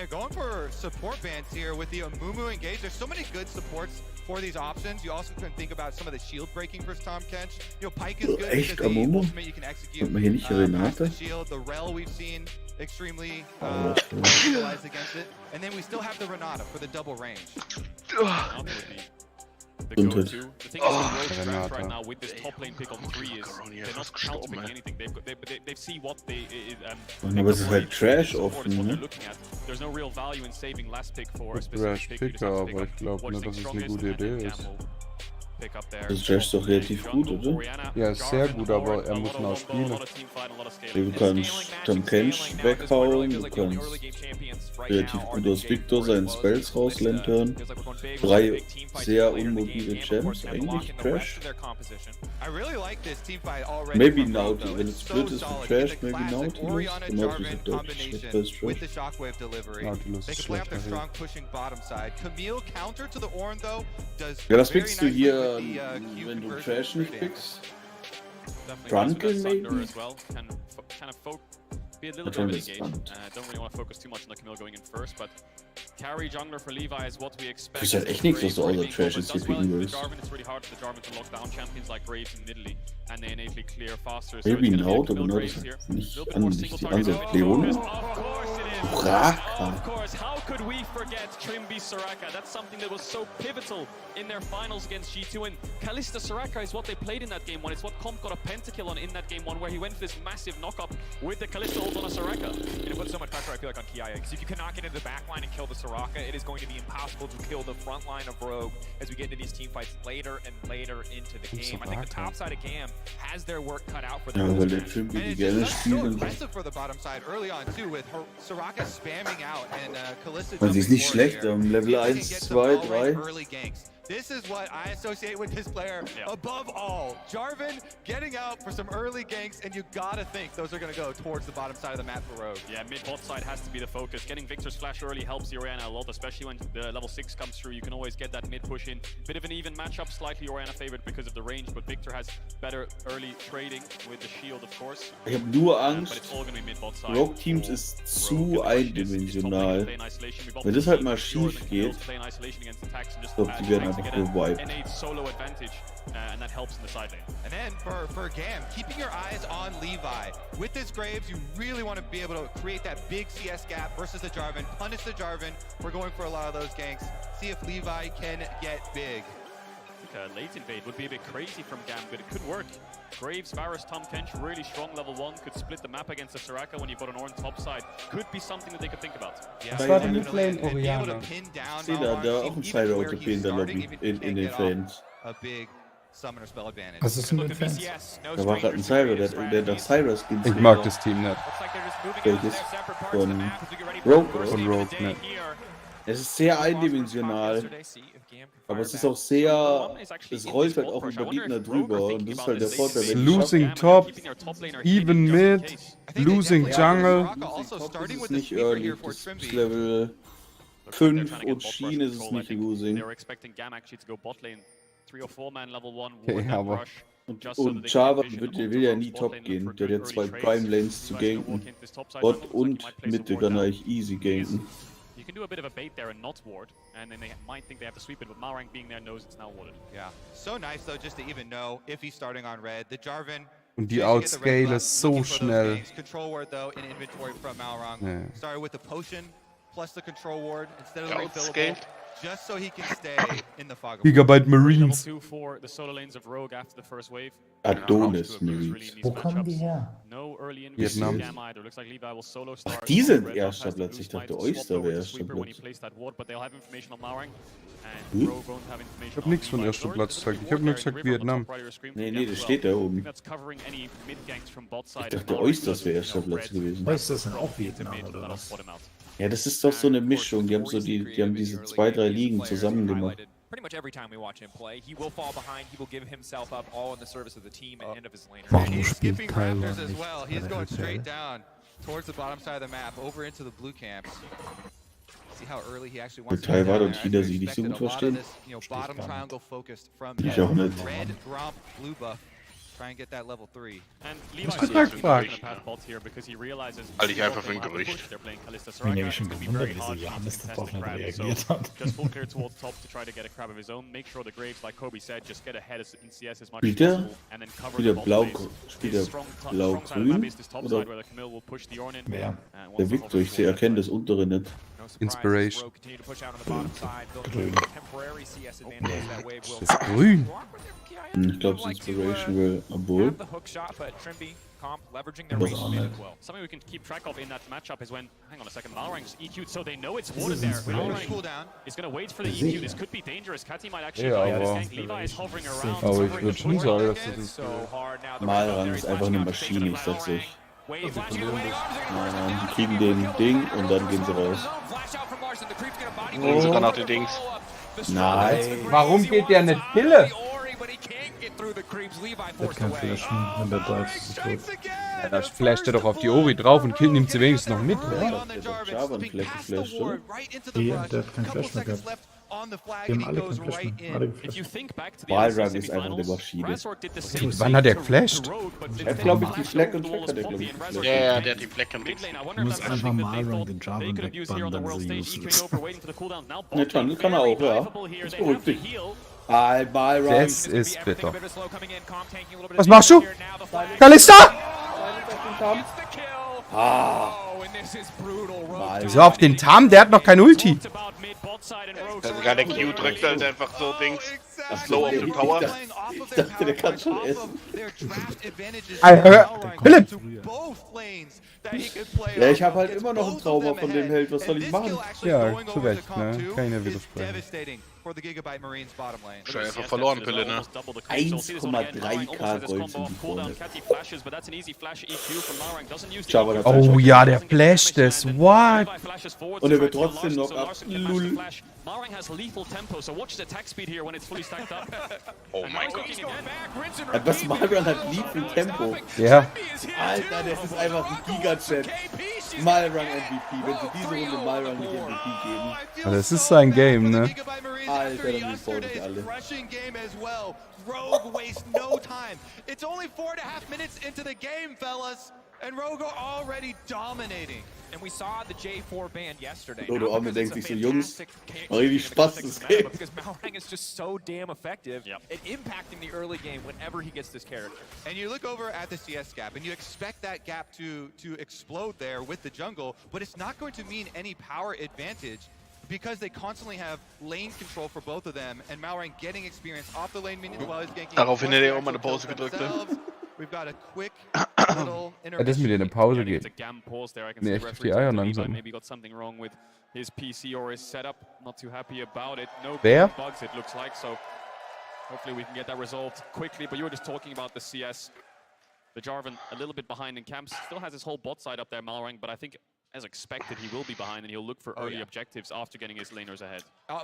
they're going for support bands here with the Amumu engage. There's so many good supports for these options. You also can think about some of the shield breaking for Tom Kench. You know, Pike is good Echt, because the Amumu? ultimate you can execute Hat man hier nicht past the Renate? shield. The Rel we've seen extremely Oh, utilized against it. And then we still have the Renata for the double range. The Don't go-to. hit. The thing is with Rogue's strength right now with this top lane pick on 3 is they're not counterpicking anything. They see what they Aber es ist halt Trash offen, what they're ne? looking at. There's no real value in saving last pick for a Trash specific pick. You just have to Picker, aber ich glaube what nicht, you dass think es strong eine is, gute and then Idee Cam ist. will pick up there. Das Trash ist doch relativ gut, oder? Ja, ist sehr gut, aber er muss noch spielen. Du kannst Tom Kench weghauen, du kannst relativ gut aus Victor seinen Spells rauslentern. 3 sehr unmobile Gems, eigentlich Trash. Maybe Naughty, wenn es split ist für Trash, maybe Nautilus. Und Nautilus ist deutlich schlechter als Trash. Nautilus ist schlechter. Ja, was pickst du hier, wenn du Trash nicht pickst? Drunken, maybe? Be a little bit of engage. Don't really want to focus too much on the Camille going in first, but carry jungler for Levi is what we expect. Ist halt echt nichts, was du außer Trash jetzt hier picken willst. It's really hard for the Jarvan to lock down champions like Graves in Italy, and they innately clear faster. Maybe Naut, aber Naut ist nicht die Ansatz. Leon? Of course, how could we forget Trimby Soraka? That's something that was so pivotal in their finals against G2, and Kalista Soraka is what they played in that game one. It's what Comp got a pentakill on in that game one, where he went for this massive knock-up with the Kalista ult on a Soraka. And it puts so much pressure, I feel like, on Kiaya, because if you cannot get into the back line and kill the Soraka, it is going to be impossible to kill the front line of Rogue as we get into these team fights later and later into the game. I think the top side of GAM has their work cut out for them. Ja, weil der Trimby die gerne spielen. Man, sie ist nicht schlecht, Level 1, 2, 3. This is what I associate with this player above all. Jarvan getting out for some early ganks, and you gotta think those are gonna go towards the bottom side of the map for Rogue. Yeah, mid-bot side has to be the focus. Getting Victor's flash early helps Orianna a lot, especially when the level 6 comes through. You can always get that mid push in. Bit of an even matchup, slightly Orianna favored because of the range, but Victor has better early trading with the shield, of course. Ich habe nur But Angst, it's all gonna be mid-bot side. Rogue Teams ist zu eindimensional. Wenn das halt mal schief geht, ich glaube, die werden einfach gewiped. Innate solo advantage, and that helps in the side lane. And then for GAM, keeping your eyes on Levi. With this Graves, you really want to be able to create that big CS gap versus the Jarvan, punish the Jarvan. We're going for a lot of those ganks. See if Levi can get big. I think a late invade would be a bit crazy from GAM, but it could work. Graves, Varus, Tom Kench, really strong level 1, could split the map against the Soraka when you've got an Orange top side. Could be something that they could think about. Das war die Midlane Orianna. Ich sehe da auch einen Cyber-OTP in der Lobby, in den Fans. Was ist denn mit Fans? Da war gerade ein Cyber, der nach Cyber-Skins. Ich mag das Team nicht. Welches? Von Rogue, Von Rogue, ne. Es ist sehr eindimensional, aber es ist auch sehr, es rollt halt auch über Gegner drüber und das ist halt der Vorteil, wenn du Losing top, even mid, losing jungle. top ist es nicht early, das ist Level 5 und Schiene ist es nicht losing. Okay, aber Und Java will ja nie top gehen, der hat ja 2 Prime Lanes zu ganken. Bot und Mitte kann er eigentlich easy ganken. You can do a bit of a bait there and not ward, and then they might think they have to sweep it, but Malrang being there knows it's now warded. Yeah, so nice though just to even know if he's starting on red. The Jarvan. Und die Outscale ist so schnell. Control ward though in inventory from Malrang. Yeah. Started with the potion plus the control ward instead of the refillable, just so he can stay in the fog. Gigabyte Level Marines. 2 for the solo lanes of Rogue after the first wave. Adonis Marines. Wo kommen die her? No early in Vietnam. Gam either. Looks like Levi will solo start. Ach, die sind Red erster has to Platz. lose Ich dachte, time to Oyster swap wäre over to erster Sweeper when he Platz. plays that ward, but they'll have information on Malrang. And Hm? Rogue won't have information Ich hab on nichts von Levi. erster Nor Platz does gesagt. the Ich hab ward nur carry gesagt River on the Vietnam. top right of your screen Nee, from nee, Gam das as steht da well. I oben. think that's covering any mid-ganks from bot side. Ich dachte, Oysters wäre erster Platz gewesen. Oysters sind auch Vietnam oder was? Ja, das ist doch so eine Mischung. Die haben diese 2, 3 Ligen zusammen gemacht. Pretty much every time we watch him play, he will fall behind, he will give himself up all in the service of the team and end of his lane. Warum He's spielt skipping Tyler Raptors as nicht well. bei He's der going FPL? straight down towards the bottom side of the map, over into the blue camps. See how early he actually wants to Detail get war down und there. China I sie nicht so expected gut a lot of verstehen. this, bottom triangle focused from Ich auch nicht. red, drop, blue buff. Try and get that level 3. And Hast Levi's du Tag gefragt? Halte ich einfach für ein Gerücht. Ich bin nämlich schon gewundert, wieso Johannes darauf nicht reagiert hat. Just full clear towards top to try to get a crab of his own. Make sure the Graves, like Kobe said, just get ahead in CS as much as Spielt der? possible and then cover Spielt the der bottom blau, base. spielt His der strong side of the map blau-grün? is this top Oder side where the Camille will push the Orn in. Wer? And once der the Victor? Ich hover erkenne das untere nicht. Inspiration. Grün. Das ist grün. Ich glaube, es ist Inspiration will, obwohl. Something we can keep track of in that matchup is when, hang on a second, Malrang's EQ'd, so they know it's warded there. Malrang Cooldown. is going to wait for the EQ. This could be dangerous. Katy might actually Ja, die. This aber- tank Levi is hovering around. Aber ich covering würde the schon push. sagen, dass das ist. Malrang ist einfach eine Maschine, ich sag's euch. Wave flashing away, the arms are gonna burst Die down. kriegen den Ding und dann gehen sie raus. Flash out from Larson, the creep's gonna body Bringen sogar noch die Dings. Nein. Warum geht der nicht Pille? Der hat kein Flashen, wenn der Dive ist tot. Ja, da flasht er doch auf die Ori drauf und killt nimmt sie wenigstens noch mit, oder? Java einen Fleck geflasht, oder? Der hat keinen Flash mehr gehabt. Die haben alle keinen Flash mehr. Alle If you geflasht. think back to the Malrang LCS ist einfach eine semifinals, Maschine. Razork did the same Wann hat er thing geflasht? to Rogue, but Er hat, instead glaube of ich, die flashing Fleck und the Fleck wall hat er, as glaube ich, Poppy and geflasht. Razork Ja, ja, did. der hat die Fleck am Mid Dings. lane, I wonder Du if musst that's einfach something that they Malrang thought den they Jarvan could have used here on the wegbannen, world dann stage. sind sie EQing useless. over, waiting for the cooldown. Now Ne, bot John, lane, das kann er very auch, ja. diveable here. Das They have beruhigt the dich. heal. Malrang. Das ist bitter. Was Was machst du? Kalista! Wieso auf den Tam? Der hat noch kein Ulti. Sogar der Q drückt halt einfach so Dings. Slow auf den Power. Ich dachte, der kann schon essen. Philipp! Ja, ich habe halt immer noch einen Trauma von dem Held. Was soll ich machen? Ja, zu Recht, ne? Kann ich nicht widersprechen. Schon einfach verloren, Pille, ne? 1,3K Gold sind die vorne. Java hat Oh ja, der flasht es. What? Und er wird trotzdem noch ab. Lul. Malrang has lethal tempo, so watch the attack speed here when it's fully stacked up. Oh mein Gott. Was Malrang hat lieb im Tempo. Ja. Alter, das ist einfach ein Giga-Chat. Malrang MVP. Wenn sie diese Runde Malrang nicht MVP geben. Aber das ist sein Game, ne? Alter, dann reporte ich alle. Rogue wastes no time. It's only 4.5 minutes into the game, fellas, and Rogue are already dominating. And we saw the J4 band yesterday. Dodo Not Arme because denkt it's sich a so, Jungs, fantastic mach richtig Spaß, das Game. but because Malrang is just so damn effective Yep. at impacting the early game whenever he gets this character. And you look over at the CS gap, and you expect that gap to explode there with the jungle, but it's not going to mean any power advantage because they constantly have lane control for both of them, and Malrang getting experience off the lane minions while he's ganking. Daraufhin hätte er auch mal eine Kills Pause gedrückt, ne? themselves. We've got a quick little Ja, das mit dir eine Pause It's a geht. gam pause there. I can Nee, see echt the auf referee die Eier talking to Levi, langsam. maybe got something wrong with his PC or his setup. Not too happy about it. No Wer? bugs, it looks like. So hopefully we can get that resolved quickly. But you were just talking about the CS. The Jarvan a little bit behind in camps. Still has his whole bot side up there, Malrang, but I think as expected, he will be behind and he'll look for early objectives after getting his laners ahead.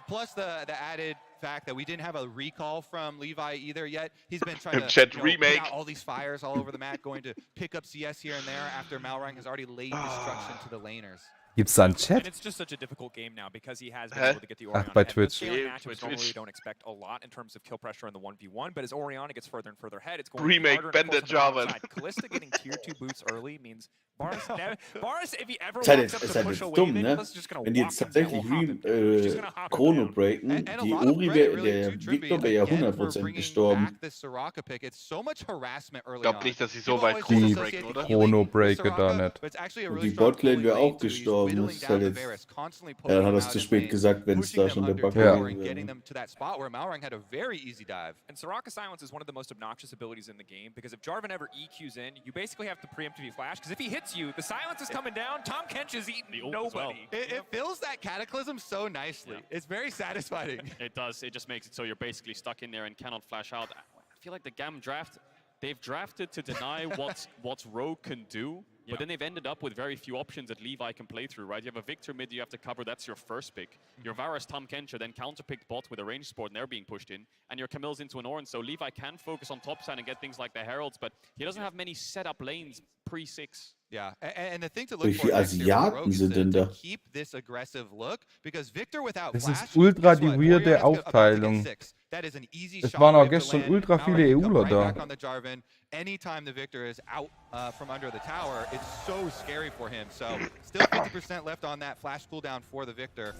Plus the added fact that we didn't have a recall from Levi either yet. He's been trying to Chat put remake. out all these fires all over the map, going to pick up CS here and there after Malrang has already laid destruction to the laners. Gibt's da einen And Chat? it's just such a difficult game now because he has been Huh? able to get the Orianna. bei ahead. Twitch. Scaling Yeah, matchups Twitch. normally you don't expect a lot in terms of kill pressure in the 1v1, but as Orianna gets further and further ahead, it's going Remake to be harder. And of Bandit course, on the Jarvan. outside, Kalista getting tier 2 boots early means Boris, if he ever Ist halt walks up jetzt, ist to halt push jetzt away, dumm, then ne? Kalista's just gonna Wenn die walk jetzt him, then tatsächlich we'll hop him. She's gonna hop him Chrono down. breaken, And a die lot of Uri credit wäre, really der to Trimby Victor wäre ja again for 100% bringing gestorben. back this Soraka pick. It's so much harassment early Ich glaube on. nicht, dass sie so People weit always Chrono just breaken, associate oder? the healing with Chrono-Breaker da Soraka, nicht. but it's actually a Und really die strong Botlane wäre early auch lane, so he's gestorben. whittling Das ist down halt the jetzt. Varus, constantly Ja, poking dann hat them er es out zu in spät lane, gesagt, wenn es pushing da them schon der under Bug tower gewesen and getting wäre. them to that spot where Malrang had a very easy dive. And Soraka Silence is one of the most obnoxious abilities in the game because if Jarvan ever EQs in, you basically have to preemptively flash because if he hits you, the silence is coming down, Tom Kench is eating The ult as well. nobody. It fills that cataclysm so nicely. It's very satisfying. It does. It just makes it so you're basically stuck in there and cannot flash out. I feel like the GAM draft, they've drafted to deny what Rogue can do, but then they've ended up with very few options that Levi can play through, right? You have a Victor mid you have to cover, that's your first pick. Your Varus, Tom Kencher, then counterpicked bot with a range support and they're being pushed in, and your Camille's into an Orange, so Levi can focus on top side and get things like the Heralds, but he doesn't have many set-up lanes pre-6. Yeah, and the thing to Wie look for viele next year for Asiaten Rogue is sind denn to da? keep this aggressive look, because Victor without Das Flash, ist ultra guess die what? weirde Orion is about to get Aufteilung. 6. That is an easy Es shot waren auch wave to gestern land. ultra Malrang viele can come EUler right da. back on the Jarvan. Anytime the Victor is out from under the tower, it's so scary for him. So still 50% left on that flash cooldown for the Victor.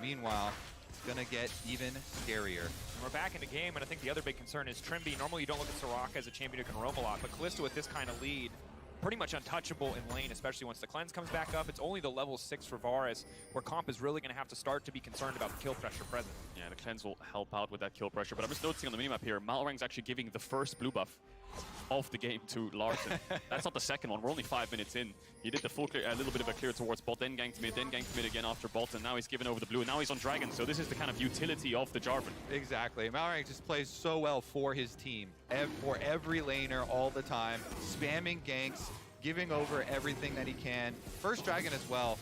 Meanwhile, it's gonna get even scarier. And we're back in the game, and I think the other big concern is Trimby. Normally you don't look at Soraka as a champion who can roam a lot, but Kalista with this kind of lead, pretty much untouchable in lane, especially once the cleanse comes back up. It's only the level 6 for Varus, where Comp is really going to have to start to be concerned about the kill pressure present. Yeah, the cleanse will help out with that kill pressure, but I'm just noticing on the minimap here, Malrang's actually giving the first blue buff of the game to Larson. That's not the second one, we're only 5 minutes in. He did the full clear, a little bit of a clear towards bot, then ganked mid again after bot, and now he's given over the blue, and now he's on Dragon, so this is the kind of utility of the Jarvan. Exactly. Malrang just plays so well for his team, for every laner all the time, spamming ganks, giving over everything that he can. First Dragon as well,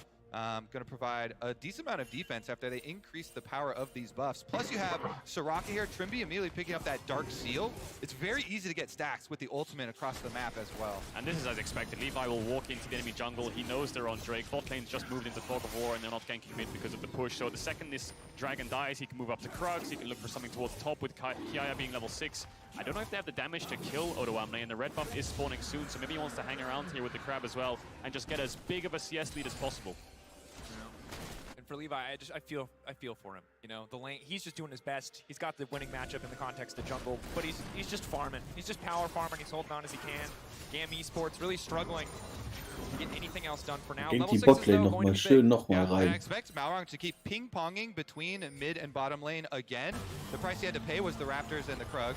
going to provide a decent amount of defense after they increase the power of these buffs. Plus you have Soraka here, Trimby immediately picking up that Dark Seal. It's very easy to get stacks with the ultimate across the map as well. And this is as expected. Levi will walk into the enemy jungle. He knows they're on Drake. Bot lane's just moved into fog of war and they're not ganking mid because of the push. So the second this Dragon dies, he can move up to Krugs. He can look for something towards the top with Kiaya being level 6. I don't know if they have the damage to kill Odoamne, and the red buff is spawning soon, so maybe he wants to hang around here with the Crab as well and just get as big of a CS lead as possible. And for Levi, I feel for him. You know, the lane, he's just doing his best. He's got the winning matchup in the context of jungle, but he's just farming. He's just power farming. He's holding on as he can. GAM Esports really struggling to get anything else done for now. Ging Level die 6 is Botlane though going nochmal to be schön big. nochmal And I rein. expect Malrang to keep ping-ponging between mid and bottom lane again. The price he had to pay was the Raptors and the Krugs.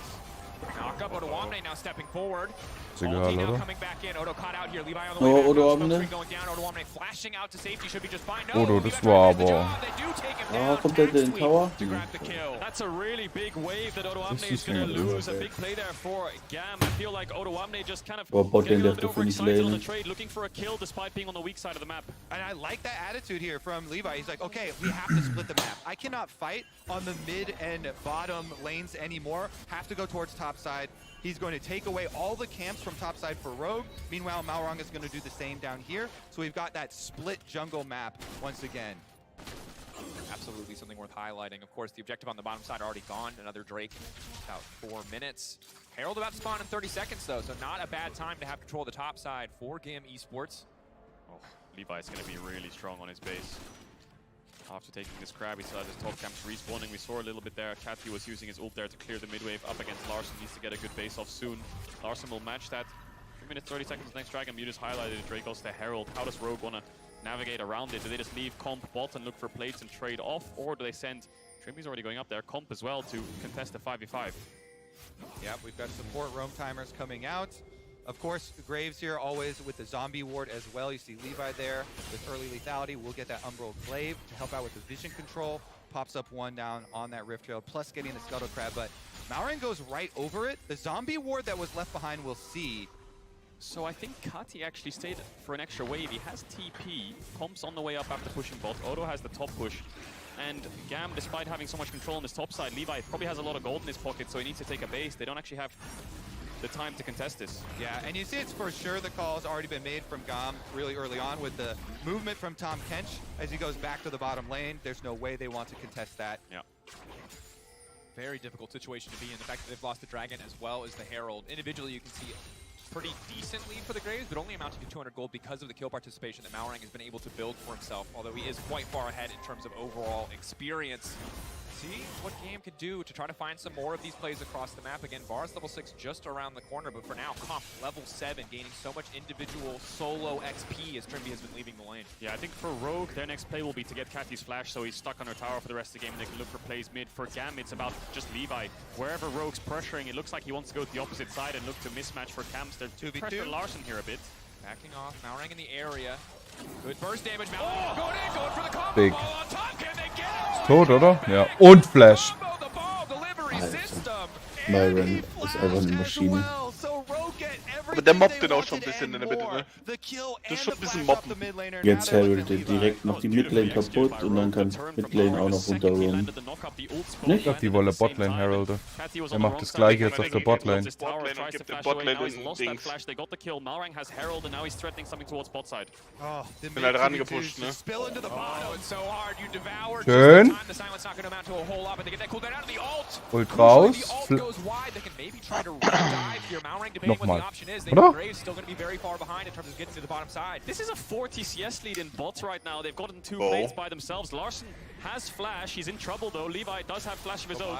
Knock up Odoamne now stepping forward. Ist egal, Ulti now oder? coming back in. Odo caught out here. Levi on the Oh, way back. Odoamne. Smoke screen going down. Odoamne flashing out to safety. Should be just fine. No, Odo, Levi das trying to war get the aber- job. They do take him Ah, down. kommt der Tag in den sweep Tower? to grab the kill. That's a really big wave that Das Odoamne is ist going to nicht lose. A gut. big play there for GAM. I feel like Odoamne just kind of Aber Botlane getting a little darf bit dafür nicht overexcited on the lanen. trade, looking for a kill despite being on the weak side of the map. And I like that attitude here from Levi. He's like, okay, we have to split the map. I cannot fight on the mid and bottom lanes anymore. Have to go towards top side. He's going to take away all the camps from top side for Rogue. Meanwhile, Malrang is going to do the same down here. So we've got that split jungle map once again. Absolutely something worth highlighting. Of course, the objective on the bottom side already gone. Another Drake, about 4 minutes. Herald about to spawn in 30 seconds, though, so not a bad time to have control of the top side for GAM Esports. Oh, Levi's going to be really strong on his base. After taking this Crab, he saw his top camps respawning. We saw a little bit there. Cathy was using his ult there to clear the mid wave up against Larson. Needs to get a good base off soon. Larson will match that. 3 minutes, 30 seconds next Dragon. You just highlighted it. Drake goes to Herald. How does Rogue want to navigate around it? Do they just leave Comp bot and look for plates and trade off? Or do they send... Trimby's already going up there. Comp as well to contest the 5v5. Yep, we've got support roam timers coming out. Of course, Graves here always with the zombie ward as well. You see Levi there with early lethality. We'll get that Umbral Glaive to help out with the vision control. Pops up one down on that Rift Trail, plus getting the Scuttle Crab. But Malrang goes right over it. The zombie ward that was left behind we'll see. So I think Kati actually stayed for an extra wave. He has TP. Comp's on the way up after pushing bot. Odo has the top push. And GAM, despite having so much control on this top side, Levi probably has a lot of gold in his pocket, so he needs to take a base. They don't actually have the time to contest this. Yeah, and you see it's for sure the call has already been made from GAM really early on with the movement from Tahm Kench as he goes back to the bottom lane. There's no way they want to contest that. Yeah. Very difficult situation to be in. The fact that they've lost the Dragon as well as the Herald. Individually, you can see pretty decent lead for the Graves, but only amounting to 200 gold because of the kill participation that Malrang has been able to build for himself, although he is quite far ahead in terms of overall experience. See what GAM can do to try to find some more of these plays across the map. Again, Varus level 6 just around the corner, but for now, Comp level 7, gaining so much individual solo XP as Trimby has been leaving the lane. Yeah, I think for Rogue, their next play will be to get Cathy's flash, so he's stuck on her tower for the rest of the game, and they can look for plays mid. For GAM, it's about just Levi. Wherever Rogue's pressuring, it looks like he wants to go to the opposite side and look to mismatch for camps. They're 2v2. pressure Larson here a bit. Backing off, Malrang in the area. Good burst damage, Malrang going in, going for the combo Big. ball on top. Can they get it? Tot, oder? Ja. Und Flash. Combo the ball delivery system. Malrang ist einfach eine Maschine. So Rogue get every Aber der mobbt den auch schon ein bisschen in der Mitte, ne? Das ist schon ein bisschen mobben. Jetzt Herald direkt noch die Midlane kaputt und dann kann Midlane auch noch runterrollen. Ich dachte, die wollen Botlane heralden. Er macht das gleiche jetzt auf der Botlane. Botlane und gibt den Botlane in Dings. Bin halt rangepusht, ne? Schön. Ult raus. Nochmal. Oder? This is a 4 TCS lead in bots right now. They've gotten 2 blades by themselves. Larson has flash. He's in trouble though. Levi does have flash of his own.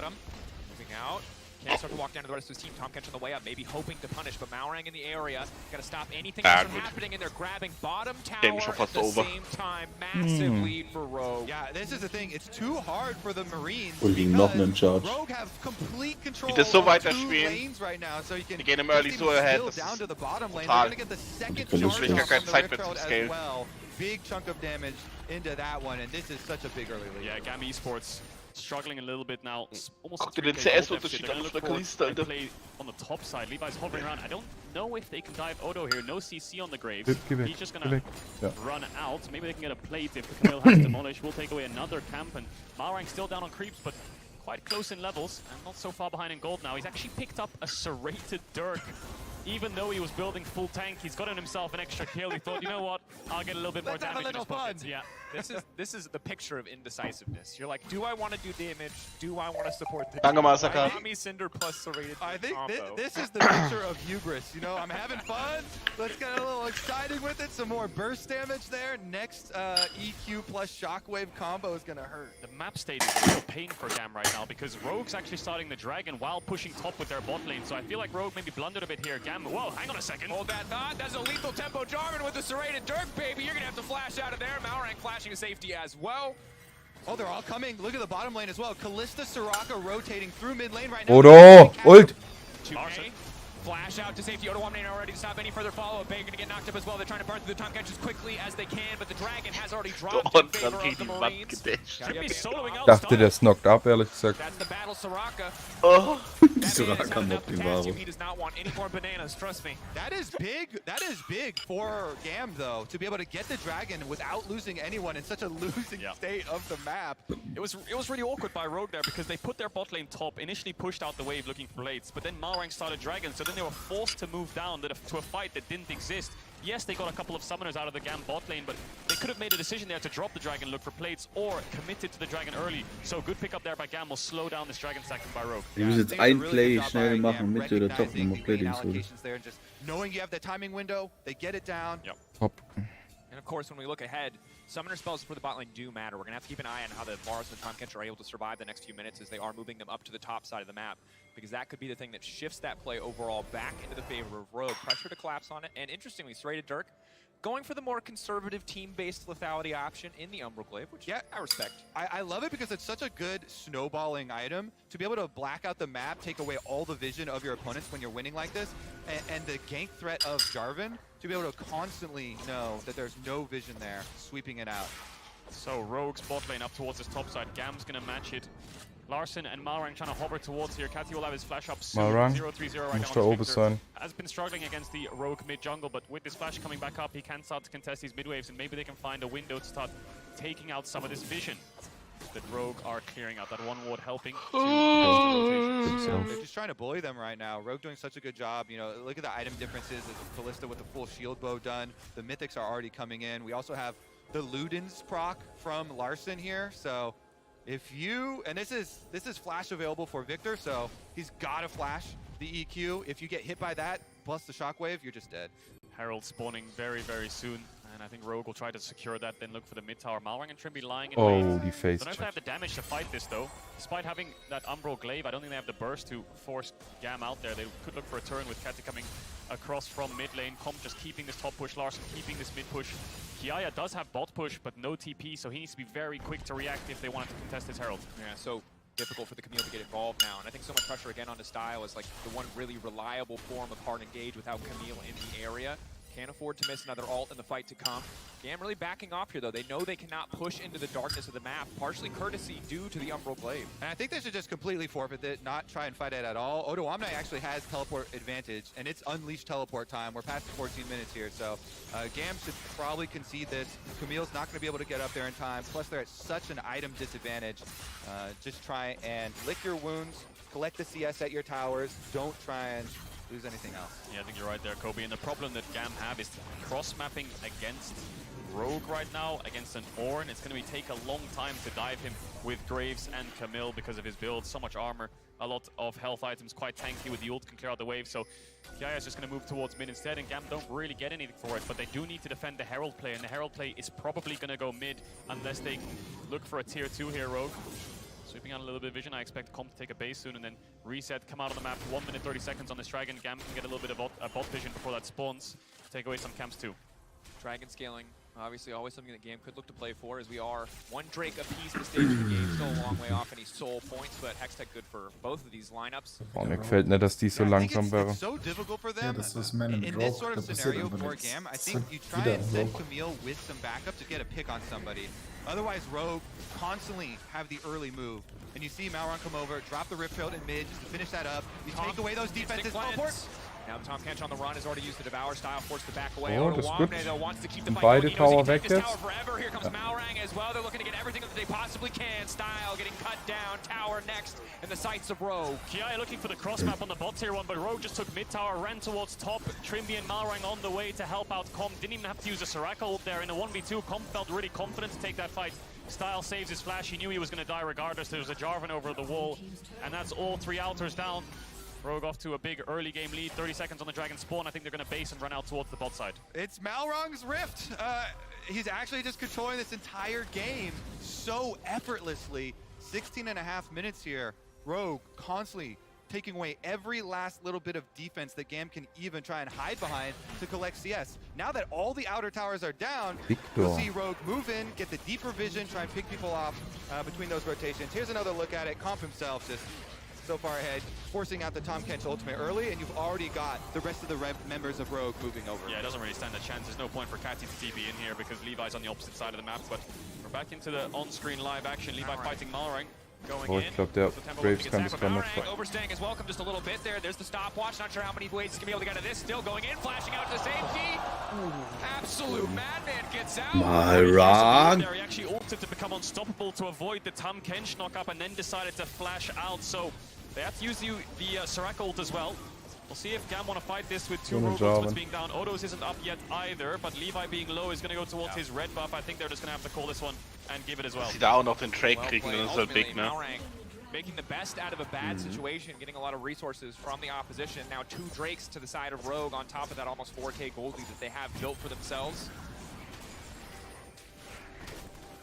Moving out. Can't start to walk down to the rest of his team. Tom Kench on the way up, maybe hoping to punish, but Maurang in the area. Gotta stop anything else from happening, and they're grabbing bottom tower at the same time. Massive lead for Rogue. Yeah, this is the thing. It's too hard for the Marines Und gegen noch einen Charge. Rogue have complete control Die das so of weiterspielen. 2 lanes right now, so you can Die gehen im Early so ahead. Das down to the bottom lane. total. They're gonna get the second Und die charge Verluste. off Gar keine on the Zeit mehr Rift zum Herald Scale. as well. Big chunk of damage into that one, and this is such a big early lead. Yeah, GAM Esports struggling a little bit now. Almost Guck dir den 3K CS-Unterschied deficit. an They're der gonna Kalista, look for Alter. a play on the top side. Levi's hovering around. I don't know if they can dive Odo here. No CC on the Graves. Geh weg, He's just geh gonna weg. Ja. run out. Maybe they can get a plate if the Camille has demolished. We'll take away another camp, and Malrang still down on creeps, but quite close in levels and not so far behind in gold now. He's actually picked up a serrated Dirk. Even though he was building full tank, he's gotten himself an extra kill. He thought, you know what, I'll get a little bit more Let's have a damage in his little fun. pockets. Yeah. This is the picture of indecisiveness. You're like, do I want to do damage? Do I want to support the Danke, Masaka. Tommy Cinder plus serrated I think combo. this is the picture of hubris. You know, I'm having fun. Let's get a little exciting with it. Some more burst damage there. Next EQ plus shockwave combo is gonna hurt. The map state is a real pain for GAM right now because Rogue's actually starting the Dragon while pushing top with their bot lane. So I feel like Rogue maybe blundered a bit here. GAM, whoa, hang on a second. Hold that thought. That's a lethal tempo Jarvan with the serrated Dirk, baby. You're gonna have to flash out of there. Maurang flashing to safety as well. Oh, they're all coming. Look at the bottom lane as well. Kalista, Soraka rotating through mid lane right now. Odo! Ult! 2K. Flash out to safety. Odo Omni already to stop any further follow-up. They're going to get knocked up as well. They're trying to burn through the Tom Kench as quickly as they can, but the Dragon has already dropped in Und favor dann of geht the die Wand Marines. gedasht. Should be soloing out Dachte, style. der snockt ab, ehrlich gesagt. That's the battle, Soraka. Oh. Die Soraka mobbt den Varo. He does not want any more bananas, trust me. That is big. That is big for GAM though, to be able to get the Dragon without losing anyone in such a losing state of the map. It was really awkward by Rogue there because they put their bot lane top, initially pushed out the wave looking for lates, but then Malrang started Dragon, so then they were forced to move down to a fight that didn't exist. Yes, they got a couple of summoners out of the GAM bot lane, but they could have made a decision there to drop the Dragon, look for plates, or committed to the Dragon early. So good pickup there by GAM will slow down this Dragon stacking by Rogue. Die müssen jetzt ein Play schnell machen, Mitte oder Top, nochmal Playdings holen. Knowing you have the timing window, they get it down. Top. And of course, when we look ahead, summoner spells for the bot lane do matter. We're going to have to keep an eye on how the Bars and the Tom Kench are able to survive the next few minutes as they are moving them up to the top side of the map, because that could be the thing that shifts that play overall back into the favor of Rogue. Pressure to collapse on it, and interestingly, serrated Dirk going for the more conservative team-based lethality option in the Umbral Glaive, which I respect. I love it because it's such a good snowballing item to be able to black out the map, take away all the vision of your opponents when you're winning like this, and the gank threat of Jarvan to be able to constantly know that there's no vision there, sweeping it out. So Rogue's bot lane up towards his top side. GAM's gonna match it. Larson and Malrang trying to hover towards here. Cathy will have his flash up soon. Malrang 0-3-0 right muss now da on oben Victor. sein. Has been struggling against the Rogue mid jungle, but with this flash coming back up, he can start to contest these mid waves, and maybe they can find a window to start taking out some of this vision that Rogue are clearing out. That one ward helping to rotations. They're just trying to bully them right now. Rogue doing such a good job. You know, look at the item differences. There's Kalista with the full shield bow done. The mythics are already coming in. We also have the Ludens proc from Larson here. So if you, and this is flash available for Victor, so he's got to flash the EQ. If you get hit by that, plus the shockwave, you're just dead. Herald spawning very, very soon. And I think Rogue will try to secure that, then look for the mid tower. Malrang and Trimby lying in Oh, wait. die face Don't know if they have the damage to fight this though. Despite having that Umbral Glaive, I don't think they have the burst to force GAM out there. They could look for a turn with Catty coming across from mid lane. Comp just keeping this top push, Larson keeping this mid push. Kiaya does have bot push, but no TP, so he needs to be very quick to react if they want to contest his Herald. Yeah, so difficult for the Camille to get involved now, and I think so much pressure again onto Style is like the one really reliable form of hard engage without Camille in the area. Can't afford to miss another ult in the fight to come. GAM really backing off here, though. They know they cannot push into the darkness of the map, partially courtesy due to the Umbral Glaive. And I think they should just completely forfeit it, not try and fight it at all. Odoamne actually has teleport advantage, and it's unleashed teleport time. We're past the 14 minutes here, so GAM should probably concede this. Camille's not going to be able to get up there in time, plus they're at such an item disadvantage. Just try and lick your wounds, collect the CS at your towers, don't try and lose anything else. Yeah, I think you're right there, Kobe. And the problem that GAM have is cross-mapping against Rogue right now, against an Ornn. It's going to take a long time to dive him with Graves and Camille because of his build. So much armor, a lot of health items, quite tanky with the ult, can clear out the wave. So Kiaya is just going to move towards mid instead, and GAM don't really get anything for it. But they do need to defend the Herald play, and the Herald play is probably going to go mid unless they look for a tier 2 here, Rogue. Sweeping out a little bit of vision. I expect Comp to take a base soon and then reset, come out on the map. 1 minute 30 seconds on this Dragon. GAM can get a little bit of bot vision before that spawns. Take away some camps too. Dragon scaling, obviously always something that GAM could look to play for, as we are one Drake apiece this stage of the game. Still a long way off any soul points, but Hextech good for both of these lineups. Oh, mir gefällt nicht, dass die so langsam wäre. It's so difficult for them. das ist Man In in this Rogue, sort of da passiert scenario aber for nichts. GAM, I Es think sind you try wieder and send Rogue. Camille with some backup to get a pick on somebody. Otherwise, Rogue constantly have the early move. And you see Malron come over, drop the Rift Field in mid just to finish that up. You take away those defenses. Now Tom Kench on the run has already used the Devour style, forced to back away. Oh, das ist gut. Odoamne, though, wants to keep the Und fight beide going. He knows he Tower can take weg this jetzt. tower forever. Here comes Malrang as well. They're looking to get everything that they possibly can. Style getting cut down. Tower next in the sights of Rogue. Kiaya looking for the cross map on the bot tier 1, but Rogue just took mid tower, ran towards top. Trimby and Malrang on the way to help out Comp. Didn't even have to use a Soraka ult there in a 1v2. Comp felt really confident to take that fight. Style saves his flash. He knew he was going to die regardless. There was a Jarvan over the wall, and that's all 3 altars down. Rogue off to a big early game lead. 30 seconds on the Dragon spawn. I think they're going to base and run out towards the bot side. It's Malrong's Rift. He's actually just controlling this entire game so effortlessly. 16.5 minutes here. Rogue constantly taking away every last little bit of defense that GAM can even try and hide behind to collect CS. Now that all the outer towers are down, we'll see Rogue move in, get the deeper vision, try and pick people off between those rotations. Here's another look at it. Comp himself just so far ahead, forcing out the Tom Kench ultimate early, and you've already got the rest of the members of Rogue moving over. Yeah, it doesn't really stand a chance. There's no point for Catty to TB in here because Levi's on the opposite side of the map, but we're back into the on-screen live action. Levi fighting Malrang. Going Oh, in. ich glaube, der Graves kann das gar nicht Malrang overstaying his welcome just a little bit there. There's the stopwatch. Not sure how many ways he's going to be able to get out of this. Still going in, flashing out to safety. Absolute madman gets out. Malrang. He actually ulted to become unstoppable to avoid the Tom Kench knock-up and then decided to flash out. So they have to use the Soraka ult as well. We'll see if GAM want to fight this with 2 rogue ultimates being down. Odo's isn't up yet either, but Levi being low is going to go towards his red buff. I think they're just going to have to call this one and give it as well. Sie da auch noch den Drake kriegen, dann ist er big, ne? Malrang making the best out of a bad situation, getting a lot of resources from the opposition. Now 2 Drakes to the side of Rogue on top of that almost 4K gold lead that they have built for themselves.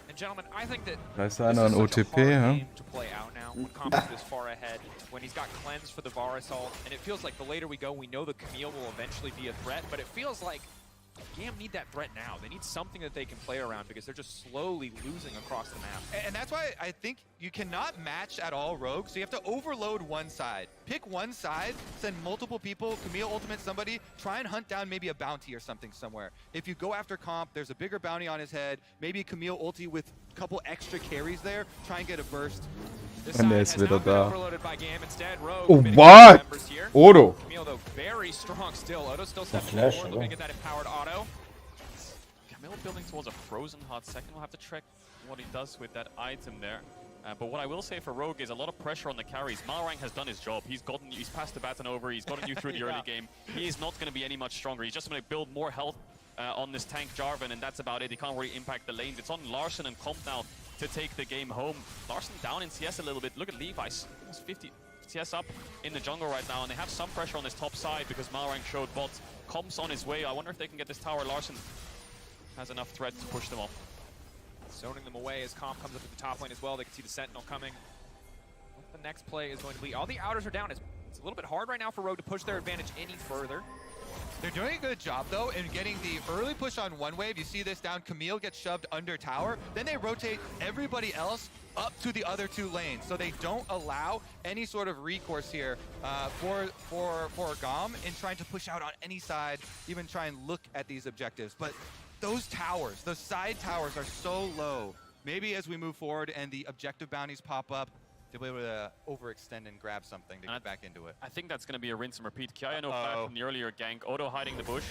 And gentlemen, I think that Da ist this einer is an such a OTP, hard ja? game to play out now when Comp is this far ahead, when he's got cleanse for the Varus ult, and it feels like the later we go, we know the Camille will eventually be a threat, but it feels like GAM need that threat now. They need something that they can play around because they're just slowly losing across the map. And that's why I think you cannot match at all Rogue, so you have to overload one side. Pick one side, send multiple people, Camille ultimate somebody, try and hunt down maybe a bounty or something somewhere. If you go after Comp, there's a bigger bounty on his head, maybe Camille ulti with a couple extra carries there, try and get a burst. Und er ist wieder da. Oh, what? Odo. Camille, though, very strong still. Odo still stepping flash, forward, looking to get that empowered auto. Camille building towards a frozen heart second. We'll have to check what he does with that item there. But what I will say for Rogue is a lot of pressure on the carries. Malrang has done his job. He's passed the baton over. He's gotten you through the early game. He is not going to be any much stronger. He's just going to build more health on this tank Jarvan, and that's about it. He can't really impact the lanes. It's on Larson and Comp now to take the game home. Larson down in CS a little bit. Look at Levi's. Almost 50 CS up in the jungle right now, and they have some pressure on this top side because Malrang showed bot. Comp's on his way. I wonder if they can get this tower. Larson has enough threat to push them off. Zoning them away as Comp comes up at the top lane as well. They can see the Sentinel coming. What the next play is going to be. All the outers are down. It's a little bit hard right now for Rogue to push their advantage any further. They're doing a good job, though, in getting the early push on one wave. You see this down. Camille gets shoved under tower. Then they rotate everybody else up to the other 2 lanes. So they don't allow any sort of recourse here for GOM in trying to push out on any side, even try and look at these objectives. But those towers, those side towers are so low. Maybe as we move forward and the objective bounties pop up, they'll be able to overextend and grab something to get back into it. I think that's going to be a rinse and repeat. Kiaya no flash from the earlier gank. Odo hiding the bush.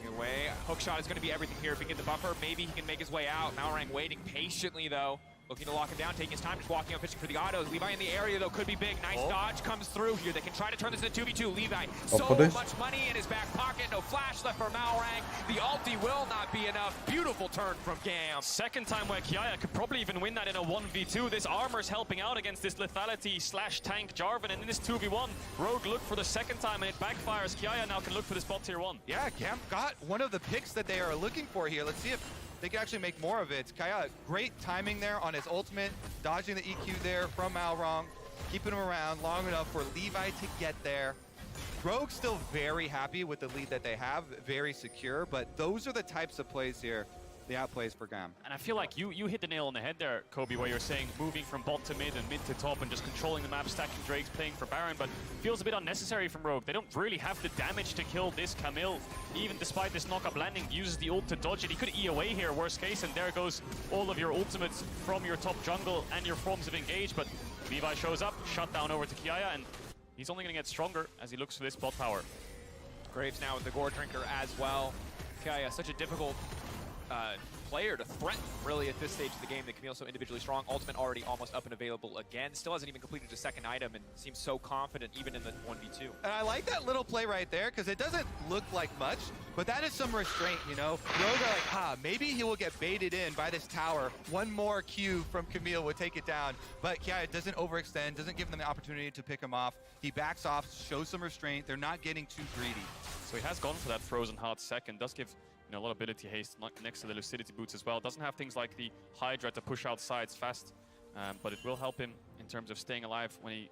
Away. Hookshot is going to be everything here. If he gets the buffer, maybe he can make his way out. Malrang waiting patiently, though. Looking to lock him down, taking his time, just walking up, fishing for the autos. Levi in the area, though, could be big. Nice dodge comes through here. They can try to turn this into 2v2. Levi, so much money in his back pocket. No flash left for Malrang. The ulti will not be enough. Beautiful turn from Gam. Second time where Kiaya could probably even win that in a 1v2. This armor's helping out against this lethality / tank Jarvan. And in this 2v1, Rogue looked for the second time and it backfires. Kiaya now can look for the spot tier 1. Yeah, Gam got one of the picks that they are looking for here. Let's see if they can actually make more of it. Kaya, great timing there on his ultimate, dodging the EQ there from Malrang, keeping him around long enough for Levi to get there. Rogue's still very happy with the lead that they have, very secure, but those are the types of plays here, the outplays for Gam. And I feel like you hit the nail on the head there, Kobe, where you're saying moving from bot to mid and mid to top and just controlling the map, stacking Drakes, playing for Baron, but feels a bit unnecessary from Rogue. They don't really have the damage to kill this Camille, even despite this knock-up landing. Uses the ult to dodge it. He could E away here, worst case, and there goes all of your ultimates from your top jungle and your forms of engage, but Levi shows up, shut down over to Kiaya, and he's only going to get stronger as he looks for this bot tower. Graves now with the Gore Drinker as well. Kiaya, such a difficult player to threaten, really, at this stage of the game. The Camille's so individually strong. Ultimate already almost up and available again. Still hasn't even completed his second item and seems so confident even in the 1v2. And I like that little play right there because it doesn't look like much, but that is some restraint, you know? Rogue are like, maybe he will get baited in by this tower. One more Q from Camille would take it down. But yeah, it doesn't overextend, doesn't give them the opportunity to pick him off. He backs off, shows some restraint. They're not getting too greedy. So he has gone for that Frozen Heart second. Does give a lot of ability haste next to the Lucidity boots as well. Doesn't have things like the Hydra to push out sides fast, but it will help him in terms of staying alive when he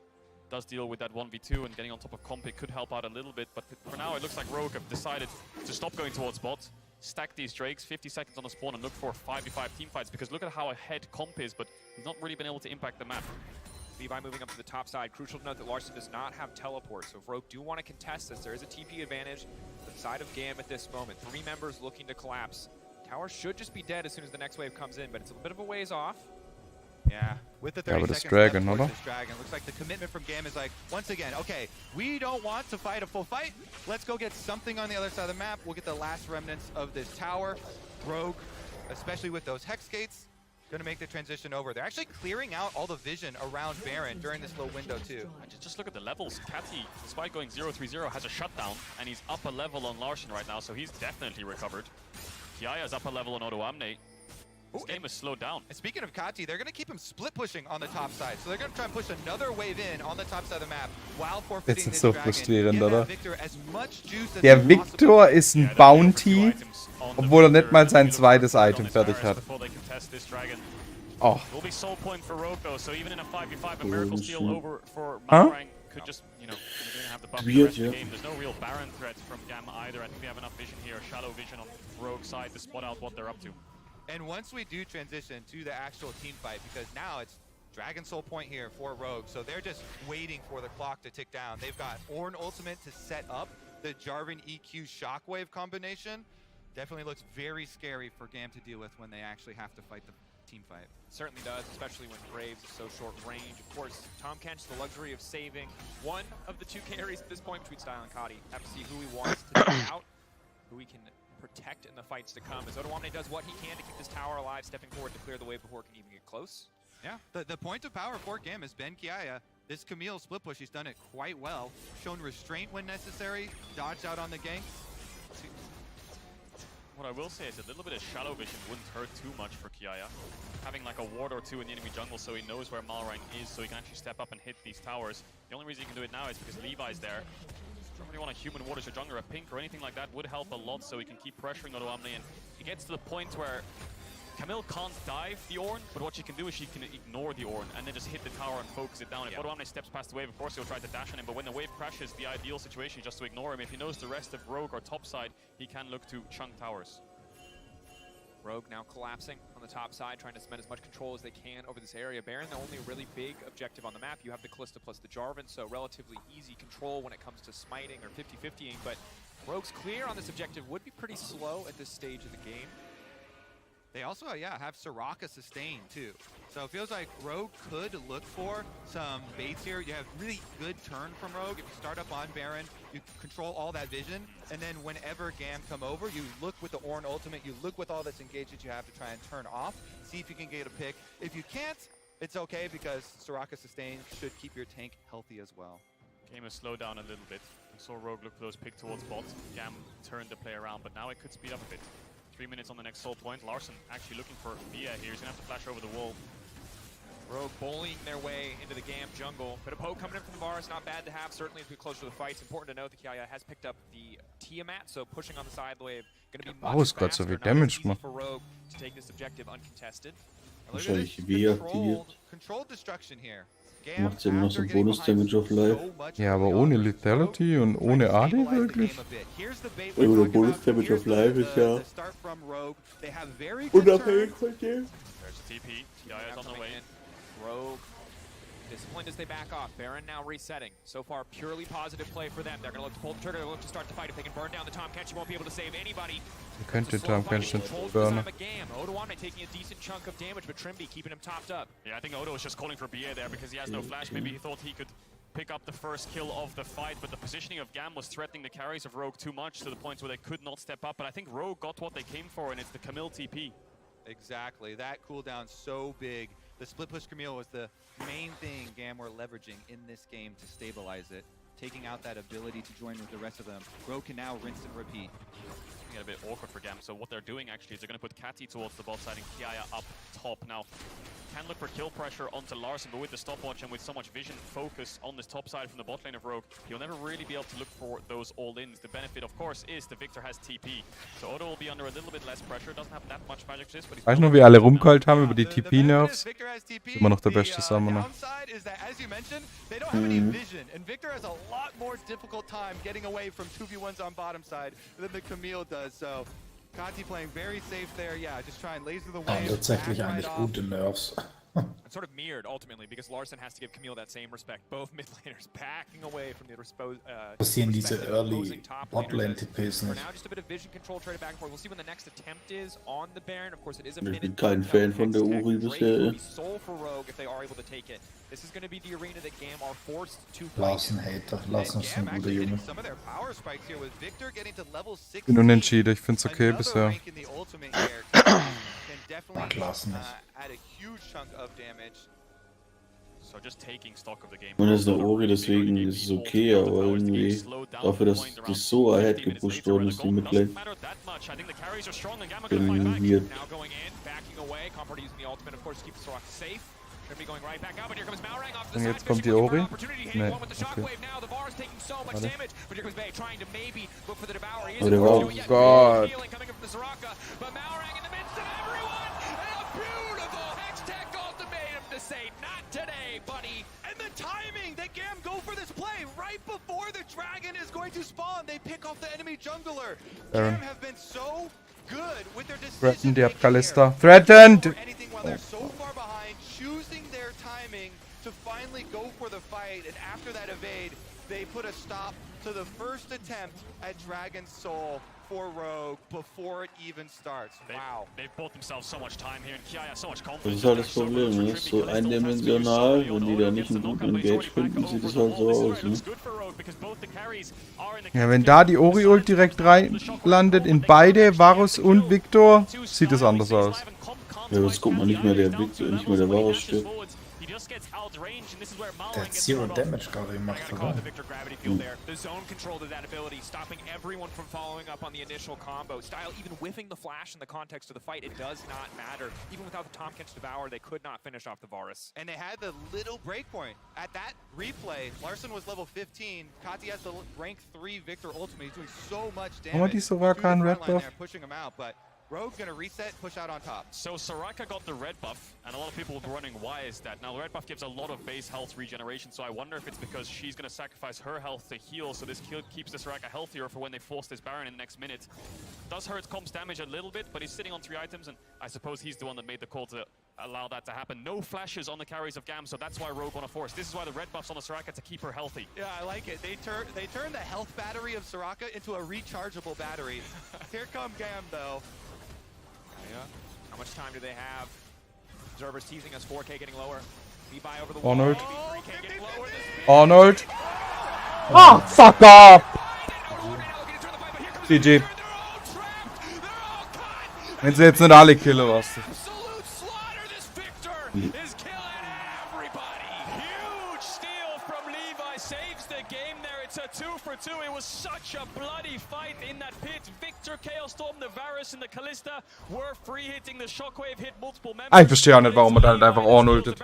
does deal with that 1v2 and getting on top of comp. It could help out a little bit, but for now it looks like Rogue have decided to stop going towards bot, stack these Drakes, 50 seconds on the spawn, and look for 5v5 teamfights, because look at how ahead comp is, but he's not really been able to impact the map. Levi moving up to the top side. Crucial to note that Larson does not have teleport, so if Rogue do want to contest this, there is a TP advantage to the side of Gam at this moment. 3 members looking to collapse. Tower should just be dead as soon as the next wave comes in, but it's a bit of a ways off. Yeah, with the 30 seconds Dragon, left towards this Dragon, looks like the commitment from Gam is like, once again, okay, we don't want to fight a full fight. Let's go get something on the other side of the map. We'll get the last remnants of this tower. Rogue, especially with those Hex Gates, gonna make the transition over. They're actually clearing out all the vision around Baron during this little window too. Just look at the levels. Catty, despite going 0-3-0, has a shutdown, and he's up a level on Larson right now, so he's definitely recovered. Kiaya's up a level on Odo Amne. This game is slowed down. And speaking of Kati, they're gonna keep him split pushing on the top side. So they're gonna try and push another wave in on the top side of the map while forfeiting this so Dragon. frustrierend, Give oder? that Victor as much juice as Der they Victor possibly ist ein Bounty, obwohl er nicht mal sein zweites Item fertig hat. Oh. Will be soul point for Rogue though, so even in a 5v5, a miracle steal over for Malrang could just, have the buff for the rest of the game. There's no real Baron threat from Gam either. I think we have enough vision here, shallow vision on Rogue side to spot out what they're up to. And once we do transition to the actual team fight, because now it's Dragon Soul point here for Rogue, so they're just waiting for the clock to tick down. They've got Ornn ultimate to set up the Jarvan EQ Shockwave combination. Definitely looks very scary for Gam to deal with when they actually have to fight the team fight. Certainly does, especially when Graves is so short range. Of course, Tom Kench, the luxury of saving one of the 2 carries at this point between Style and Kati. Have to see who he wants to take out, who he can protect in the fights to come. As Odo Amne does what he can to keep this tower alive, stepping forward to clear the wave before it can even get close. Yeah, the point of power for Gam has been Kiaya. This Camille split push, he's done it quite well. Shown restraint when necessary, dodged out on the gank. What I will say is a little bit of shallow vision wouldn't hurt too much for Kiaya. Having like a ward or 2 in the enemy jungle so he knows where Malrang is, so he can actually step up and hit these towers. The only reason he can do it now is because Levi's there. Don't really want a human water or jungler, a pink or anything like that would help a lot, so he can keep pressuring Odo Amne, and he gets to the point where Camille can't dive the Ornn, but what she can do is she can ignore the Ornn and then just hit the tower and focus it down. If Odoamne steps past the wave, of course he'll try to dash on him, but when the wave crashes, the ideal situation is just to ignore him. If he knows the rest of Rogue or top side, he can look to chunk towers. Rogue now collapsing on the top side, trying to spend as much control as they can over this area. Baron, the only really big objective on the map. You have the Callista plus the Jarvan, so relatively easy control when it comes to smiting or 50-50ing, but Rogue's clear on this objective would be pretty slow at this stage of the game. They also, have Soraka sustained too. So it feels like Rogue could look for some baits here. You have really good turn from Rogue. If you start up on Baron, you control all that vision. And then whenever Gam come over, you look with the Ornn ultimate, you look with all this engagement you have to try and turn off, see if you can get a pick. If you can't, it's okay because Soraka sustain should keep your tank healthy as well. Game has slowed down a little bit. We saw Rogue look for those pick towards bot. Gam turned the play around, but now it could speed up a bit. 3 minutes on the next soul point. Larson actually looking for Via here. He's gonna have to flash over the wall. Rogue bullying their way into the Gam jungle. Bit of poke coming in from the bar is not bad to have, certainly as we get closer to the fight. It's important to note that Kiaya has picked up the Tiamat, so pushing on the side wave gonna be much Grad so faster, viel not as Damage easy gemacht. for Rogue to take this objective uncontested. And look at Wahrscheinlich this Via aktiviert. controlled destruction here. Gam, Macht immer noch so after getting Bonus-Damage behind auf Live. so much Ja, aber early ohne on, Lethality und Rogue ohne tried to AD stabilize the wirklich? game a bit. Here's the bait Ja, we're oder talking about. Bonus-Damage Here's auf Live ist ja the start from Rogue. They have very good unabhängig turn. von dir. There's a TP. Kiaya is on the Coming way. in. Rogue disciplined as they back off. Baron now resetting. So far, purely positive play for them. They're going to look to pull the trigger. They'll look to start the fight. If they can burn down the Tomcat, she won't be able to save anybody. Ihr könnt den It's a slow Tom fight. ganz schön Controls burnen. the Gam. Odoamne taking a decent chunk of damage, but Trimby keeping him topped up. Yeah, I think Odo was just calling for BA there because he has no flash. Maybe he thought he could pick up the first kill of the fight, but the positioning of Gam was threatening the carries of Rogue too much to the point where they could not step up. But I think Rogue got what they came for, and it's the Camille TP. Exactly. That cooldown so big. The split push Camille was the main thing Gam were leveraging in this game to stabilize it, taking out that ability to join with the rest of them. Rogue can now rinse and repeat. Making it a bit awkward for Gam. So what they're doing actually is they're going to put Catty towards the bot side and Kiaya up top. Now, can look for kill pressure onto Larson, but with the stopwatch and with so much vision focus on this top side from the bot lane of Rogue, he'll never really be able to look for those all-ins. The benefit, of course, is the Victor has TP. So Odo will be under a little bit less pressure, doesn't have that much magic resist, but he's... Weißt du noch, wie alle rumgeheult haben über die TP-Nerfs? Victor has TP. Immer noch der beste The Summoner. downside is that, as you mentioned, they don't have any vision, and Victor has a lot more difficult time getting away from 2v1s on bottom side than the Camille does. So Kati playing very safe there. Yeah, just try and laser the wave. Tatsächlich back eigentlich right off. gute Nerfs. It's sort of mirrored ultimately because Larson has to give Camille that same respect. Both mid laners backing away from the Passieren diese respective Early opposing top Botlane laners. TPs For nicht. now, just a bit of vision control traded back and forth. We'll see when the next attempt is on the Baron. Of course, it is a Ich minute. bin kein Fan von der Uri bisher. Soul for Rogue if they are able to take it. This is going to be the arena that Gam are forced to play. Larsen Hater. Larsen ist ein Gam guter actually Junge. hitting some of their power spikes here with Victor getting to level 6. Bin unentschieden, ich find's okay bisher. Mag Larsen nicht. Add a huge chunk of damage. So just taking stock of the game. Und das ist eine Ori, deswegen ist es okay, aber irgendwie dafür, dass die so ahead gepusht worden ist, die Midlane. Bin weird. Now going in, backing away. Comfort using the ultimate, of course, to keep the Soraka safe. Should be going right back up, and here comes Malrang off to the Und side. jetzt kommt die Fishing for Ori? opportunity, hitting Nee, one with the okay. shockwave now. The bar is taking so much Warte. damage, but here comes Bay trying to maybe look for the Devourer. He Oh, isn't Devourer. doing it yet. God. Healing coming in from the Soraka, but Malrang in the midst of everyone, and a beautiful Hextech ultimatum to say, not today, buddy. And the timing! They Gam go for this play right before the dragon is going to spawn. They pick off the enemy jungler. Baron. Gam have been so good with their Threatened, ihr habt decision-making Kalista. here. Threatened! For anything while they're so far behind, choosing their timing to finally go for the fight, and after that evade, they put a stop to the first attempt at Dragon's Soul for Rogue before it even starts. Wow. They've bought themselves so much time here, and Kiaya so much Das confidence. ist halt das Problem, ne? Das ist so eindimensional, wenn die da nicht einen guten Engage finden, sieht es halt so aus, ne? Ja, wenn da die Ori-Ult direkt reinlandet in beide, Varus und Victor, sieht es anders aus. Ja, jetzt guck mal, nicht mehr der Victor, nicht mehr der Varus steht. Der hat Zero Damage gerade gemacht, oder? The Victor gravity field there. The zone control to that ability, stopping everyone from following up on the initial combo. Style even whiffing the flash in the context of the fight, it does not matter. Even without the Tomcat's Devour, they could not finish off the Varus. And they had the little breakpoint. At that replay, Larson was level 15. Kati has the rank 3 Victor ultimate. He's doing so much damage. die Soraka through the an Red front line Buff? there, pushing him out, but Rogue gonna reset, push out on top. So Soraka got the red buff, and a lot of people were wondering why is that. Now the red buff gives a lot of base health regeneration, so I wonder if it's because she's gonna sacrifice her health to heal, so this kill keeps the Soraka healthier for when they force this Baron in the next minute. Does hurt Comp's damage a little bit, but he's sitting on 3 items, and I suppose he's the one that made the call to allow that to happen. No flashes on the carries of Gam, so that's why Rogue wanna force. This is why the red buff's on the Soraka to keep her healthy. Yeah, I like it. They turn the health battery of Soraka into a rechargeable battery. Here come Gam though. Yeah. How much time do they have? Observer's teasing us, 4K getting lower. Levi over the Arnold. wall. 3K getting lower. Arnold. Oh, fuck off! GG. Wenn sie jetzt nicht alle killen, was? Absolute slaughter, this Victor is killing everybody. Huge steal from Levi, saves the game there. It's a 2 for 2. It was such a bloody fight in that pit. Victor, Chaos Storm, the Varus and the Kalista were free hitting. The Shockwave hit multiple members. Ich verstehe auch nicht, warum man dann einfach Arnoldtet.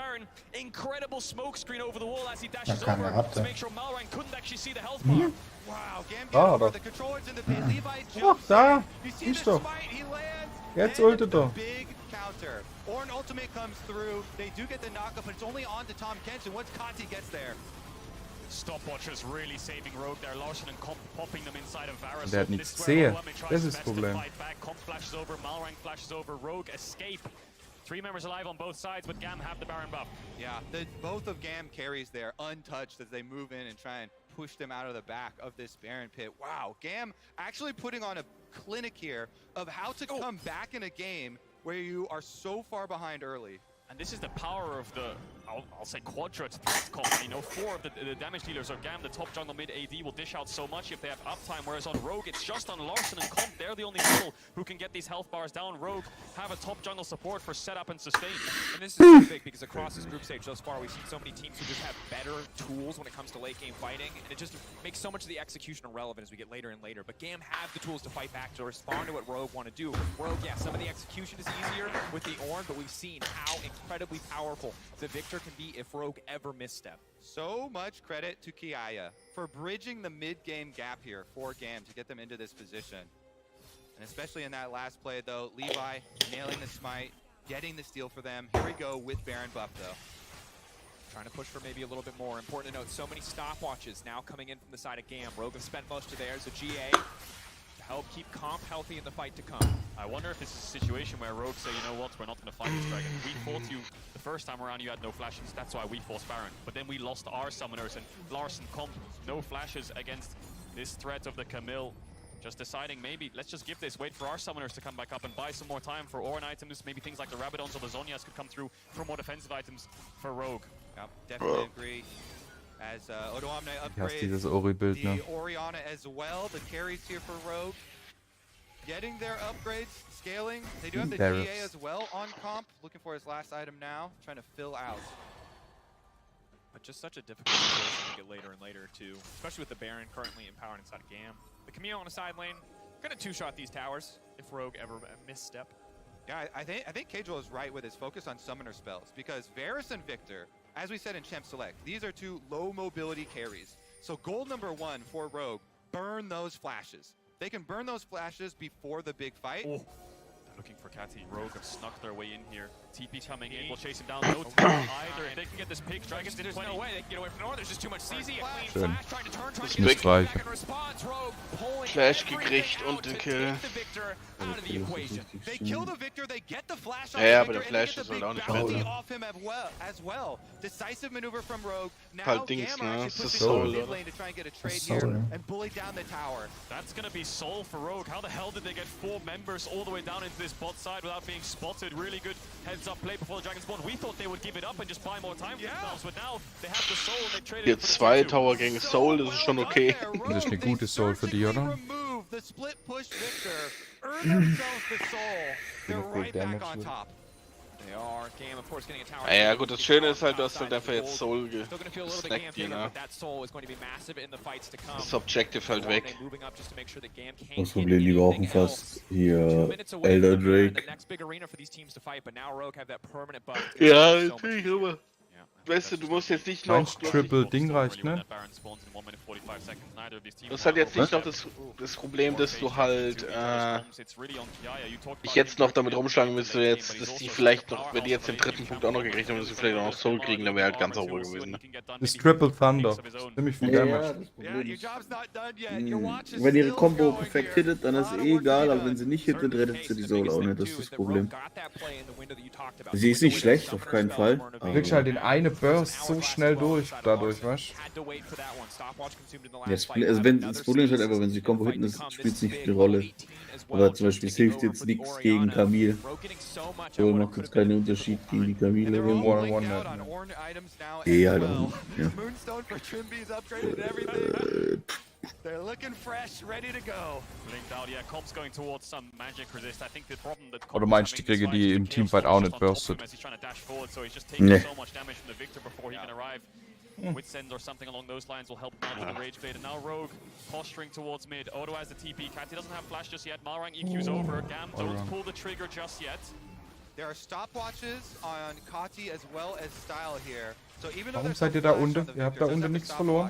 Incredible smoke screen over the wall as he dashes keine over hatte. to make sure Malrang couldn't actually see the health bar. Wow, Gam Ah, over doch. the controllers in the pit. Levi Ach, jumps da. in. You see Siehst the du. smite, he lands. Jetzt and ultet the er. big counter. Or an ultimate comes through. They do get the knockup, but it's only on to Tom Kench, and once Kati gets there. Stopwatchers really saving Rogue there. Larson and Comp popping them inside of Varus. Der hat nichts gesehen. Das ist das Problem. Comp flashes over, Malrang flashes over, Rogue escape. 3 members alive on both sides, but Gam have the Baron buff. Yeah, both of Gam carries there untouched as they move in and try and push them out of the back of this Baron pit. Wow, Gam actually putting on a clinic here of how to come back in a game where you are so far behind early. And this is the power of the, I'll say quadrat comp. You know, 4 of the damage dealers of Gam, the top jungle mid AD, will dish out so much if they have uptime, whereas on Rogue, it's just on Larson and Comp. They're the only people who can get these health bars down. Rogue have a top jungle support for setup and sustain. And this is so big because across this group stage thus far, we've seen so many teams who just have better tools when it comes to late game fighting, and it just makes so much of the execution irrelevant as we get later and later. But Gam have the tools to fight back, to respond to what Rogue want to do. Rogue, yeah, some of the execution is easier with the Ornn, but we've seen how incredibly powerful the Victor can be if Rogue ever misstep. So much credit to Kiaya for bridging the mid-game gap here for Gam to get them into this position. And especially in that last play, though, Levi nailing the smite, getting the steal for them. Here we go with Baron buff, though. Trying to push for maybe a little bit more. Important to note, so many stopwatches now coming in from the side of Gam. Rogue have spent most of theirs. A GA to help keep Comp healthy in the fight to come. I wonder if this is a situation where Rogue say, you know what, we're not going to fight this dragon. We fought you the first time around, you had no flashes, that's why we forced Baron. But then we lost our summoners, and Larson, Comp, no flashes against this threat of the Camille. Just deciding, maybe, let's just give this, wait for our summoners to come back up and buy some more time for Ornn items. Maybe things like the Rabadons or the Zonias could come through for more defensive items for Rogue. Yep, definitely agree. As Odoamne Ich hasse upgrades dieses Ori-Bild, ne? the Orianna as well. The carries here for Rogue. Getting their upgrades, scaling. They do have the Varus. GA as well on Comp. Looking for his last item now, trying to fill out. But just such a difficult situation to get later and later too, especially with the Baron currently empowered inside of Gam. The Camille on the side lane, gonna two-shot these towers if Rogue ever misstep. Yeah, I think Kajol is right with his focus on summoner spells, because Varus and Victor, as we said in Champ Select, these are 2 low mobility carries. So goal number 1 for Rogue, burn those flashes. They can burn those flashes before the big fight. Oh, they're looking for Catty. Rogue have snuck their way in here. TP coming in, will chase him down. No time either. If they can get this pick, Dragons There's no way they can get away from North. There's just too much CZ. A clean Schön. flash, trying to turn, trying to Ist get weg. back in response. Rogue pulling Flash everything gekriegt out und to den take Kill. the Victor out of the equation. They kill the Victor, they get the flash on Ja, the aber der Victor, Flash and ist they halt get auch the nicht big bounty besser. off him as well. Decisive maneuver from Rogue. Now Halt Dings, Gam are ne? actually Das ist pushing Soul, to the mid oder? lane to try and get a trade Soul, here ja. and bully down the tower. That's gonna be Soul for Rogue. How the hell did they get 4 members all the way down into this bot side without being spotted? Really good heads-up play before the Dragon spawn. We thought they would give it up and just buy more time for themselves, but now they have the Soul and they traded it Jetzt for the 2 Q2. Tower gegen Soul, das ist schon okay. Das ist eine gute Soul für die, oder? Remove the split push Victor, earn themselves the Soul. They're right back on top. They are. Gam, of course, getting a tower. Ja gut, das Schöne ist halt, du hast halt dafür jetzt Soul Still gonna feel a little bit gesnackt, Gam die, favored, ne? but that Soul is going to be massive in the fights to come. Das Objective halt weg. Moving up just to make sure that Gam can't Das hit Problem, die brauchen anything fast else. hier 2 minutes away Elder from the Drake. next big arena for these teams to fight, but now Rogue have that permanent buff. Ja, natürlich, aber. Yeah, weißt du, du musst jetzt nicht Mein noch... Triple-Ding reicht, ne? Du hast halt jetzt nicht noch das Problem, dass du halt dich jetzt noch damit rumschlagen müsst, dass die vielleicht noch, wenn die jetzt den dritten Punkt auch noch gekriegt haben, dass sie vielleicht auch noch Soul kriegen, dann wäre halt ganz sauber gewesen. Ne? Das Triple Thunder. Ziemlich viel Damage. das Problem ist, wenn ihre Combo perfekt hittet, dann ist eh egal, aber wenn sie nicht hittet, rettet sie die Soul auch nicht, das ist das Problem. Sie ist nicht schlecht, auf keinen Fall. Du kriegst halt den eine Burst so schnell durch, dadurch, weißt Ja, also das Problem ist halt einfach, wenn sie Combo hitten, spielt es nicht viel Rolle. Aber zum Beispiel, es hilft jetzt nichts gegen Camille. So macht jetzt keinen Unterschied gegen die Camille. One-on-one. Eh, halt auch nicht. Ja. They're looking fresh, ready to go. Oder meinst du, die kriege die im Teamfight auch nicht burstet? Nee. Witsend or something along those lines will help him out with the Rage Blade. And now Rogue posturing towards mid. Odo has the TP. Kati doesn't have flash just yet. Malrang EQ's over. Gam don't pull the trigger just yet. There are stopwatches on Kati as well as Style here. So even though Warum there's seid ihr da unten? Ihr habt da unten nichts verloren.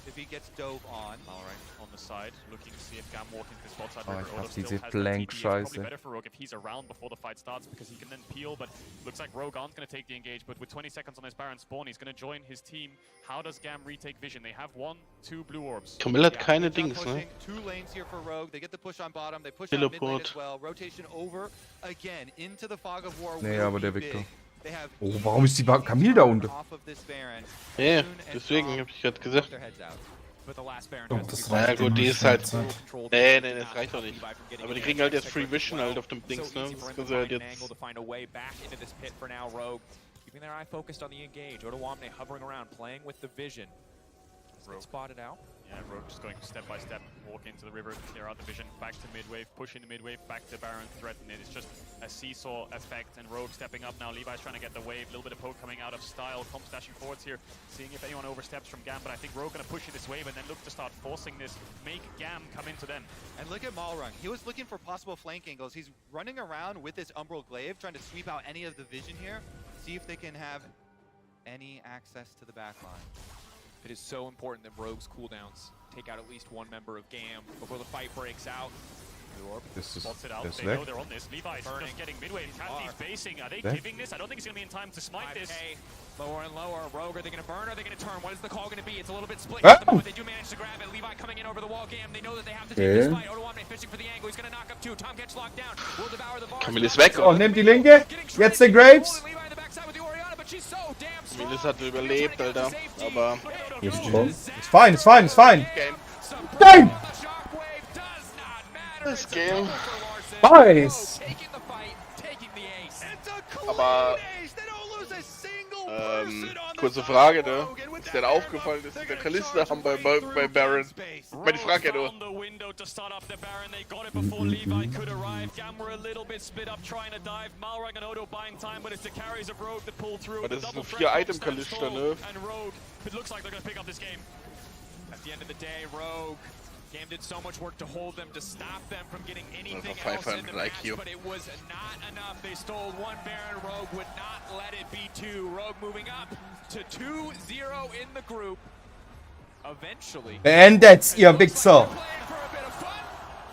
if he gets dove on. Malrang on the side, looking to see if Gam walking to the spot side. Oh, River. ich Odo hasse still diese has that TP. It's Flank-Scheiße. probably better for Rogue if he's around before the fight starts because he can then peel. But looks like Rogue aren't going to take the engage. But with 20 seconds on his Baron spawn, he's going to join his team. How does Gam retake vision? They have 1, 2 blue orbs. Camille hat keine Good job Dings, ne? pushing. 2 lanes here for Rogue. They get the push on bottom. They push out mid lane Teleport. as well. Rotation over again into the fog of war. Nee, will aber be der big. Victor. They have Oh, warum ist die Camille da unten? off of this Baron. Ja, Soon and deswegen Tom hab ich gerade gesagt. their heads out. But the last Baron Oh, has to das be Naja reicht gut, die immer ist halt... nicht. Nee, das reicht doch nicht. Aber die kriegen halt jetzt Free Vision halt auf dem Dings, ne? Das können sie halt jetzt... to find a way back into this pit for now. Rogue keeping their eye focused on the engage. Odoamne hovering around, playing with the vision. Rogue spotted out. Yeah, Rogue just going step by step, walk into the river, clear out the vision, back to mid-wave, push into mid-wave, back to Baron, threaten it. It's just a seesaw effect, and Rogue stepping up now. Levi's trying to get the wave, a little bit of poke coming out of Style. Comp stashing forwards here, seeing if anyone oversteps from Gam, but I think Rogue going to push in this wave and then look to start forcing this, make Gam come into them. And look at Malrung. He was looking for possible flank angles. He's running around with this Umbral Glaive, trying to sweep out any of the vision here, see if they can have any access to the back line. It is so important that Rogue's cooldowns take out at least one member of GAM before the fight breaks out. Das ist, Spots it out. der ist They know weg. they're on this. Levi's Burning. just getting midwave. Kathy's basing. Are they Weg. giving this? I don't think he's going to be in time to smite this. 5K, lower and lower. Rogue, are they going to burn or are they going to turn? What is the call going to be? It's a little bit split Ah! at the moment. They do manage to grab it. Levi coming in over the wall. GAM, they know that they have to take this fight. Odoamne fishing for the angle. He's going to knock up 2. Tom gets locked down. Will devour the bars. Camille ist weg. Oh, nimmt die Linke. Jetzt den Graves. Levi in the backside with the Oriana, but she's so damn strong. Camille hat überlebt, Alter. Aber... Jetzt schon. Ist fein, ist fein, ist fein. Game. Game! Das Game. Nice. Aber... kurze Frage, ne? Ist dir aufgefallen, dass sie der Kalista haben bei Baron? Meine Frage ja nur. Aber das ist nur 4 Item Kalista, ne? At the end of the day, Rogue, GAM did so much work to hold them, to stop them from getting anything Also else in the 500 match, IQ. but it was not enough. They stole 1 Baron. Rogue would not let it be 2. Rogue moving up to 2-0 in the group. Eventually, Beendet, ihr Wichser. they're playing for a bit of fun.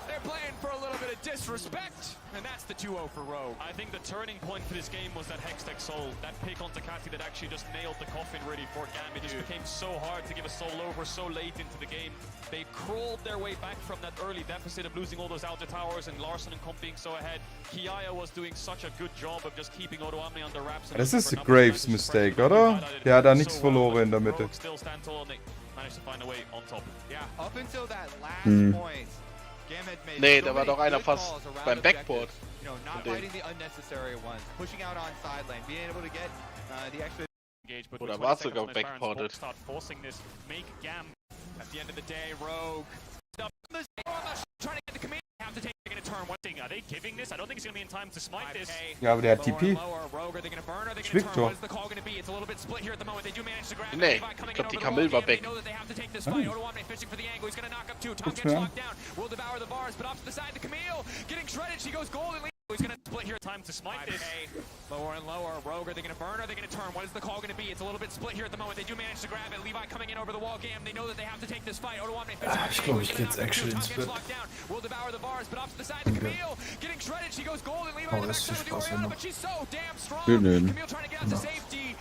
They're playing for a little bit of disrespect, and that's the 2-0 for Rogue. I think the turning point for this game was that Hextech Soul, that pick on Takati that actually just nailed the coffin really for Gam. It just became so hard to give a soul over so late into the game. They crawled their way back from that early deficit of losing all those outer towers and Larson and Comp being so ahead. Kiaya was doing such a good job of just keeping Odoamne under wraps. Das ist ein Graves Mistake, oder? Der hat da nichts verloren in der Mitte. Still stand tall and they managed to find a way on top. Yeah, up until that last point, Gam had made Nee, so da war many doch einer good fast calls around beim objectives. Backboard. You know, not Von dem. fighting the unnecessary ones, pushing out on side lane, being able to get the extra. Engage, but Oder with war 20 sogar seconds on his Baron's backported. box, start forcing this, make Gam. At the end of the day, Rogue trying to get the command. Have to take a turn. One thing. Are they giving this? I don't think he's going to be in time to smite this. Ja, aber der hat Lower TP. and lower. Rogue, are they going to burn or are they going to turn? Victor. What is the call going to be? It's a little bit split here at the moment. They do manage to grab it. Nee, Levi coming ich glaub, in die over the Camille wall. war They weg. know that they have to take this fight. Odoamne fishing for the angle. He's going to knock up 2. Tom Guck's gets mir an. locked down. Will devour the bars, but off to the side. The Camille getting shredded. She goes gold and He's gonna split here. Time to smite this. Lower and lower. Rogue, are they gonna burn? Are they gonna turn? What is the call gonna be? It's a little bit split here at the moment. They do manage to grab it. Levi coming in over the wall. Gam, they know that they have to take this fight. Odoamne Ich glaube, ich gehe jetzt actually ins Bett. Will devour the bars, but off to the side. Camille getting shredded. She goes gold, and Levi in the backside with the Oriana, but she's so damn strong. Nö. Camille trying to get out to safety.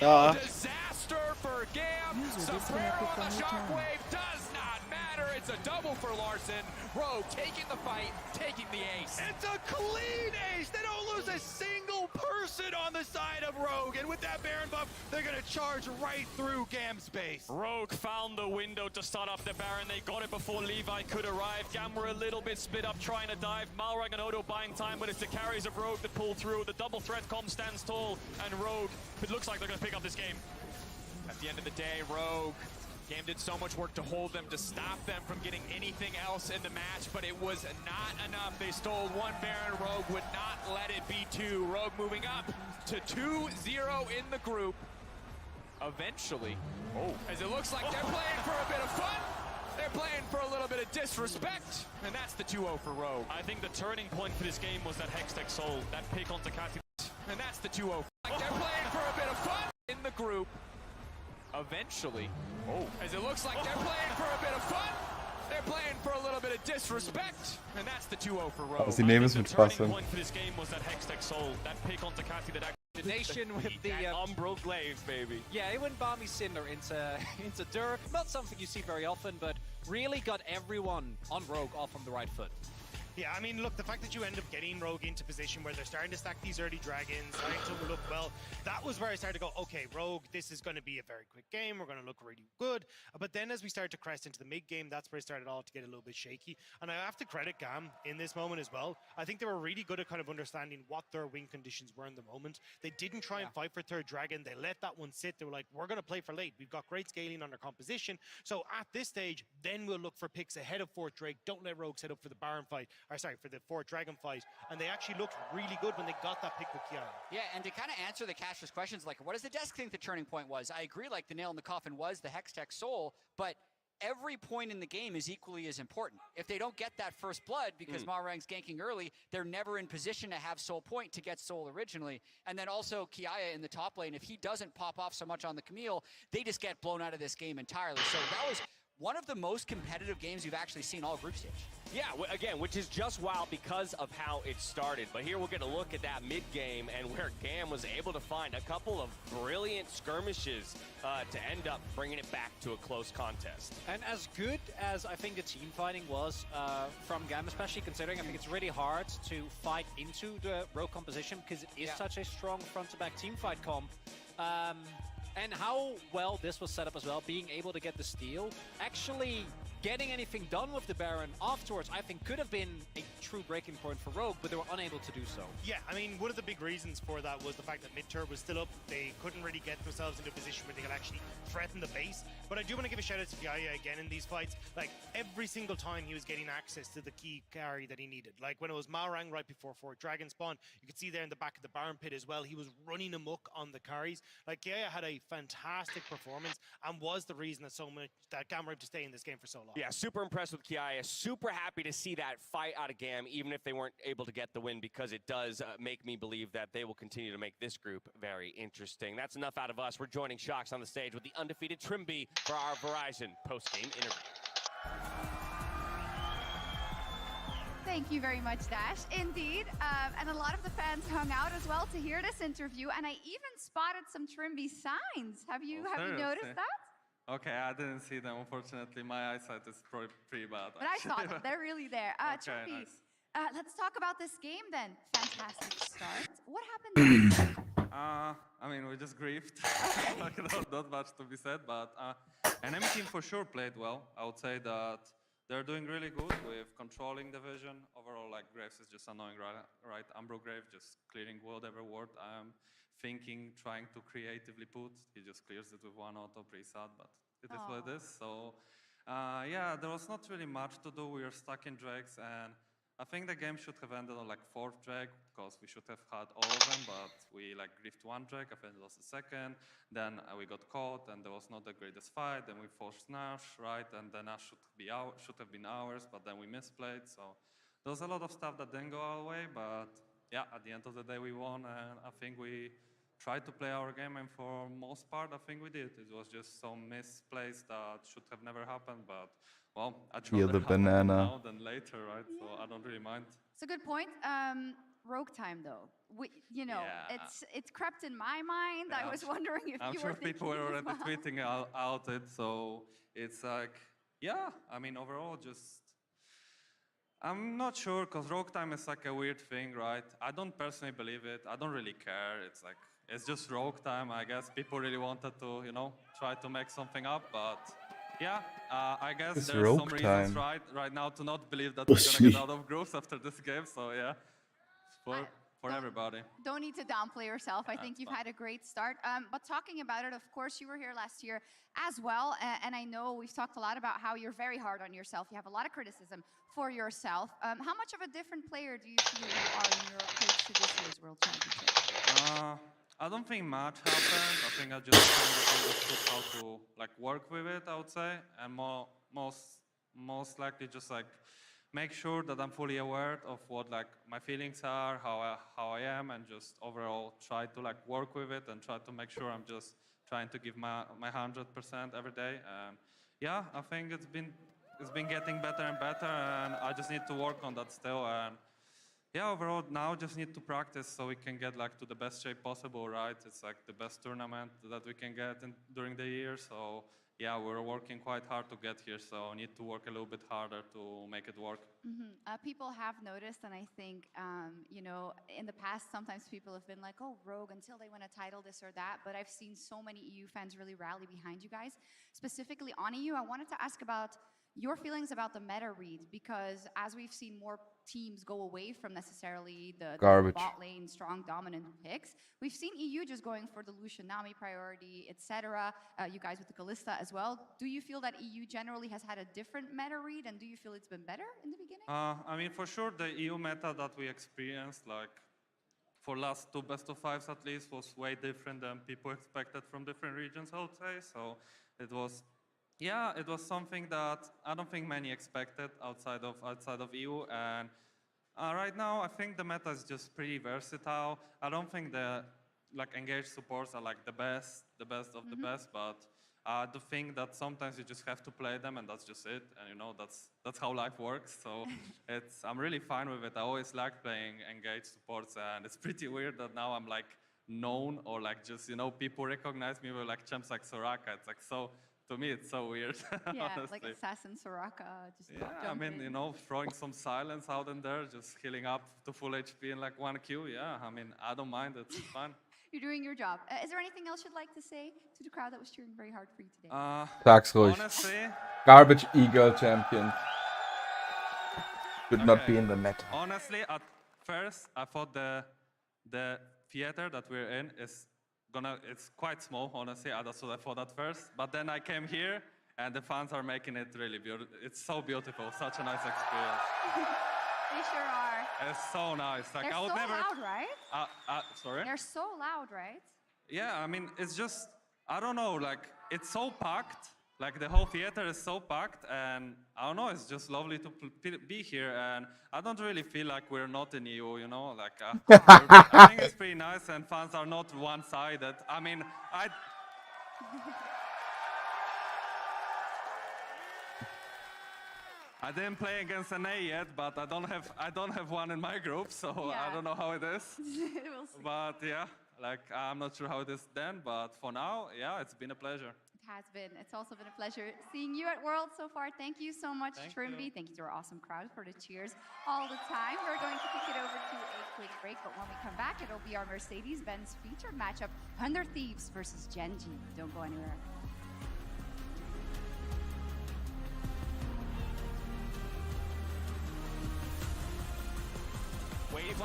Ja. Disaster for Gam. Sombrero on the shockwave does not matter. It's a double for Larson. Rogue taking the fight, taking the ace. It's a clean ace. They don't lose a single person on the side of Rogue. And with that Baron buff, they're going to charge right through Gam's base. Rogue found the window to start off the Baron. They got it before Levi could arrive. Gam were a little bit split up trying to dive. Malrang and Odo buying time, but it's the carries of Rogue that pull through. The double threat comp stands tall, and Rogue, it looks like they're going to pick up this game. At the end of the day, Rogue, Gam did so much work to hold them, to stop them from getting anything else in the match, but it was not enough. They stole one Baron. Rogue would not let it be two. Rogue moving up to 2-0 in the group. Eventually, as it looks like they're playing for a bit of fun. They're playing for a little bit of disrespect, and that's the 2-0 for Rogue. I think the turning point for this game was that Hextech Soul, that pick onto Cathy. And that's the 2-0. Like they're playing for a bit of fun in the group. Eventually, as it looks like they're playing for a bit of fun. They're playing for a little bit of disrespect, and that's the 2-0 for Rogue. Aber sie nehmen es mit Spaß The hin. turning point for this game was that Hextech Soul, that pick onto Cathy that The nation with the Umbral Glaives, baby. yeah, it went Barmy Cinder into Dirk. Not something you see very often, but really got everyone on Rogue off on the right foot. Yeah, I mean, look, the fact that you end up getting Rogue into position where they're starting to stack these early dragons, starting to look well, that was where I started to go, okay, Rogue, this is going to be a very quick game. We're going to look really good. But then as we started to crest into the mid game, that's where it started all to get a little bit shaky. And I have to credit Gam in this moment as well. I think they were really good at kind of understanding what their win conditions were in the moment. They didn't try and fight for third dragon. They let that one sit. They were like, we're going to play for late. We've got great scaling on our composition. So at this stage, then we'll look for picks ahead of fourth Drake. Don't let Rogue set up for the Baron fight, or sorry, for the fourth dragon fight. And they actually looked really good when they got that pick with Kiara. Yeah, and to kind of answer the caster's questions, like, what does the desk think the turning point was? I agree, like, the nail in the coffin was the Hextech Soul, but every point in the game is equally as important. If they don't get that first blood because Malrang's ganking early, they're never in position to have Soul point to get Soul originally. And then also Kiaya in the top lane, if he doesn't pop off so much on the Camille, they just get blown out of this game entirely. So that was one of the most competitive games you've actually seen all group stage. Yeah, again, which is just wild because of how it started. But here we'll get a look at that mid-game and where Gam was able to find a couple of brilliant skirmishes to end up bringing it back to a close contest. And as good as I think the team fighting was from Gam, especially considering I think it's really hard to fight into the Rogue composition because it is such a strong front-to-back team fight comp. And how well this was set up as well, being able to get the steal, actually getting anything done with the Baron afterwards, I think could have been a true breaking point for Rogue, but they were unable to do so. Yeah, I mean, one of the big reasons for that was the fact that mid-turn was still up. They couldn't really get themselves into a position where they could actually threaten the base. But I do want to give a shout out to Kiaya again in these fights. Like, every single time he was getting access to the key carry that he needed. Like, when it was Malrang right before Dragon spawn, you could see there in the back of the Baron pit as well, he was running amok on the carries. Like, Kiaya had a fantastic performance and was the reason that Gam were able to stay in this game for so long. Yeah, super impressed with Kiaya. Super happy to see that fight out of Gam, even if they weren't able to get the win, because it does make me believe that they will continue to make this group very interesting. That's enough out of us. We're joining Shox on the stage with the undefeated Trimby for our Verizon post-game interview. Thank you very much, Dash. Indeed, and a lot of the fans hung out as well to hear this interview, and I even spotted some Trimby signs. Have you noticed that? Okay, I didn't see them. Unfortunately, my eyesight is pretty bad. But I saw them. They're really there. Trimby, nice. let's talk about this game then. Fantastic start. What happened? I mean, we just griefed. Not much to be said, but enemy team for sure played well. I would say that they're doing really good with controlling the vision. Overall, like, Graves is just annoying, right? Umbro Grave just clearing whatever ward I'm thinking, trying to creatively put. He just clears it with one auto, pretty sad, but it is what it is. So, yeah, there was not really much to do. We were stuck in Drakes, and I think the game should have ended on like 4th Drake, because we should have had all of them, but we like griefed 1 Drake, I think it was the 2nd, then we got caught, and there was not the greatest fight, then we forced Nash, right, and the Nash should have been ours, but then we misplayed, so there was a lot of stuff that didn't go our way, but yeah, at the end of the day we won, and I think we tried to play our game, and for most part I think we did. It was just some misplays that should have never happened, but well, I'd rather happen now than later, right? So I don't really mind. It's a good point. Rogue time though, it's crept in my mind. Yeah, I was wondering if I'm you sure were thinking people were already as well. tweeting out it, so it's like, yeah, I mean, overall, just, I'm not sure, because Rogue time is like a weird thing, right? I don't personally believe it. I don't really care. It's like, it's just Rogue time. I guess people really wanted to, try to make something up, but yeah, I guess it's there's some reasons right now to not believe that we're gonna get out of groups after this game, so yeah, for everybody. Don't need to downplay yourself. I think you've had a great start. But talking about it, of course, you were here last year as well. And I know we've talked a lot about how you're very hard on yourself. You have a lot of criticism for yourself. How much of a different player do you feel you are in your approach to this year's World Championship? I don't think much happened. I think I just kind of understood how to work with it, I would say. And most likely just make sure that I'm fully aware of what my feelings are, how I am, and just overall try to work with it and try to make sure I'm just trying to give my 100% every day. And yeah, I think it's been getting better and better, and I just need to work on that still. And yeah, overall now just need to practice so we can get to the best shape possible, right? It's the best tournament that we can get during the year. So yeah, we're working quite hard to get here, so need to work a little bit harder to make it work. People have noticed, and I think, in the past, sometimes people have been like, oh, Rogue, until they win a title, this or that. But I've seen so many EU fans really rally behind you guys. Specifically on EU, I wanted to ask about your feelings about the meta read, because as we've seen more teams go away from necessarily the bot lane, strong, dominant picks, we've seen EU just going for the Lucian Nami priority, etc. You guys with the Kalista as well. Do you feel that EU generally has had a different meta read, and do you feel it's been better in the beginning? I mean, for sure, the EU meta that we experienced, for last 2 best-of-5s at least, was way different than people expected from different regions, I would say. So it was something that I don't think many expected outside of EU. And right now, I think the meta is just pretty versatile. I don't think the engaged supports are the best of the best, but I do think that sometimes you just have to play them, and that's just it. And that's how life works. So I'm really fine with it. I always liked playing engaged supports, and it's pretty weird that now I'm known, or just people recognize me with champs like Soraka. It's so. To me, it's so weird. Yeah, honestly. Assassin Soraka. I mean, throwing some silence out in there, just healing up to full HP in 1 Q. Yeah, I mean, I don't mind it. It's fun. You're doing your job. Is there anything else you'd like to say to the crowd that was cheering very hard for you today? Sag's ruhig. Honestly, Garbage E-Girl champion. Should not be in the meta. Honestly, at first, I thought the theater that we're in is it's quite small, honestly. That's what I thought at first. But then I came here, and the fans are making it really beautiful. It's so beautiful, such a nice experience. They sure are. It's so nice. They're so loud, right? Sorry? They're so loud, right? Yeah, I mean, it's just, I don't know, it's so packed. The whole theater is so packed, and I don't know, it's just lovely to be here, and I don't really feel like we're not in EU, I think it's pretty nice, and fans are not one-sided. I mean, I didn't play against an A yet, but I don't have one in my group, so yeah. I don't know how it is. We'll see. But yeah, I'm not sure how it is then, but for now, yeah, it's been a pleasure. Has been. It's also been a pleasure seeing you at Worlds so far. Thank you so much, Trimby. Thank you to our awesome crowd for the cheers all the time. We're going to kick it over to a quick break, but when we come back, it'll be our Mercedes-Benz featured matchup, 100 Thieves versus Genji. Don't go anywhere.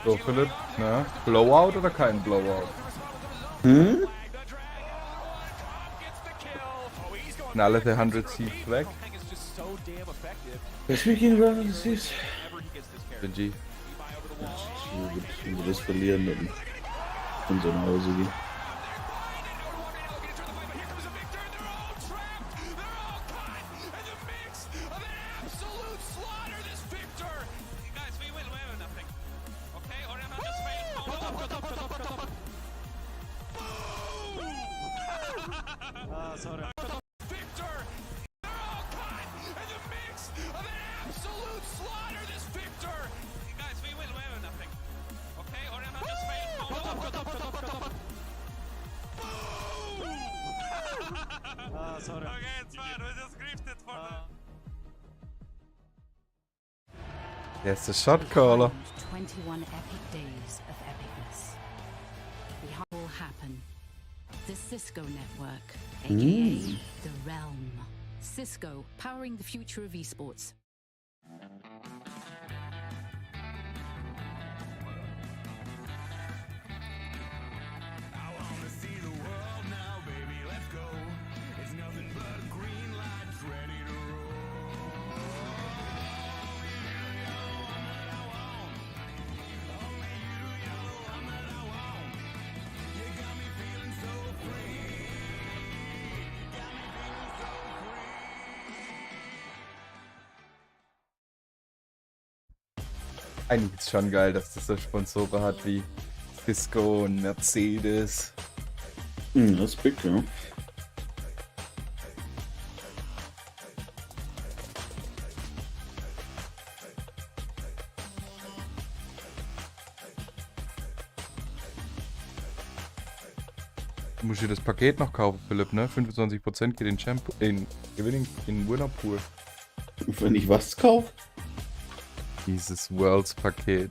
So, Philipp, ne? Blowout oder kein Blowout? Sind alle der 100 Thieves weg? Wer spielt gegen 100 Thieves? Genji. Wenn wir das verlieren, dann so nach Hause gehen. Der ist der Shotcaller. 21 epic days of epicness. The will happen. The Cisco Network, aka The Realm. Cisco, powering the future of esports. Eigentlich ist es schon geil, dass das so Sponsoren hat wie Cisco und Mercedes. Respekt, ja. Du musst dir das Paket noch kaufen, Philipp, ne? 25% geht in Winner Pool. Wenn ich was kaufe? Dieses Worlds Paket.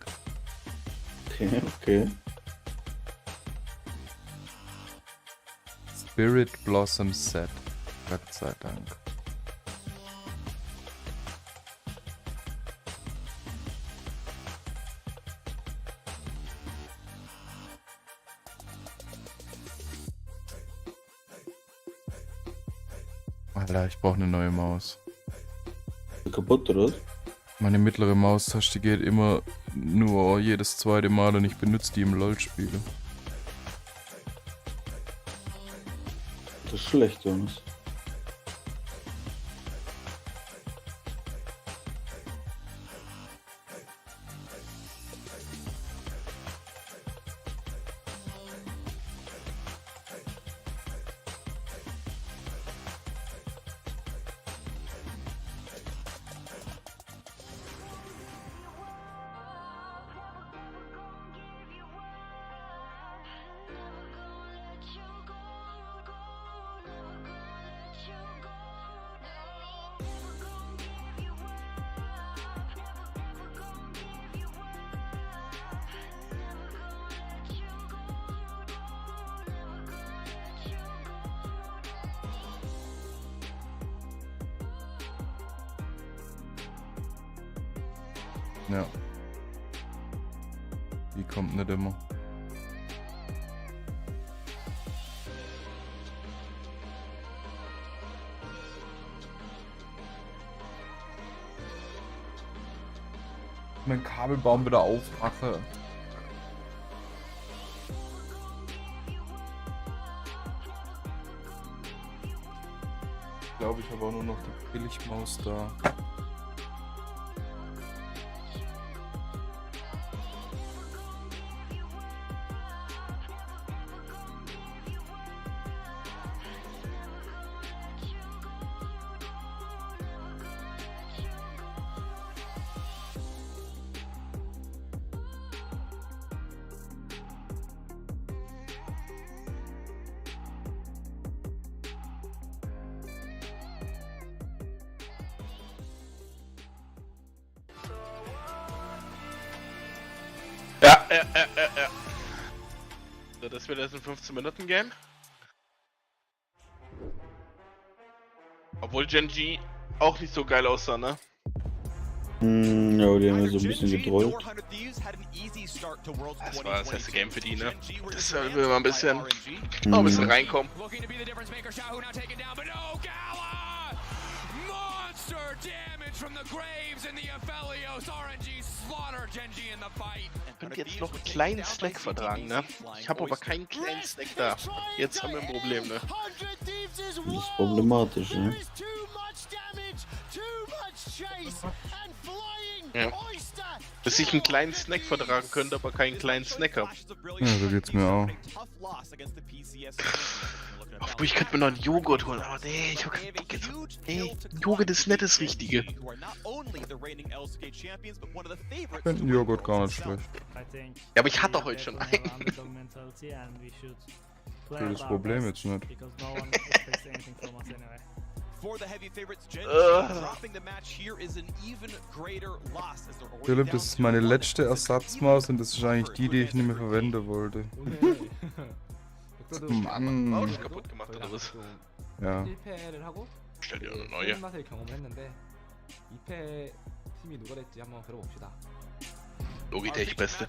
Okay. Spirit Blossom Set. Gott sei Dank. Alter, ich brauche eine neue Maus. Kaputt, oder? Meine mittlere Maustaste geht immer nur jedes zweite Mal und ich benutze die im LOL-Spiel. Das ist schlecht, Jonas. Ja. Die kommt nicht immer. Mein Kabelbaum wieder aufmache. Ich glaube, ich habe auch nur noch die Billigmaus da. Ja. So, das wird jetzt ein 15-Minuten-Game. Obwohl Genji auch nicht so geil aussah, ne? Ja, die haben ja so ein bisschen getrollt. Das war das erste Game für die, ne? Das will mal ein bisschen, noch ein bisschen reinkommen. Ich könnte jetzt noch einen kleinen Snack vertragen, ne? Ich habe aber keinen kleinen Snack da. Jetzt haben wir ein Problem, ne? Das ist problematisch, ne? Ja. Dass ich einen kleinen Snack vertragen könnte, aber keinen kleinen Snack habe. Ja, so geht's mir auch. Ach, ich könnte mir noch einen Joghurt holen, aber nee, ich hab keinen Bock jetzt. Nee, Joghurt ist nicht das Richtige. Ich finde einen Joghurt gar nicht schlecht. Ja, aber ich hatte heute schon einen. Das Problem jetzt nicht. Philipp, das ist meine letzte Ersatzmaus und das ist eigentlich die ich nicht mehr verwenden wollte. Mann. Maus kaputt gemacht oder was? Ja. Stell dir eine neue. Logitech Beste.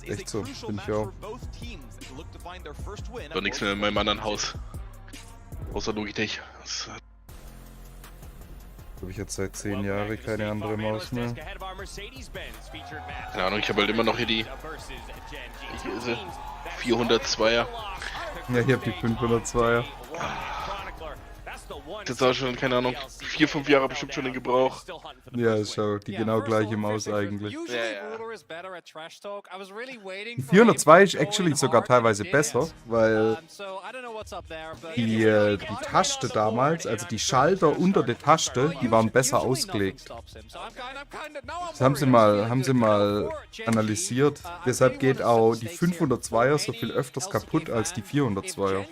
Echt so, bin ich auch. Doch nichts mehr in meinem anderen Haus. Außer Logitech. Habe ich jetzt seit 10 Jahren keine andere Maus mehr. Keine Ahnung, ich habe halt immer noch hier die. Hier ist sie. 402er. Ja, ich habe die 502er. Das ist auch schon, keine Ahnung, 4-5 Jahre bestimmt schon in Gebrauch. Ja, ist schon die genau gleiche Maus eigentlich. Ja. Die 402 ist actually sogar teilweise besser, weil die Taste damals, also die Schalter unter der Taste, die waren besser ausgelegt. Das haben sie mal analysiert. Deshalb geht auch die 502er so viel öfters kaputt als die 402er.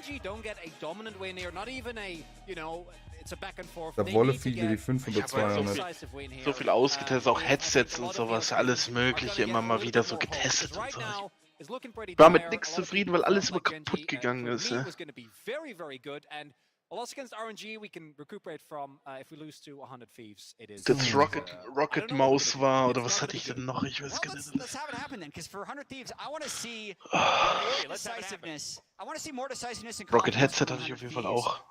Da wollen viele die 502er nicht. So viel ausgetestet, auch Headsets und sowas, alles mögliche, immer mal wieder so getestet und so. Ich war mit nichts zufrieden, weil alles immer kaputt gegangen ist. Ja. Das Rocket Maus war, oder was hatte ich denn noch? Ich weiß gar nicht. Rocket Headset hatte ich auf jeden Fall auch.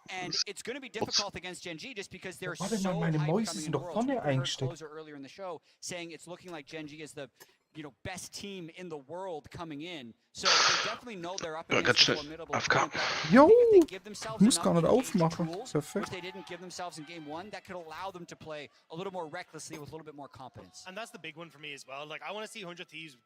Warte mal, meine Mäuse sind doch vorne eingesteckt. Best team in the world coming in. So they definitely know they're up against a formidable opponent. Jo, ich muss gar nicht aufmachen. Perfekt. They didn't give themselves in game 1 that could allow them to play a little more recklessly with a little bit more confidence. And that's the big one for me as well. Like, I want to see 100 Thieves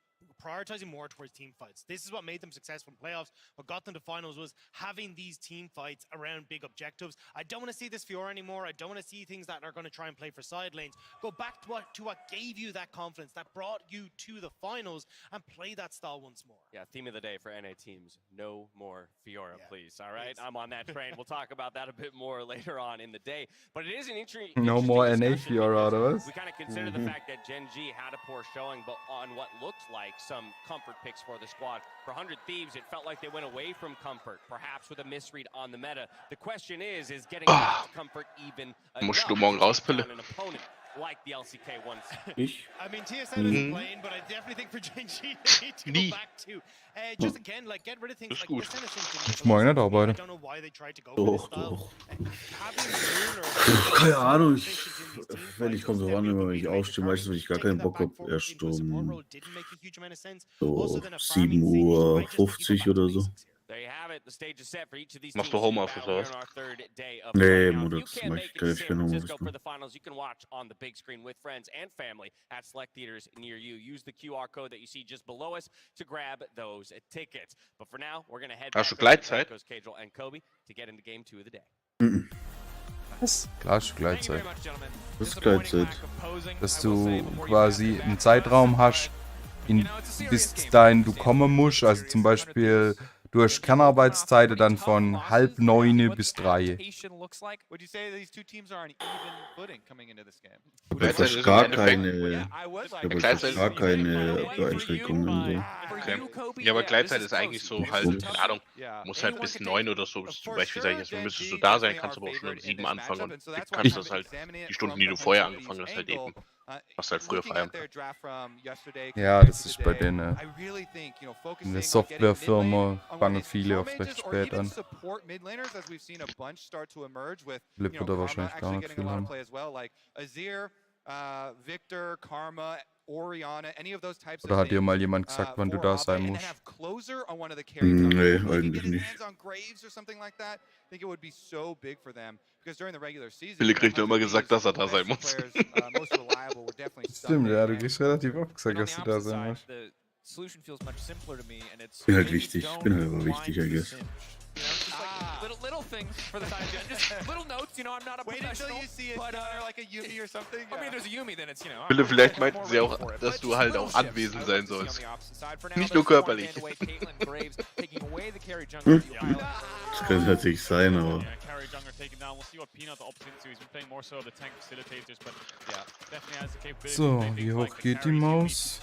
prioritizing more towards team fights. This is what made them successful in playoffs. What got them to finals was having these team fights around big objectives. I don't want to see this Fiora anymore. I don't want to see things that are going to try and play for side lanes. Go back to what gave you that confidence, that brought you to the finals, and play that style once more. Yeah, theme of the day for NA teams, no more Fiora, please. All right, I'm on that train. We'll talk about that a bit more later on in the day. But it is an interesting. No more NA Fiora, oder was? We kind of consider the fact that Gen G had a poor showing, but on what looked like some comfort picks for the squad. For 100 Thieves, it felt like they went away from comfort, perhaps with a misread on the meta. The question is getting back to comfort even Musst du morgen rauspille? an opponent like the LCK once. Ich? I mean, TSM isn't playing, but I definitely think for Gen G they need to go back to just again, like, get rid of things like this innocent. Ich mag nicht arbeiten. I don't know why they tried to go for this style. Keine Ahnung, wenn ich komme so ran, wenn ich aufstehe, meistens, wenn ich gar keinen Bock habe, erst um so 7:50 Uhr oder so. Machst du Homeoffice oder was? Nee, Mutter, das mache ich keine Homeoffice mehr. You can watch on the big screen with friends and family at select theaters near you. Use the QR code that you see just below us to grab those tickets. But for now, we're going to head back Hast du Gleitzeit? to Cajal and Kobe to get into game 2 of the day. Was? Klar, ist Gleitzeit. Das ist Gleitzeit. Dass du quasi einen Zeitraum hast, bis dahin du kommen musst. Also zum Beispiel, du hast Kernarbeitszeiten dann von 8:30 bis 3. Ich habe fast gar keine Einschränkungen. So. Okay. Ja, aber Gleitzeit ist eigentlich so halt, keine Ahnung, muss halt bis 9 oder so, zum Beispiel sage ich jetzt, müsstest du da sein, kannst aber auch schon um 7 anfangen und kannst das halt, die Stunden, die du vorher angefangen hast, halt eben, machst halt früher feiern. Ja, das ist bei denen. In der Softwarefirma fangen viele oft recht spät an. Philipp wird da wahrscheinlich gar nicht viel haben. Victor, Karma, Oriana, any of those types. Oder hat dir mal jemand gesagt, wann du da sein musst? Nee, eigentlich nicht. Billy kriegt immer gesagt, dass er da sein muss. Stimmt, ja, du kriegst relativ oft gesagt, dass du da sein musst. Bin halt wichtig, bin halt aber wichtig, I guess. Little things for the side of Gen. Just little notes, you know, I'm not a Wait professional. until you see it, or like a Yumi or something. I mean, there's a Yumi, then it's, you know. Philipp, vielleicht meinten sie auch, dass du halt auch anwesend sein sollst. Nicht nur körperlich. Das könnte natürlich sein, aber... So, wie hoch geht die Maus?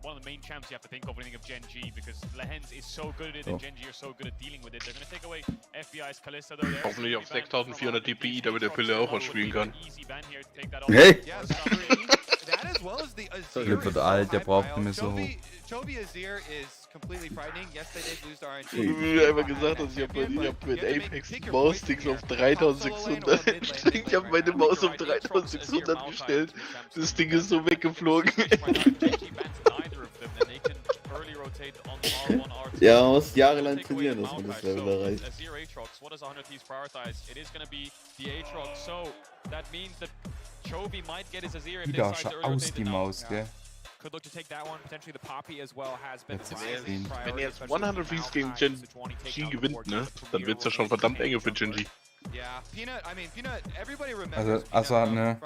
One of the main champs you have to think of when you think of Gen G, because Lehens is so good at it and Gen G are so good at dealing with it. They're going to take away FBI's Kalista though. Hoffentlich auf 6400 DPI, damit der Pille auch was spielen kann. Hey! Philipp wird alt, der braucht nicht mehr so hoch. Chovy Azir is completely frightening. Yes, they did lose to RNG. Ich habe einfach gesagt, dass ich hab mit Apex Maussticks auf 3600. Ich habe meine Maus auf 3600 gestellt. Das Ding ist so weggeflogen. Ja, man muss jahrelang trainieren, dass man das Level erreicht. Wieder schau aus die Maus, gell? Could look to take that one. Potentially the Poppy as well has been Wenn er jetzt 100 Vs gegen Gen G gewinnt, ne, dann wird's ja schon verdammt enge für Gen G. Also, ne,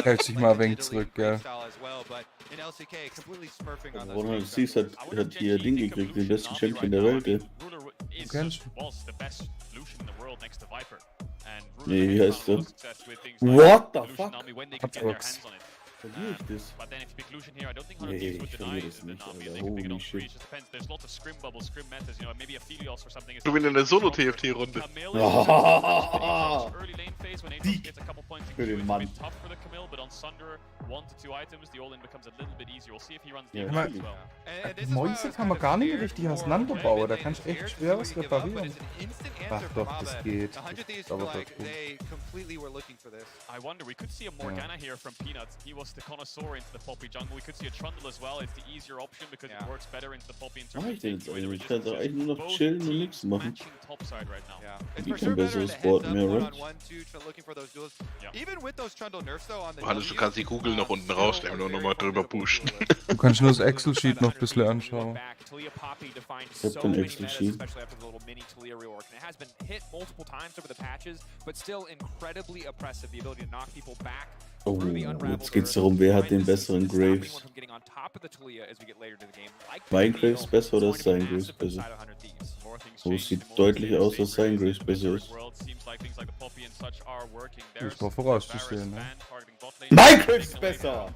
hält sich mal ein wenig zurück, gell. Ronald Seas hat hier Ding gekriegt, den besten Champion der Welt, ey. Du kennst ihn. Nee, wie heißt der? What the fuck? Atrox. Verliere ich das? Nee, ich verliere das nicht, Alter. Holy shit. Du bist in der Solo-TFT-Runde. Für den Mann. Ja. Die Mäuse kann man gar nicht richtig auseinanderbauen, da kannst du echt schwer was reparieren. Ach doch, das geht. Das dauert halt gut. I wonder, we could see a Morgana here from Peanuts. He was the connoisseur into the Poppy jungle. We could see a Trundle as well. It's the easier option because it works better into the Poppy in terms Mach of ich denn jetzt eigentlich? Ich taking kann doch eigentlich nur noch chillen und nichts machen. matching topside right now. Ich kein besseres Board mehr, right? Johannes, du kannst die Kugel nach unten rausnehmen und nochmal drüber pushen. Du kannst nur das Excel-Sheet noch ein bisschen anschauen. Ich hab den Excel-Sheet. Oh, jetzt geht's darum, wer hat den besseren Graves. Mein Graves besser oder sein Graves besser? Oh, es sieht deutlich aus, dass sein Graves besser ist. Das war vorauszusehen, ne? Mein Graves ist besser!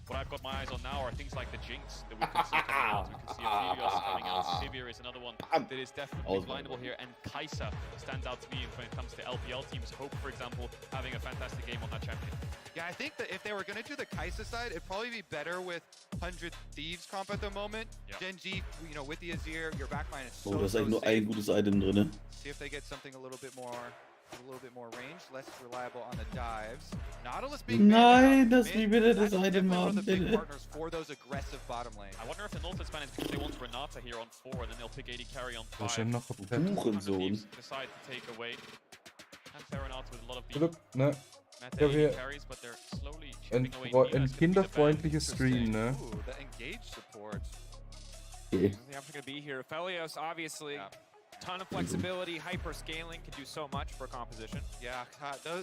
What I've got my eyes on now are things like the Jinx that we can see coming out. We can see Aphelios coming out. Sivir is another one that is definitely blindable here. And Kai'Sa stands out to me when it comes to LPL teams. Hope, for example, having a fantastic game on that champion. Yeah, I think that if they were going to do the Kai'Sa side, it'd probably be better with 100 Thieves comp at the moment. Gen G, you know, with the Azir, your backline is so, Oh, da ist eigentlich nur ein gutes Item drin. See if they get something a little bit more range, less reliable on the dives. Nautilus being Nein, dass wir wieder das Item one of haben, the big bitte. partners for those aggressive bottom lane. I wonder if the Nautilus ban is because they want Renata here on 4 and then they'll pick AD carry on 5. Wahrscheinlich noch ein Hurensohn. Decide to take away. And Renata with a lot of Philipp, ne? Meta Ja, wir carries, but they're slowly chipping away. ein kinderfreundliches Stream, ne? Ooh, the engage support. Okay. The option going to be here. Felios, obviously, ton of flexibility, hyper scaling, can do so much for composition. Yeah,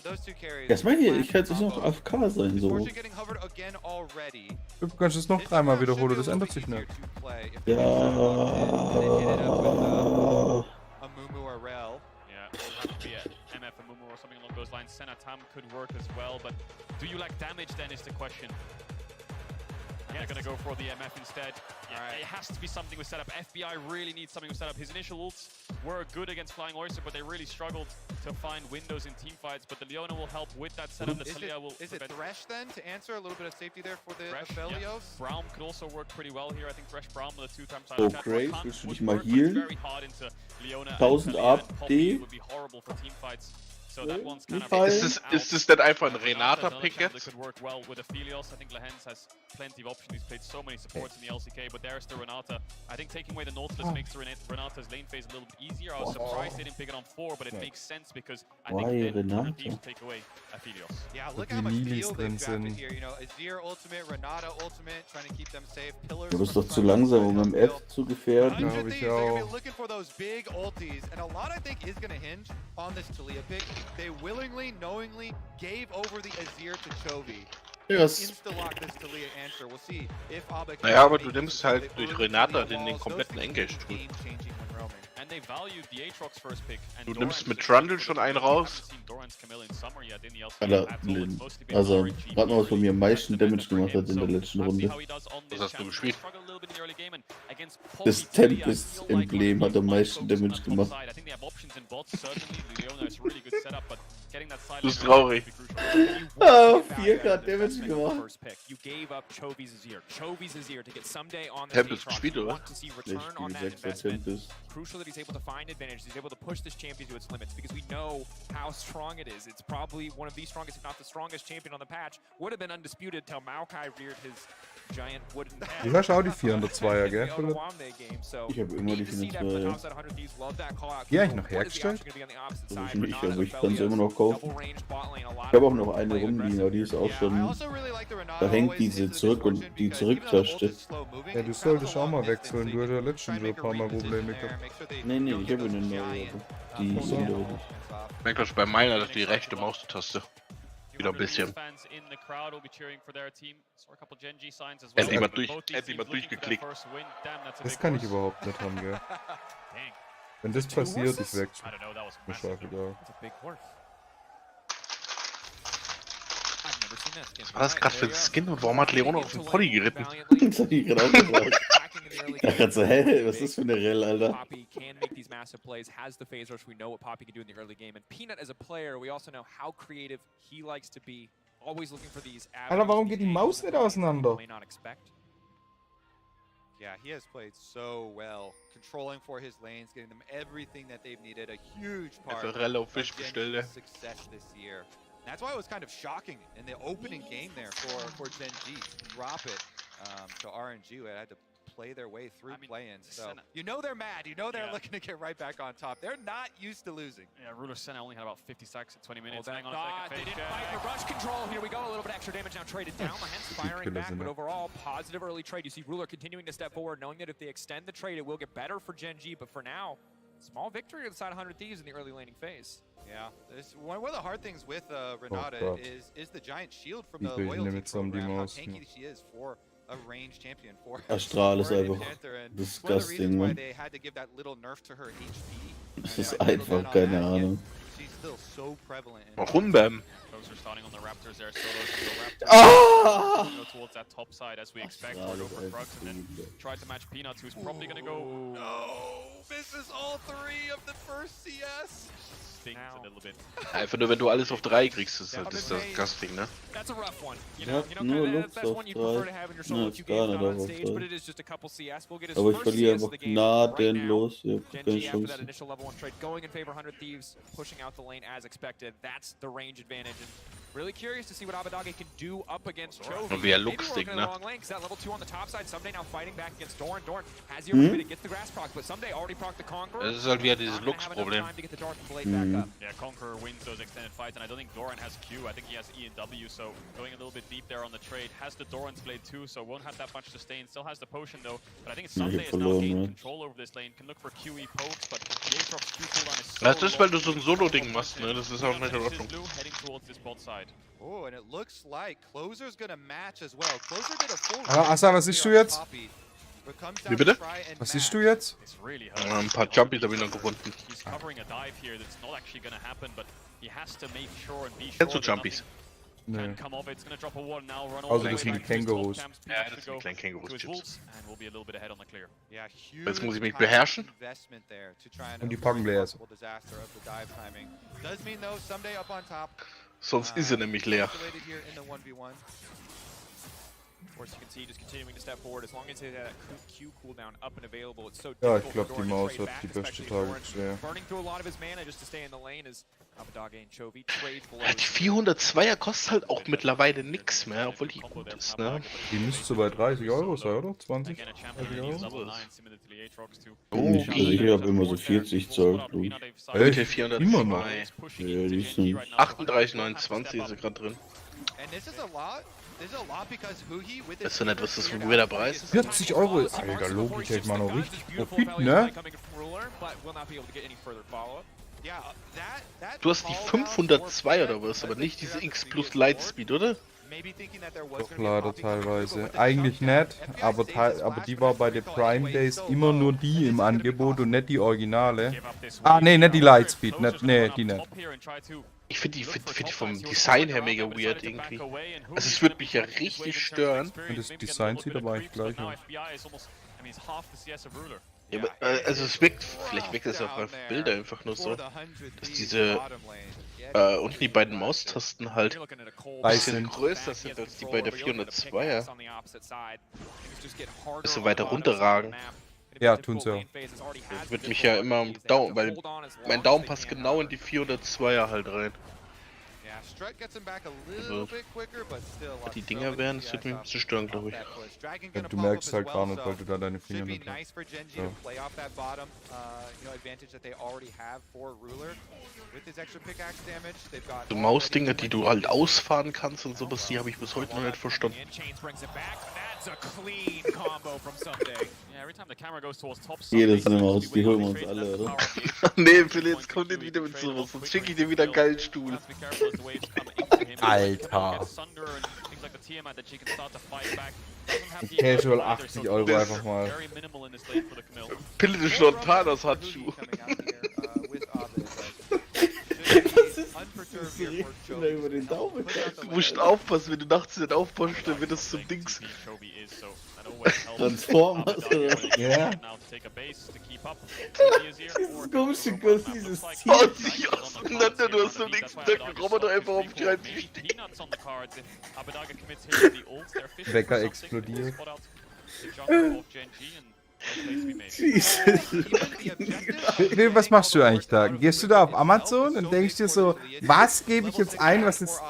those two carries. Das meine ich kann jetzt noch AFK sein, so. Getting hovered again already. Du kannst es noch dreimal wiederholen, das ändert sich nicht. Ja. A Mumu or Rel. Yeah, it will have to be a MF, a Mumu or something along those lines. Senatam could work as well, but do you like damage then is the question. And they're going to go for the MF instead. Yeah, it has to be something with setup. FBI really needs something with setup. His initial ults were good against Flying Oyster, but they really struggled to find windows in teamfights. But the Leona will help with that setup. The Talia will Is it Thresh then to answer a little bit of safety there for the Thresh, Aphelios? yeah. Braum could also work pretty well here. I think Thresh Braum with a 2-time So, side Graves, willst du dich mal healen? 1000 AP. would be horrible for teamfights. So that one's kind of Ist es denn einfach ein Renata-Pick jetzt? That could work well with Aphelios. I think Lehens has plenty of options. He's played so many supports in the LCK, but there's the Renata. I think taking away the Nautilus makes Renata's lane phase a little bit easier. I was surprised they didn't pick it on 4, but it makes sense because I think then 100 Thieves take away Aphelios. Yeah, look how much field they've drafted here. You know, Azir ultimate, Renata ultimate, trying to keep them safe. Pillars. Du bist doch zu langsam, um im F zu gefährden. Glaube ich auch. Looking for those big ultis, and a lot I think is going to hinge on this Taliyah pick. They willingly, knowingly gave over the Azir to Chovy. Yes. Insta-lock this Taliyah answer. We'll see if Abba can Naja, aber du nimmst halt durch Renata den kompletten Engage-Tool. And they valued the Aatrox first pick. Du nimmst mit Trundle schon einen raus. Alter, also, rat mal, was von mir am meisten Damage gemacht hat in der letzten Runde. Was hast du gespielt? Das Tempest-Emblem hat am meisten Damage gemacht. Du bist traurig. Ah, 4K Damage gemacht. Tempest gespielt, oder? Nicht, wie gesagt, bei Tempest. Crucial that he's able to find advantage. He's able to push this champion to its limits because we know how strong it is. It's probably one of the strongest, if not the strongest champion on the patch. Would have been undisputed till Maokai reared his giant wooden head. Du hast auch die 402er, gell? Ich habe immer die 402er. Die eigentlich noch hergestellt? Also ich nicht, aber ich kann sie immer noch kaufen. Ich habe auch noch eine rumliegen, aber die ist auch schon... Da hängt diese Zurück- und die Zurücktaste. Ja, du solltest auch mal wechseln. Du hast ja letztens schon ein paar Mal Probleme gehabt. Nee, ich habe eine neue. Die ist unter. Merkt euch bei meiner, dass die rechte Maustaste wieder ein bisschen. Endlich mal durchgeklickt. Das kann ich überhaupt nicht haben, gell? Wenn das passiert, ich wechsle. Mir scheißegal. Was war das gerade für ein Skin und warum hat Leona auf den Pony geritten? Das hab ich gerade auch gefragt. Ich dachte so, hä, was ist das für eine Rell, Alter? Poppy can make these massive plays, has the phase rush. We know what Poppy can do in the early game. And Peanut as a player, we also know how creative he likes to be. Always looking for these Alter, warum geht die Maus nicht auseinander? Yeah, he has played so well, controlling for his lanes, getting them everything that they've needed. A huge part of Genji's success this year. That's why it was kind of shocking in the opening game there for Genji to drop it to RNG, who had to play their way through play-ins. So you know they're mad. You know they're looking to get right back on top. They're not used to losing. Yeah, Ruler Senna only had about 50 seconds at 20 minutes. Hang on a second. They didn't fight for rush control. Here we go. A little bit extra damage now traded down. Hence firing back, but overall positive early trade. You see Ruler continuing to step forward, knowing that if they extend the trade, it will get better for Genji. But for now, small victory on the side of 100 Thieves in the early laning phase. Yeah, one of the hard things with Renata is the giant shield from the loyalty program, how tanky she is for a range champion for Astral ist einfach disgusting, man. Das ist einfach keine Ahnung. Warum, Bam? Ah! Towards that top side as we expect for Krugs, and then tried to match Peanuts, who's probably gonna go. No, misses all 3 of the first CS. A little bit. Einfach nur, wenn du alles auf 3 kriegst, ist halt das disgusting, ne? That's a rough one. Nur Lux auf 3. Na, ist gar nicht auf 3. Aber ich verliere einfach gnadenlos. Ich hab keine Chance. Going in favor 100 Thieves, pushing out the lane as expected. That's the range advantage. And really curious to see what Abadage can do up against Chovy. Wie er Lux-Ding, ne? That level 2 on the top side. Someday now fighting back against Doran. Doran has the opportunity to get the grass proc, but Someday already proc the Conqueror. Das ist halt wieder dieses Lux-Problem. Yeah, Conqueror wins those extended fights, and I don't think Doran has Q. I think he has E and W, so going a little bit deep there on the trade. Has the Doran's blade too, so won't have that much sustain. Still has the potion though, but I think Someday has now gained control over this lane. Can look for QE pokes, but the Aatrox Q cooldown is so Das ist, weil du so ein Solo-Ding machst, ne? Das ist auch nicht in Ordnung. Heading towards this bot side. Oh, and it looks like Closer's gonna match as well. Closer did a full Asa, was siehst du jetzt? Wie bitte? Was siehst du jetzt? Ein paar Jumpies habe ich noch gefunden. Kennst du Jumpies? Nee. Also das sind Kängurus. Ja, das sind kleine Kängurus-Chips. Jetzt muss ich mich beherrschen. Und die packen leer. Sonst ist er nämlich leer. Of course, you can see just continuing to step forward. As long as they have that Q cooldown up and available, it's so Ja, difficult ich glaube, for die Doran to Maus trade hat back, die beste especially Doran Tagesschwer. burning through a lot of his mana just to stay in the lane as Abadage and Chovy trade Ja, die blows. 402er kostet halt auch mittlerweile nix mehr, obwohl die gut ist, ne? Die müsste so bei 30 Euro sein, oder? 20? Again, a 30 champion that needs Euro? level 9, similar to the Aatrox too. Bin nicht mehr sicher, ich habe immer so 40 zahlt, glaube ich. Echt? Mit der Immer noch? 402. Ja, die ist ein 38,29 ist sie gerade drin. And this is a lot. This is a lot because Huhi with his Weißt du nicht, was das für ein weirder Preis ist? 40 Euro? Alter, Logik, hätte ich mal noch richtig Profit, ne? Du hast die 502 oder was, aber nicht diese X plus Lightspeed, oder? Doch leider teilweise. Eigentlich nicht, aber die war bei den Prime Days immer nur die im Angebot und nicht die Originale. Ah, nee, nicht die Lightspeed, nee, die nicht. Ich finde die vom Design her mega weird irgendwie. Also es würde mich ja richtig stören. Und das Design sieht aber eigentlich gleich aus. Ja, aber, also es wirkt, vielleicht wirkt es auch auf Bilder einfach nur so, dass diese unten die beiden Maustasten halt ein bisschen größer sind als die bei der 402er. Also weiter runterragen. Ja, tun sie auch. Das wird mich ja immer am Daumen, weil mein Daumen passt genau in die 402er halt rein. Also, die Dinger werden, das wird mich ein bisschen stören, glaube ich. Ja, du merkst halt gar nicht, weil du da deine Finger nicht hast. Ja. So Mausdinger, die du halt ausfahren kannst und sowas, die habe ich bis heute noch nicht verstanden. Jedes ist eine Maus, die holen wir uns alle, oder? Nee, Phil, jetzt kommt nicht wieder mit sowas, sonst schicke ich dir wieder einen geilen Stuhl. Alter. Casual 80 Euro einfach mal. Pille Spontanas Handschuh. Was ist das? Über den Daumen. Du musst aufpassen, wenn du nachts nicht aufpasst, dann wird das zum Dings. Transformers oder? Ja. Dieses komische Guss, dieses Ziel. Haut sich auseinander, du hast am nächsten Tag einen Roboter einfach auf dich reingestellt. Wecker explodiert. Jesus. Was machst du eigentlich da? Gehst du da auf Amazon und denkst dir so, was gebe ich jetzt ein, was das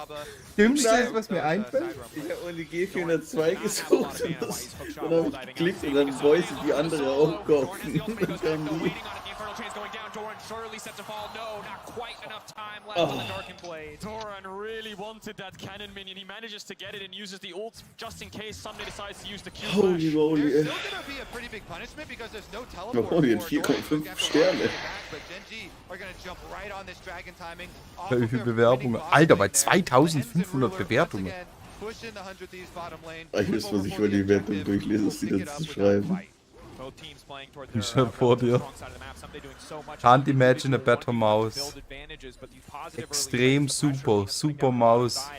Dümmste ist, was mir einfällt? Ich habe mal die G402 gesucht und dann habe ich geklickt und dann wollte ich die andere auch kaufen. Und dann die. Surely set to fall. No, not quite enough time left on the Darkened Blade. Doran really wanted that cannon minion. He manages to get it and uses the ult just in case somebody decides to use the Q. Holy moly. There's still gonna be a pretty big punishment because there's no teleport. Oh, die hat 4,5 Sterne. But Genji are gonna jump right on this dragon timing. Wie viele Bewerbungen? Alter, bei 2500 Bewertungen. Ich weiß, was ich über die Wertung durchlese, ist die dann zu schreiben. Ich hab vor dir. Can't imagine a better mouse. Extrem super Maus.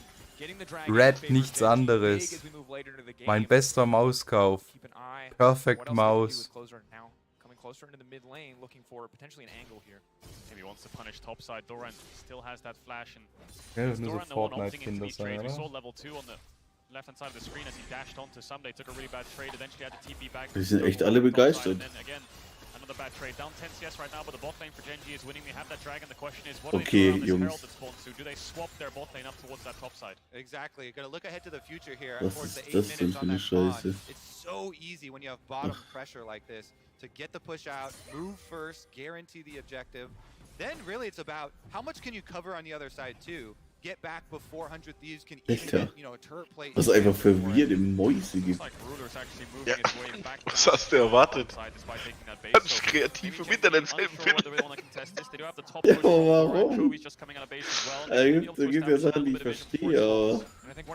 Red nichts anderes. Mein bester Mauskauf. Perfect Maus. Closer into the mid lane, looking for potentially an angle here. Maybe wants to punish topside. Doran still has that flash and ja, das müssen Fortnite-Kinder sein, we oder? saw level 2 on the left hand side of the screen as he dashed onto Someday, took a really bad trade, eventually had to TP back. Die sind echt alle begeistert. Another bad trade. Down 10 CS right now, but the bot lane for Genji is winning. They have that dragon. The question is, what do Okay, they do around Jungs. this Herald that spawns to? Do they swap their bot lane up towards that top side? Exactly. Gonna look ahead to the future here. Was Towards the ist 8 das denn minutes für on eine that spawn. Scheiße? It's so easy when you have bottom pressure like this to get the push out, move first, guarantee the objective. Then really it's about how much can you cover on the other side too. Get back before 100 Thieves can even Alter. get, you know, a turret plate. Was einfach verwirrte Mäuse gibt. Ja, was hast du erwartet? Ganz kreativ im Internet finden. Ja, aber warum? Da gibt ja Sachen, die ich verstehe, aber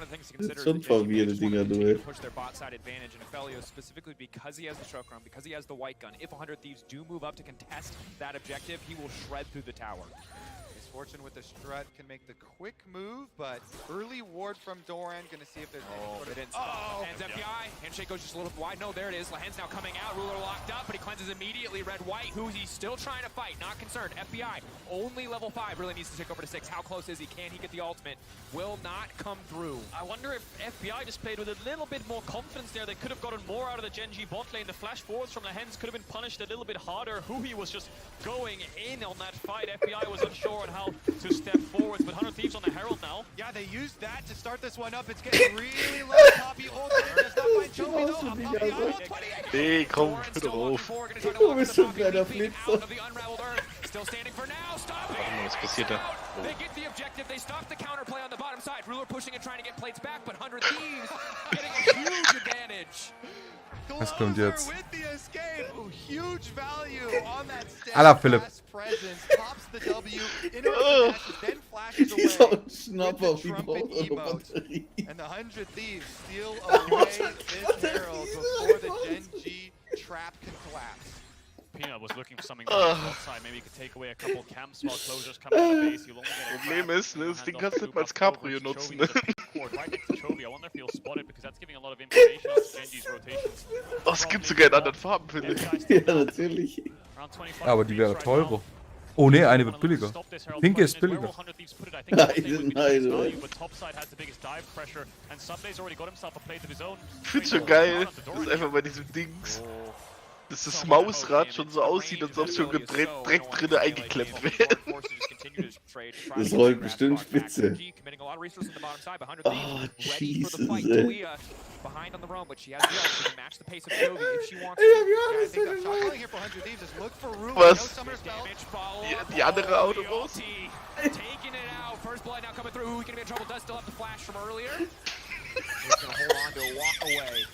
das sind schon verwirrte Dinger durch. Push their bot side advantage, and Aphelios specifically because he has the stroke run, because he has the white gun. If 100 Thieves do move up to contest that objective, he will shred through the tower. Fortune with the strut can make the quick move, but early ward from Doran. Gonna see if there's any sort of... They didn't stop. Hands FBI. Handshake goes just a little wide. No, there it is. Lahen's now coming out. Ruler locked up, but he cleanses immediately. Red-white, who he's still trying to fight. Not concerned. FBI, only level 5. Really needs to take over to 6. How close is he? Can he get the ultimate? Will not come through. I wonder if FBI just played with a little bit more confidence there. They could have gotten more out of the Gen G bot lane. The flash forwards from the Hens could have been punished a little bit harder. Huhi was just going in on that fight. FBI was unsure on how to step forwards, but 100 Thieves on the Herald now. Yeah, they used that to start this one up. It's getting really low. Poppy ultimate does not find Chovy though. Poppy on 28. Nee, komm, hör doch auf. Du bist schon ein kleiner Flitzer. Still standing for now. Stop Warte mal, was passiert da? Oh. They get the objective. They stop the counterplay on the bottom side. Ruler pushing and trying to get plates back, but 100 Thieves getting a huge advantage. Was kommt jetzt? With the escape. Huge value on that Alla Philipp. presence. Pops the W. Then flashes away. Dieser Schnapper, wie braucht er eine Batterie? And the 100 Thieves steal away this Herald before the Gen G trap can collapse. Peanut was looking for something outside. Maybe he could take away a couple camps while closures come out of the base. You'll only get a Problem ist, ne, das Ding kannst du nicht mal als Cabrio nutzen. Ne? Das gibt's sogar in anderen Farben, finde ich. Ja, natürlich. Aber die wäre teurer. Oh ne, eine wird billiger. Pinke ist billiger. Nein. Ich find's schon geil, dass einfach bei diesem Dings, dass das Mausrad schon so aussieht, als ob es schon direkt drinnen eingeklemmt wäre. Das rollt bestimmt spitze. Oh, Jesus, ey. Behind on the roam, but she has the ult. She can match the pace of Chovy if she wants Was? Die andere Auto raus? Taking it out. First blood now coming through. Who's gonna be in trouble? Does still have the flash from earlier. He's gonna hold on to a walk away.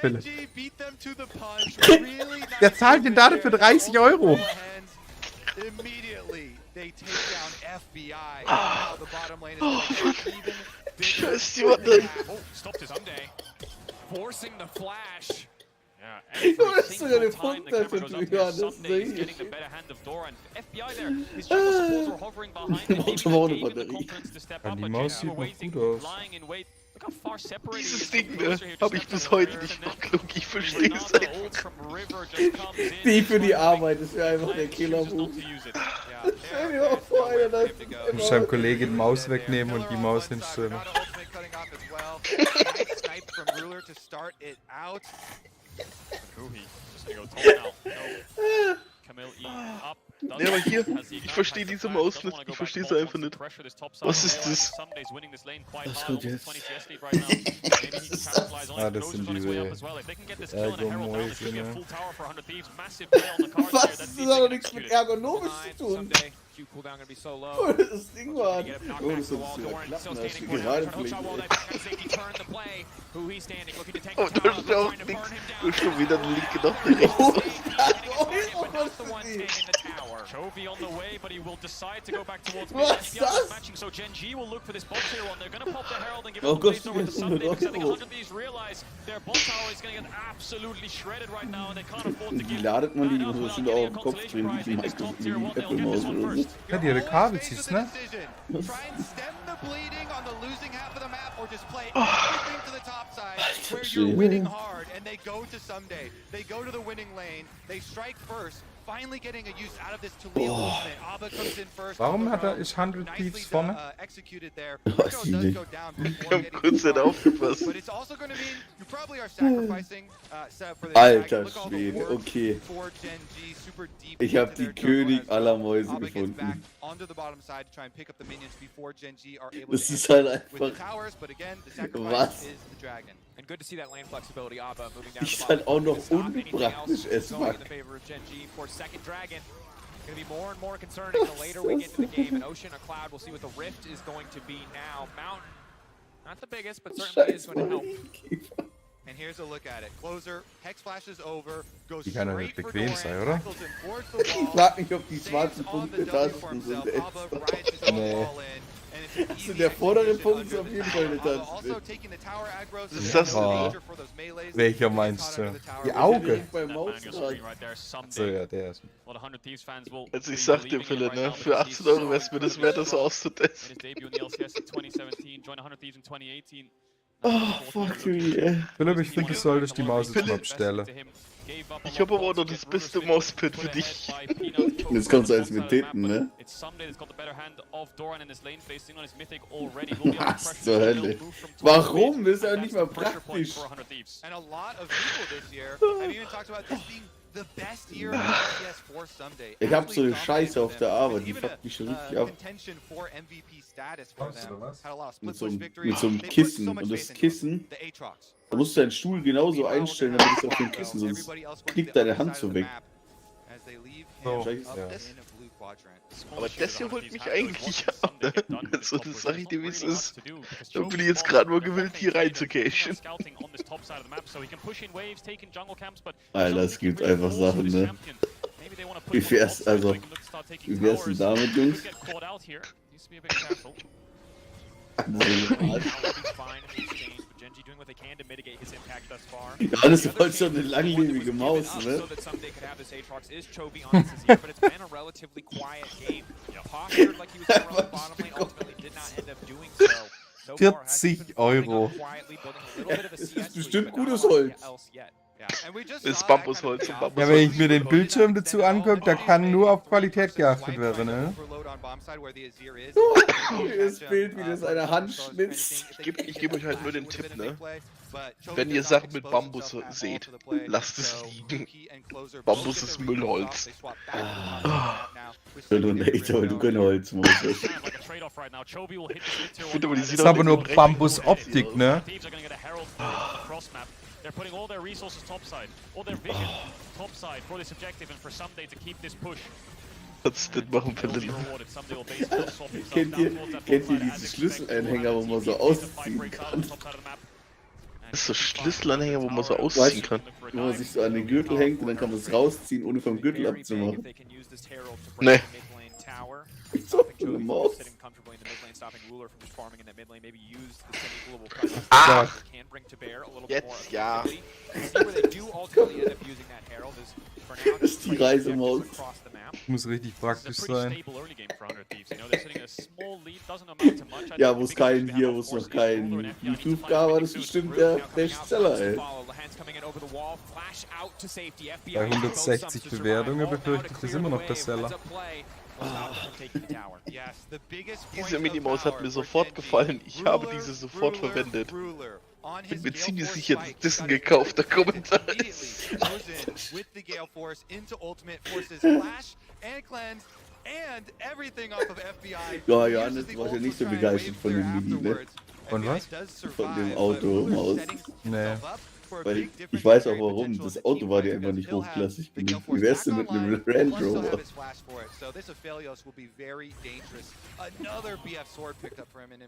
Gen G beat them to the punch. Really nice. Der zahlt den Date für 30 Euro. Immediately they take down FBI. Now the bottom lane is even bigger. Oh, stopped his Sunday. Forcing the flash. Du hast sogar den Punkt dafür, Johannes. He's getting the better hand of Doran. FBI there. His jungle supports were hovering behind him. Gave him the confidence to step up, but Jesse waiting, lying in wait. Look how far separated Dieses Ding, ne, hab ich bis heute nicht geguckt. Ich verstehe es einfach. Die für die Arbeit, das wäre einfach der Killer-Move. Stell dir mal vor, einer das. Muss seinem Kollegen die Maus wegnehmen und die Maus hinstellen. Ne, aber hier, ich verstehe diese Maus nicht, ich verstehe sie einfach nicht. Was ist das? Was kommt jetzt? Ah, das sind diese Ergo-Mäuse, ne? Was? Das hat doch nichts mit ergonomisch zu tun. Oh, das Ding war... Oh, das hat zu klappen, da ist die gerade fliegen. Oh, da ist auch nichts. Du hast schon wieder den linken nach der Chovy on the way, but he will decide to go back towards Was das? matching. So Gen G will look for this bot tier one. They're going to pop the Herald and give Oh it Gott, the over to das ist Sunday because I think 100 100 of these realize their bot tower is going to get absolutely shredded right now and they can't afford to Wie give ladet man die? Die that up muss without bestimmt auch getting im a Kopf consolation drehen, prize. wie In die this top tier one, they'll get Apple-Maus this one oder so. first. Ja, die ihre Kabel ziehst, ne? Try and stem the bleeding on the losing half of the map or just play everything to the top side where you're winning hard and they go to Someday. They go to the winning lane. They strike first. Finally getting a use out of this Talia ultimate. Abba comes in first. Warum ist 100 Thieves vorne? Executed there. Weiß ich nicht. Ich hab kurz nicht aufgepasst. But it's also going to mean you probably are sacrificing for the Alter Schwede, okay. Ich hab die König aller Mäuse gefunden. Das ist halt einfach... Was? And good to see that lane flexibility. Abba moving down Die ist halt auch noch unpraktisch, es going in the favor of Gen G for second dragon. Going to be more and more concerning the later we get into the game. An Ocean, a Cloud, we'll see what the Rift is going to be now. Mountain, not the biggest, but certainly is going to help. And here's a look at it. Closer, Hex flashes over, goes Die kann ja nicht bequem sein, oder? Ich frag mich, ob die schwarzen Punkte Tasten sind. Nee. Also der vordere Punkt ist auf jeden Fall eine Tasche. Was ist das Oh. Welcher meinst du? Die Auge? So, ja, der ist. Also ich sag dir, Philipp, ne? Für 18 € wäre es mir das wert, das so auszutesten. Oh, fuck me. Philipp, ich finde, du solltest die Maus jetzt mal bestellen. Ich habe aber auch noch das beste Mauspad für dich. Jetzt kommt so eins mit Titten, ne? Was zur Hölle? Warum? Das ist ja nicht mal praktisch. Ich hab so eine Scheiße auf der Arbeit, die fuckt mich schon richtig ab. Mit so einem Kissen. Und das Kissen, da musst du deinen Stuhl genauso einstellen, damit es auf dem Kissen, sonst knickt deine Hand so weg. So. Ja. Aber das hier holt mich eigentlich ab, ne? Also das sag ich dir, wie es ist. Da bin ich jetzt gerade nur gewillt, hier reinzucashen. Alter, es gibt einfach Sachen, ne? Wie wär's, also, wie wär's denn damit, Jungs? Ja, das ist voll schon eine langlebige Maus, ne? 40 €. Das ist bestimmt gutes Holz. Das ist Bambusholz und Ja, Bambusholz. wenn ich mir den Bildschirm dazu angucke, da kann nur auf Qualität geachtet werden, ne? Das Bild, wie das eine Hand schnitzt. Ich gebe euch halt nur den Tipp, ne? Wenn ihr Sachen mit Bambus seht, lasst es liegen. Bambus ist Müllholz. Donator, weil du kein Holz musst. Das ist aber nur Bambus-Optik, ne? They're putting all their resources topside, all their vision topside for this objective and for Someday to keep this push. Was das machen, Philipp? Kennt ihr diese Schlüsselanhänger, wo man so ausziehen kann? Das ist so Schlüsselanhänger, wo man so ausziehen kann. Wo man sich so an den Gürtel hängt und dann kann man es rausziehen, ohne vom Gürtel abzumachen. Ne. So eine Maus. Ah! Jetzt, ja. Das ist die Reisemaus. Muss richtig praktisch sein. Ja, wo es noch kein YouTube gab, war das bestimmt der Bestseller, ey. Bei 160 Bewertungen befürchte ich, das ist immer noch Bestseller. Diese Minimaus hat mir sofort gefallen. Ich habe diese sofort verwendet. Bin mir ziemlich sicher, dass das ein gekaufter Kommentar ist. Ja, Johannes war ja nicht so begeistert von dem Mini, ne? Von was? Von dem Auto-Maus. Nee. Weil ich weiß auch warum, das Auto war dir einfach nicht hochklassig genug. Wie wärst du mit einem Range Rover?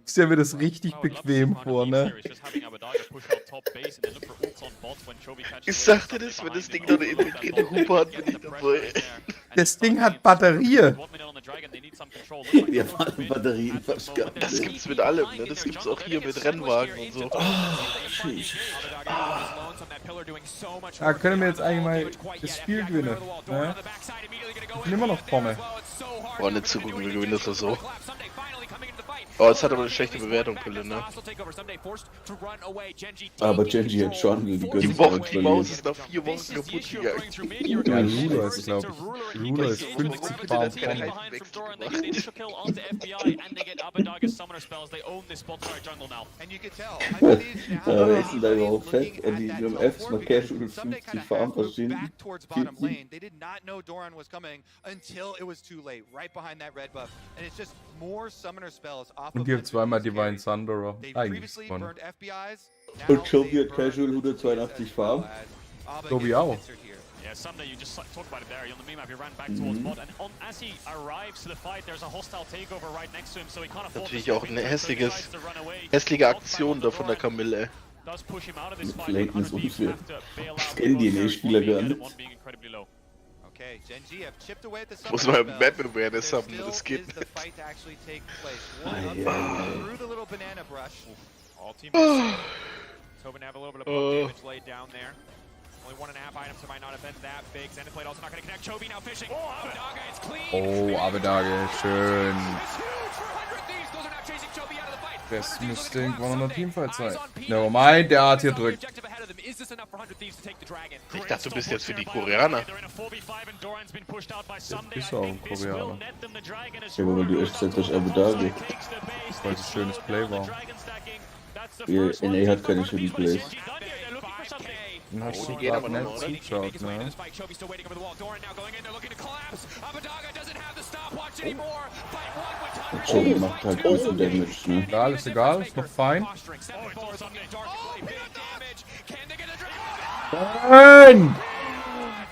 Ich stelle mir das richtig bequem vor, ne? Ich sagte das, wenn das Ding noch eine integrierte Hupe hat, bin ich dabei. Das Ding hat Batterie. Wir haben Batterien verstanden. Das gibt's mit allem, ne? Das gibt's auch hier mit Rennwagen und so. Da können wir jetzt eigentlich mal das Spiel gewinnen, ne? Ich bin immer noch vorne. Boah, nicht zu gucken, wir gewinnen das doch so. Oh, es hat aber eine schlechte Bewertung, Pille, ne? Aber Genji hat schon die Maus ist nach 4 Wochen kaputt gegangen. Ja, Ruler ist, glaube ich. Ruler ist 50 Farben vorne. Wer ist denn da überhaupt fett? Die im Fs mal Casual 50 Farben verstehen. Und die haben zweimal Divine Thunderer. Eigentlich gewonnen. Und Chobi hat Casual 182 Farben. Chobi auch. Yeah, someday you just talk about it there. On the mini map, he ran back towards bot, and as he arrives to the fight, there's a hostile takeover right next to him, so he can't afford natürlich auch eine hässliche Aktion da von der Camille. Flanken ist unfair. Ich kenne die DNA-Spieler gar nicht. Okay, Gen G have chipped away at the Muss man Map Awareness haben, There das still geht is the nicht. fight to actually take place. One up through the little banana brush. All teammates safe. Tobin have a little bit of poke damage laid down there. Only 1.5 items, so might not have been that big. Xenoblade Plate also not going to connect. Chovy now fishing. Oh, Abadaga, it's clean. Oh, Abedage, schön. It's huge for 100 Thieves. Those are not chasing Chovy out of the fight. Das müsste irgendwann in der Teamfight sein. Nevermind, der hat hier drückt. Ich dachte, du bist jetzt für die Koreaner. Bist du auch ein Koreaner? Ja, aber du echt seit durch Abu Dhabi. Weil es ein schönes Play war. NA hat keine schönen Plays. Dann hast du gerade nicht zugeschaut, ne? Der Joby macht halt guten Damage, ne? Egal, ist egal, ist noch fein. Nein!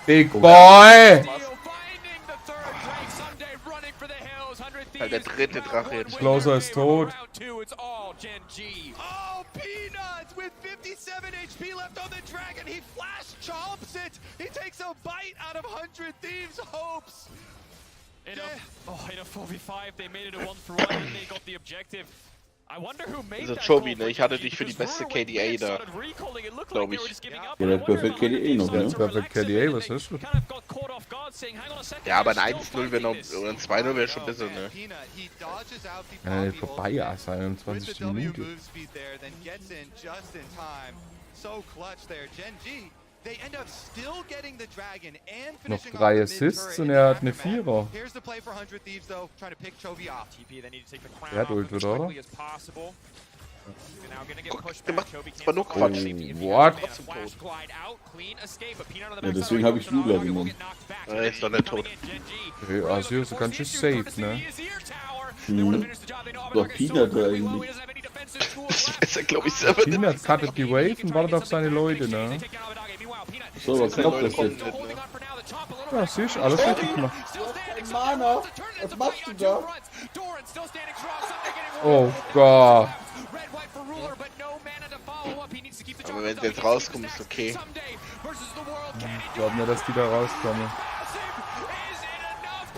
Big Boy! Halt der dritte Drache jetzt. Closer ist tot. Oh, Peanuts with 57 HP left on the dragon. He flash chomps it. He takes a bite out of 100 Thieves' hopes. In a 4v5, they made it a 1-for-1 and they got the objective. I wonder who made Also that Chobi, call ne? Ich hatte dich für die beste KDA da. Glaube ich. Ja, der hat Perfect KDA noch, ne? Perfect KDA, was ist das? Ja, aber ein 1-0 wäre noch, oder ein 2-0 wäre schon besser, ne? Ja, vorbei, Asa, 21. Minute. Noch 3 Assists und er hat eine 4er. Er hat Ult, oder? Guck, der macht zwar nur Quatsch. What? Ja, deswegen habe ich Lula genommen. Er ist doch nicht tot. Okay, Asio ist ganz schön safe, ne? Doch, Peanut eigentlich. Das weiß er, glaube ich, selber nicht. Peanut cuttet die Wave und wartet auf seine Leute, ne? So, was klappt das jetzt? Ja, siehst du, alles richtig gemacht. Mana, was machst du da? Oh Gott. Aber wenn sie jetzt rauskommen, ist okay. Ich glaube nicht, dass die da rauskommen.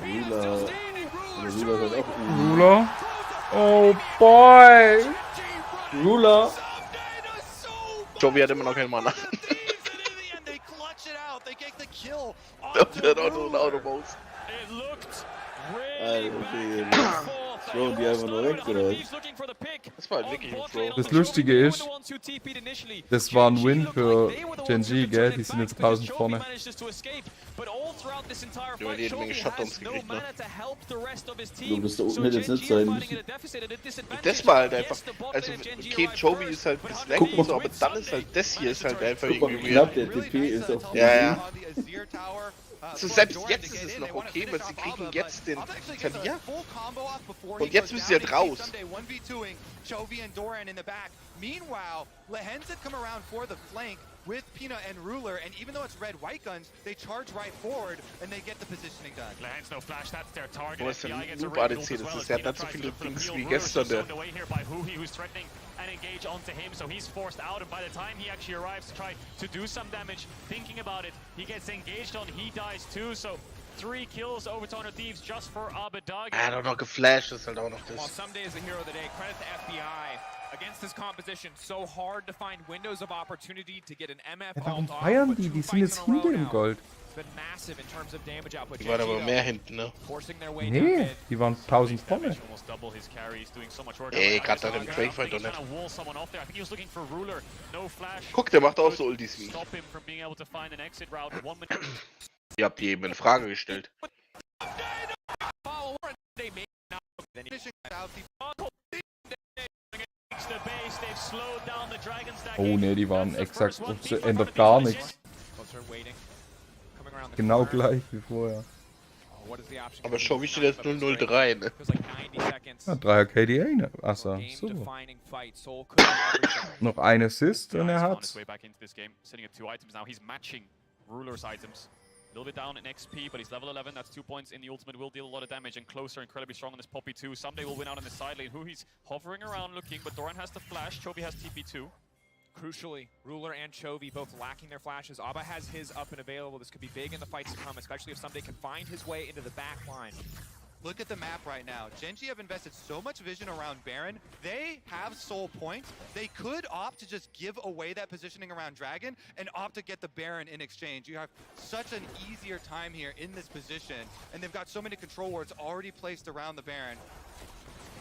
Lula. Lula ist halt auch Ruler? Oh boy! Lula! Joby hat immer noch keinen Mana. Der hat auch nur ein Automaus. Alter, okay. Throwen die einfach nur weg, oder was? Das war halt wirklich ein Throw. Das Lustige ist, das war ein Win für Gen G, gell? Die sind jetzt 1000 vorne. Die haben jede Menge Shutdowns gekriegt, ne? Du bist da unten hätte jetzt nicht sein müssen. Das war halt einfach. Also, okay, Joby ist halt ein bisschen laggy, so, aber dann ist halt das hier ist halt einfach Guck mal, irgendwie wie knapp der TP ist auf den Ja, ja. Also selbst jetzt ist es noch okay, weil sie kriegen jetzt den Talia. Und jetzt müssen sie halt raus. Meanwhile, Lehens had come around for the flank with Pina and Ruler, and even though it's red-white guns, they charge right forward and they get the positioning done. Lehens no flash, that's their target. Wo ist denn Noob ADC? Das ist ja nicht so viele Dings wie gestern, der. And engage onto him, so he's forced out, and by the time he actually arrives to try to do some damage, thinking about it, he gets engaged on, he dies too, so 3 kills over to 100 Thieves just for Abadaga. Ah, doch noch geflasht ist halt auch noch Well, das. someday is the hero of the day. Credit to FBI. Against this composition, so hard to find windows of opportunity to get an MF Ja, warum ult off, feiern but die? 2 Die sind jetzt fights in a row hinter im now. Gold. It's been massive in terms of damage output. Die waren aber mehr hinten, ne? Forcing their way down Nee, mid. die waren 1000 vorne. Almost double his carries, doing so much work. Ey, gerade nach dem Trade-Fight doch Trying nicht. to wall someone off there. I think he was looking for Ruler. No flash. Guck, der macht auch so Ultis wie ich. Stop him from being able to find an exit route. 1 minute. Ihr habt eben eine Frage gestellt. They made now. Then he the base. They've slowed down the Dragon stack. Oh ne, die waren exakt, ändert gar nichts. Genau gleich wie vorher. Aber schau, wie steht jetzt 0-0-3, ne? Ja, 3er KDA, ne? Asa, super. Noch ein Assist und er hat's. Sitting at 2 items now. He's matching Ruler's items. A little bit down in XP, but he's level 11. That's 2 points in the ultimate. Will deal a lot of damage, and Closer incredibly strong on this Poppy too. Someday will win out on the side lane. Who he's hovering around looking, but Doran has the flash. Chovy has TP2. Crucially, Ruler and Chovy both lacking their flashes. Abba has his up and available. This could be big in the fights to come, especially if someday can find his way into the back line. Look at the map right now. Gen.G have invested so much vision around Baron. They have soul points. They could opt to just give away that positioning around Dragon and opt to get the Baron in exchange. You have such an easier time here in this position, and they've got so many control wards already placed around the Baron.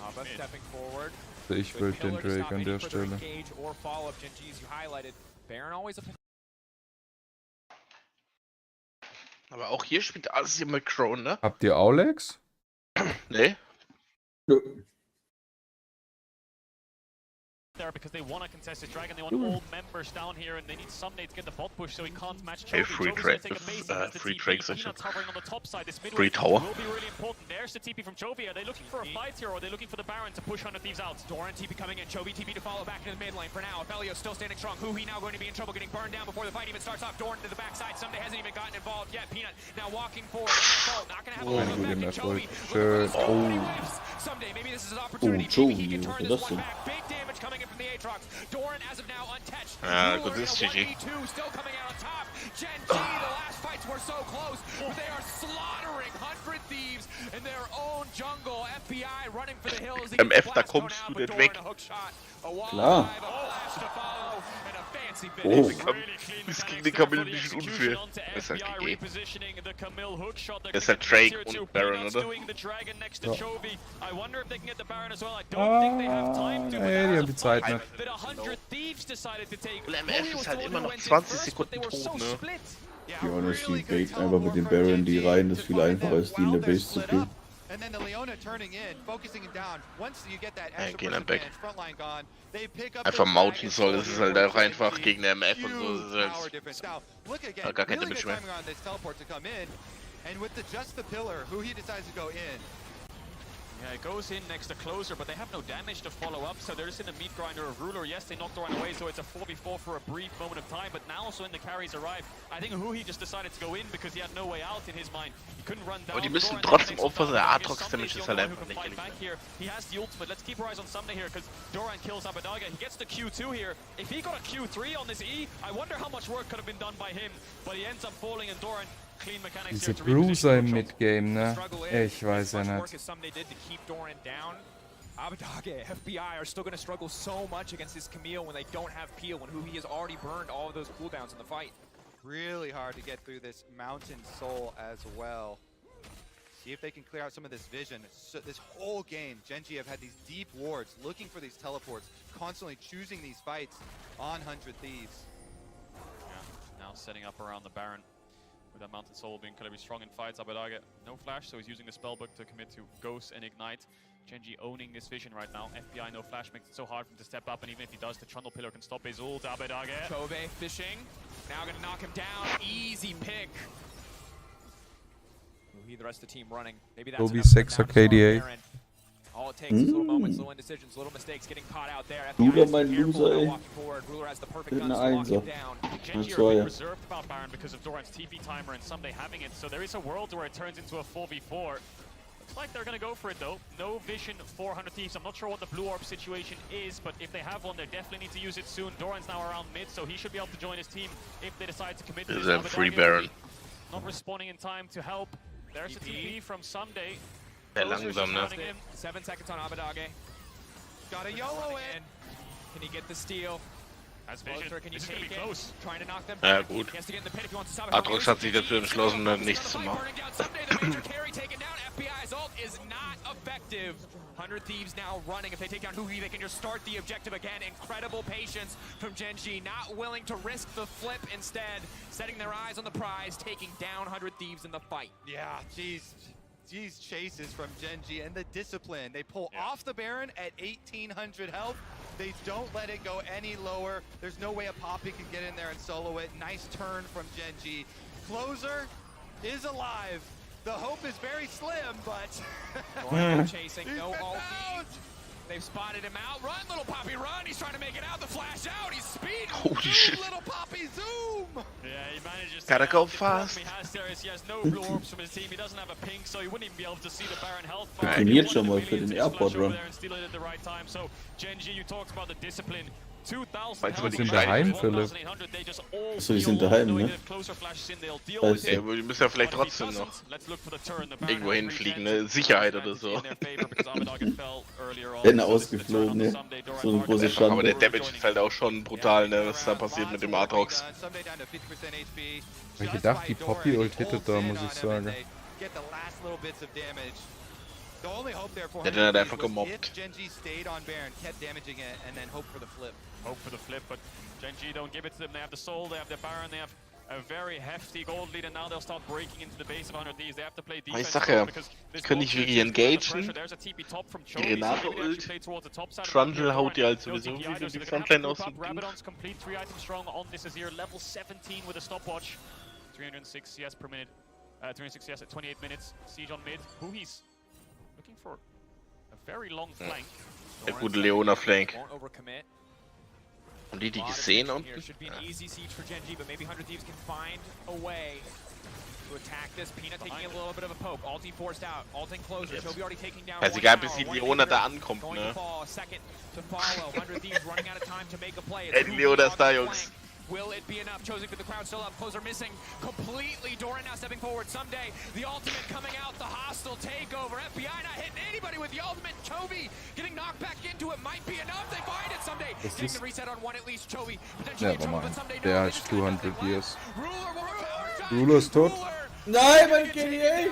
Abba stepping forward. Ich will den Drake an der Stelle. Or follow up Gen.G as you highlighted. Baron always a Aber auch hier spielt Asi mit Crown, ne? Habt ihr Aulex? Nee. There because they want to contest this Dragon, they want all members down here, and they need Sunday to get the bot push so he can't match Chovy. Free Drake section. Hovering on the top side. This mid Free tower. will be really important. There's the TP from Chovy. Are they looking for a fight here, or are they looking for the Baron to push 100 Thieves out? Doran TP coming in, Chovy TP to follow back into the mid lane. For now, Belio still standing strong. Huhi now going to be in trouble, getting burned down before the fight even starts off. Doran to the backside. Someday hasn't even gotten involved yet. Peanut now walking forward. Not going to have a lot of effect. Chovy. Someday, maybe this is his opportunity. Maybe he can turn this one back. Big damage coming in from the Aatrox. Doran as of now untouched. Good, this is GG. Still coming out on top. Gen.G, the last fights were so close, but they are slaughtering 100 Thieves in their own jungle. FBI running for the hills. MF, da kommst du nicht weg. Klar. Oh, das gegen die Camille nicht unfair. Das ist halt GG. Das ist halt Drake und Baron, oder? Ey, die haben die Zeit nicht. Und MF ist halt immer noch 20 Sekunden tot, ne? Die Honesty baiten einfach mit den Baron die rein, das ist viel einfacher als die in der Base zu killen. And then the Leona turning in, focusing it down. Once you get that extra Gehen dann person weg. advantage, frontline gone, they pick up Einfach mounten soll, das ist halt auch einfach gegen der MF und so. Das ist Now, look again, halt gar kein really Damage good mehr. timing on this teleport to come in. And with just the pillar, who he decides to go in. Yeah, it goes in next to Closer, but they have no damage to follow up, so they're just in the meat grinder of Ruler. Yes, they knocked Doran away, so it's a 4v4 for a brief moment of time, but now also in the carries arrive. I think Huhi just decided to go in because he had no way out in his mind. He couldn't run down. Aber die müssen trotzdem aufpassen, der Aatrox Damage ist halt einfach nicht here. He has the ultimate. Let's keep our eyes on Sunday here because Doran kills Abadaga. He gets the Q2 here. If he got a Q3 on this E, I wonder how much work could have been done by him, but he ends up falling and Doran. Diese Bruiser im Midgame, ne? Ich weiß ja nicht. Abadage, FBI are still going to struggle so much against this Camille when they don't have Peel, when Huhi has already burned all of those cooldowns in the fight. Really hard to get through this Mountain Soul as well. See if they can clear out some of this vision. So this whole game, Gen.G have had these deep wards, looking for these teleports, constantly choosing these fights on 100 Thieves. Yeah, now setting up around the Baron. With that Mountain Soul being incredibly strong in fights, Abadaga no flash, so he's using the spellbook to commit to Ghost and Ignite. Gen.G owning this vision right now. FBI no flash makes it so hard for him to step up, and even if he does, the Trundle Pillar can stop his ult. Abadaga. Chovy fishing. Now gonna knock him down. Easy pick. The rest of the team running. Maybe that's Chovy 6 KDA. All it takes is little moments, little indecisions, little mistakes, getting caught out there. Ruler, mein Loser, ey. Ruler has the perfect Mit guns einer to lock him Einser. down. Gen.G are being reserved about Baron because of Doran's TP timer and Someday having it, so there is a world where it turns into a 4v4. Looks like they're gonna go for it though. No vision, 400 Thieves. I'm not sure what the blue orb situation is, but if they have one, they definitely need to use it soon. Doran's now around mid, so he should be able to join his team if they decide to commit to This this. is a free Baron. Not responding in time to help. There's a TP from Someday. Sehr langsam, ne? 7 seconds on Abadage. Got a YOLO in. Can he get the steal? That's vision. Can you This is gonna take be it? close. Trying to knock them Ja, back. gut. He has to get in the pit if he wants to stop it. Aatrox hat sich dazu entschlossen, nichts zu machen. Burning down Someday, the major carry taken down. FBI's ult is not effective. 100 Thieves now running. If they take down Huhi, they can just start the objective again. Incredible patience from Gen.G, not willing to risk the flip instead, setting their eyes on the prize, taking down 100 Thieves in the fight. Yeah, jeez. These chases from Gen.G and the discipline. They pull off the Baron at 1800 health. They don't let it go any lower. There's no way a Poppy can get in there and solo it. Nice turn from Gen.G. Closer is alive. The hope is very slim, but chasing, no ult. They've spotted him out. Run, little Poppy, run! He's trying to make it out. The flash out. He's speed. Holy shit. Little Poppy zoom. Yeah, he manages to Gotta go the fast. problem he has no blue orbs from his team. He doesn't have a ping, so he wouldn't even be able to see the Baron health bar. Trainiert schon mal für den Airport Run. So Gen.G, you talked about the discipline. Falls wir Wir die sind Gesteine daheim, nicht- Philipp. Achso, die sind daheim, ne? Weißt Ja, du. aber die müssen ja vielleicht trotzdem noch irgendwo hinfliegen, ne? Sicherheit oder so. Wenn ausgeflogen, ne? So eine große Schande. Aber der Damage ist halt auch schon brutal, ne? Was da passiert mit dem Aatrox. Ich hab gedacht, die Poppy-Ult hittet da, muss ich sagen. Der hat halt einfach gemobbt. Hope for the flip, but Genji don't give it to them. They have the soul, they have the Baron, they have a very hefty gold lead, and now they'll start breaking into the base of 100 Thieves. They have to play Ich defense sag ja, because this können nicht gold wirklich lead is under engagen. pressure. There's a TP top from Die Chovy, so Renate maybe they Ult. actually play towards the top side of the Trundle map. haut die halt No sowieso TPI, wie so die they're gonna have Frontline to aus group dem up. Ding. Rabadon's complete 3 items strong on this is here, level 17 with a stopwatch. 306 CS per minute, 306 CS at 28 minutes. Siege on mid. Buhi's looking for a very long flank. Der gute Leona Flank. Won't overcommit. Haben die gesehen unten? Here should be an easy siege for Genji, but maybe 100 Thieves can find a way to attack this. Peanut taking a little bit of a poke. Ulti forced out. Ulting closer. Chovy already taking down. Ja, ist egal, bis die Leona da ankommt, Going ne? to fall. A second to follow. 100 Thieves running out of time to make a play. Ey, die Leona ist da, Jungs. Will it be enough? Chosen for the crowd still up. Closer missing completely. Doran now stepping forward. Someday the ultimate coming out. The hostile takeover. FBI not hitting anybody with the ultimate. Chovy getting knocked back into it. Might be enough. They find it someday. Getting the reset on one at least. Chovy potentially in trouble, but someday Der no. hat 200 Years. Ruler Ruler ist tot. Nein, mein KDA!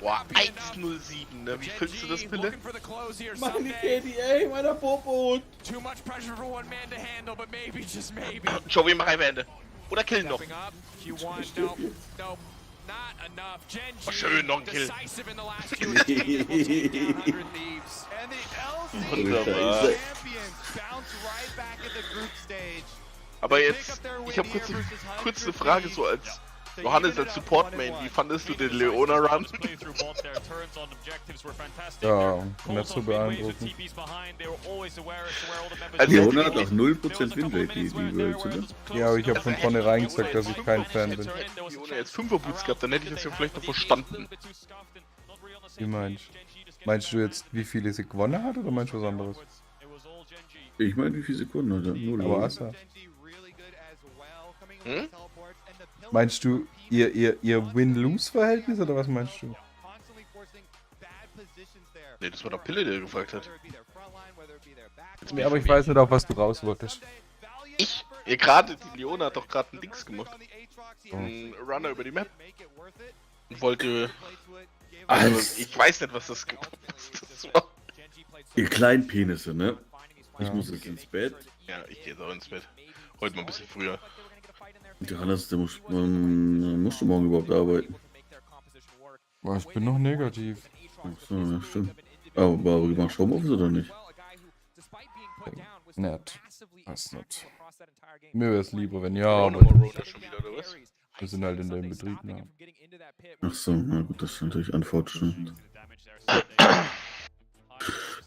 Boah, 1:07, ne? Wie füllst du das, Pille? Meine KDA, meiner Popo! Too much pressure for one man to handle, but maybe, just maybe. Joey, mach einfach Ende. Oder kill ihn noch. Stepping up. Q1, no, no, not enough. Genji, Oh, schön, noch ein Kill. decisive in the last Q. Able to take down 100 Thieves. And the Wunderbar. LCK champions bounce right back at the group stage. Aber jetzt, ich habe kurz eine Frage so als Johannes als Support-Main. Wie fandest du den Leona-Run? Ja, nicht so beeindruckend. Also, Leona hat auch 0% Winrate, wie willst du das? Ja, aber ich habe von vornherein gesagt, dass ich kein Fan bin. Leona jetzt 5er-Boots gehabt, dann hätte ich das ja vielleicht noch verstanden. Wie meinst du? Meinst du jetzt, wie viele sie gewonnen hat, oder meinst du was anderes? Ich meine, wie viele Sekunden hat er? 0, Aber oder? Assa. Hm? Meinst du ihr Win-Lose-Verhältnis, oder was meinst du? Ne, das war doch Pille, der gefragt hat. Ja, aber ich weiß nicht, auf was du raus wolltest. Ich? Ja, gerade, die Leona hat doch gerade einen Dings gemacht. Ein Runner über die Map. Und wollte... Also, ich weiß nicht, was das war. Ihr kleinen Penisse, ne? Ich Ja. muss jetzt ins Bett. Ja, ich gehe jetzt auch ins Bett. Heute mal ein bisschen früher. Und Johannes, der musst du morgen überhaupt arbeiten? Boah, ich bin noch negativ. Ach so, ja, stimmt. Aber du machst Homeoffice oder nicht? Nett. Das nicht. Mir wäre es lieber, wenn ja, Rona aber Morona schon wieder, oder was? wir sind halt in dem Betrieb, ja. Ach so, na gut, das ist natürlich unfortunate.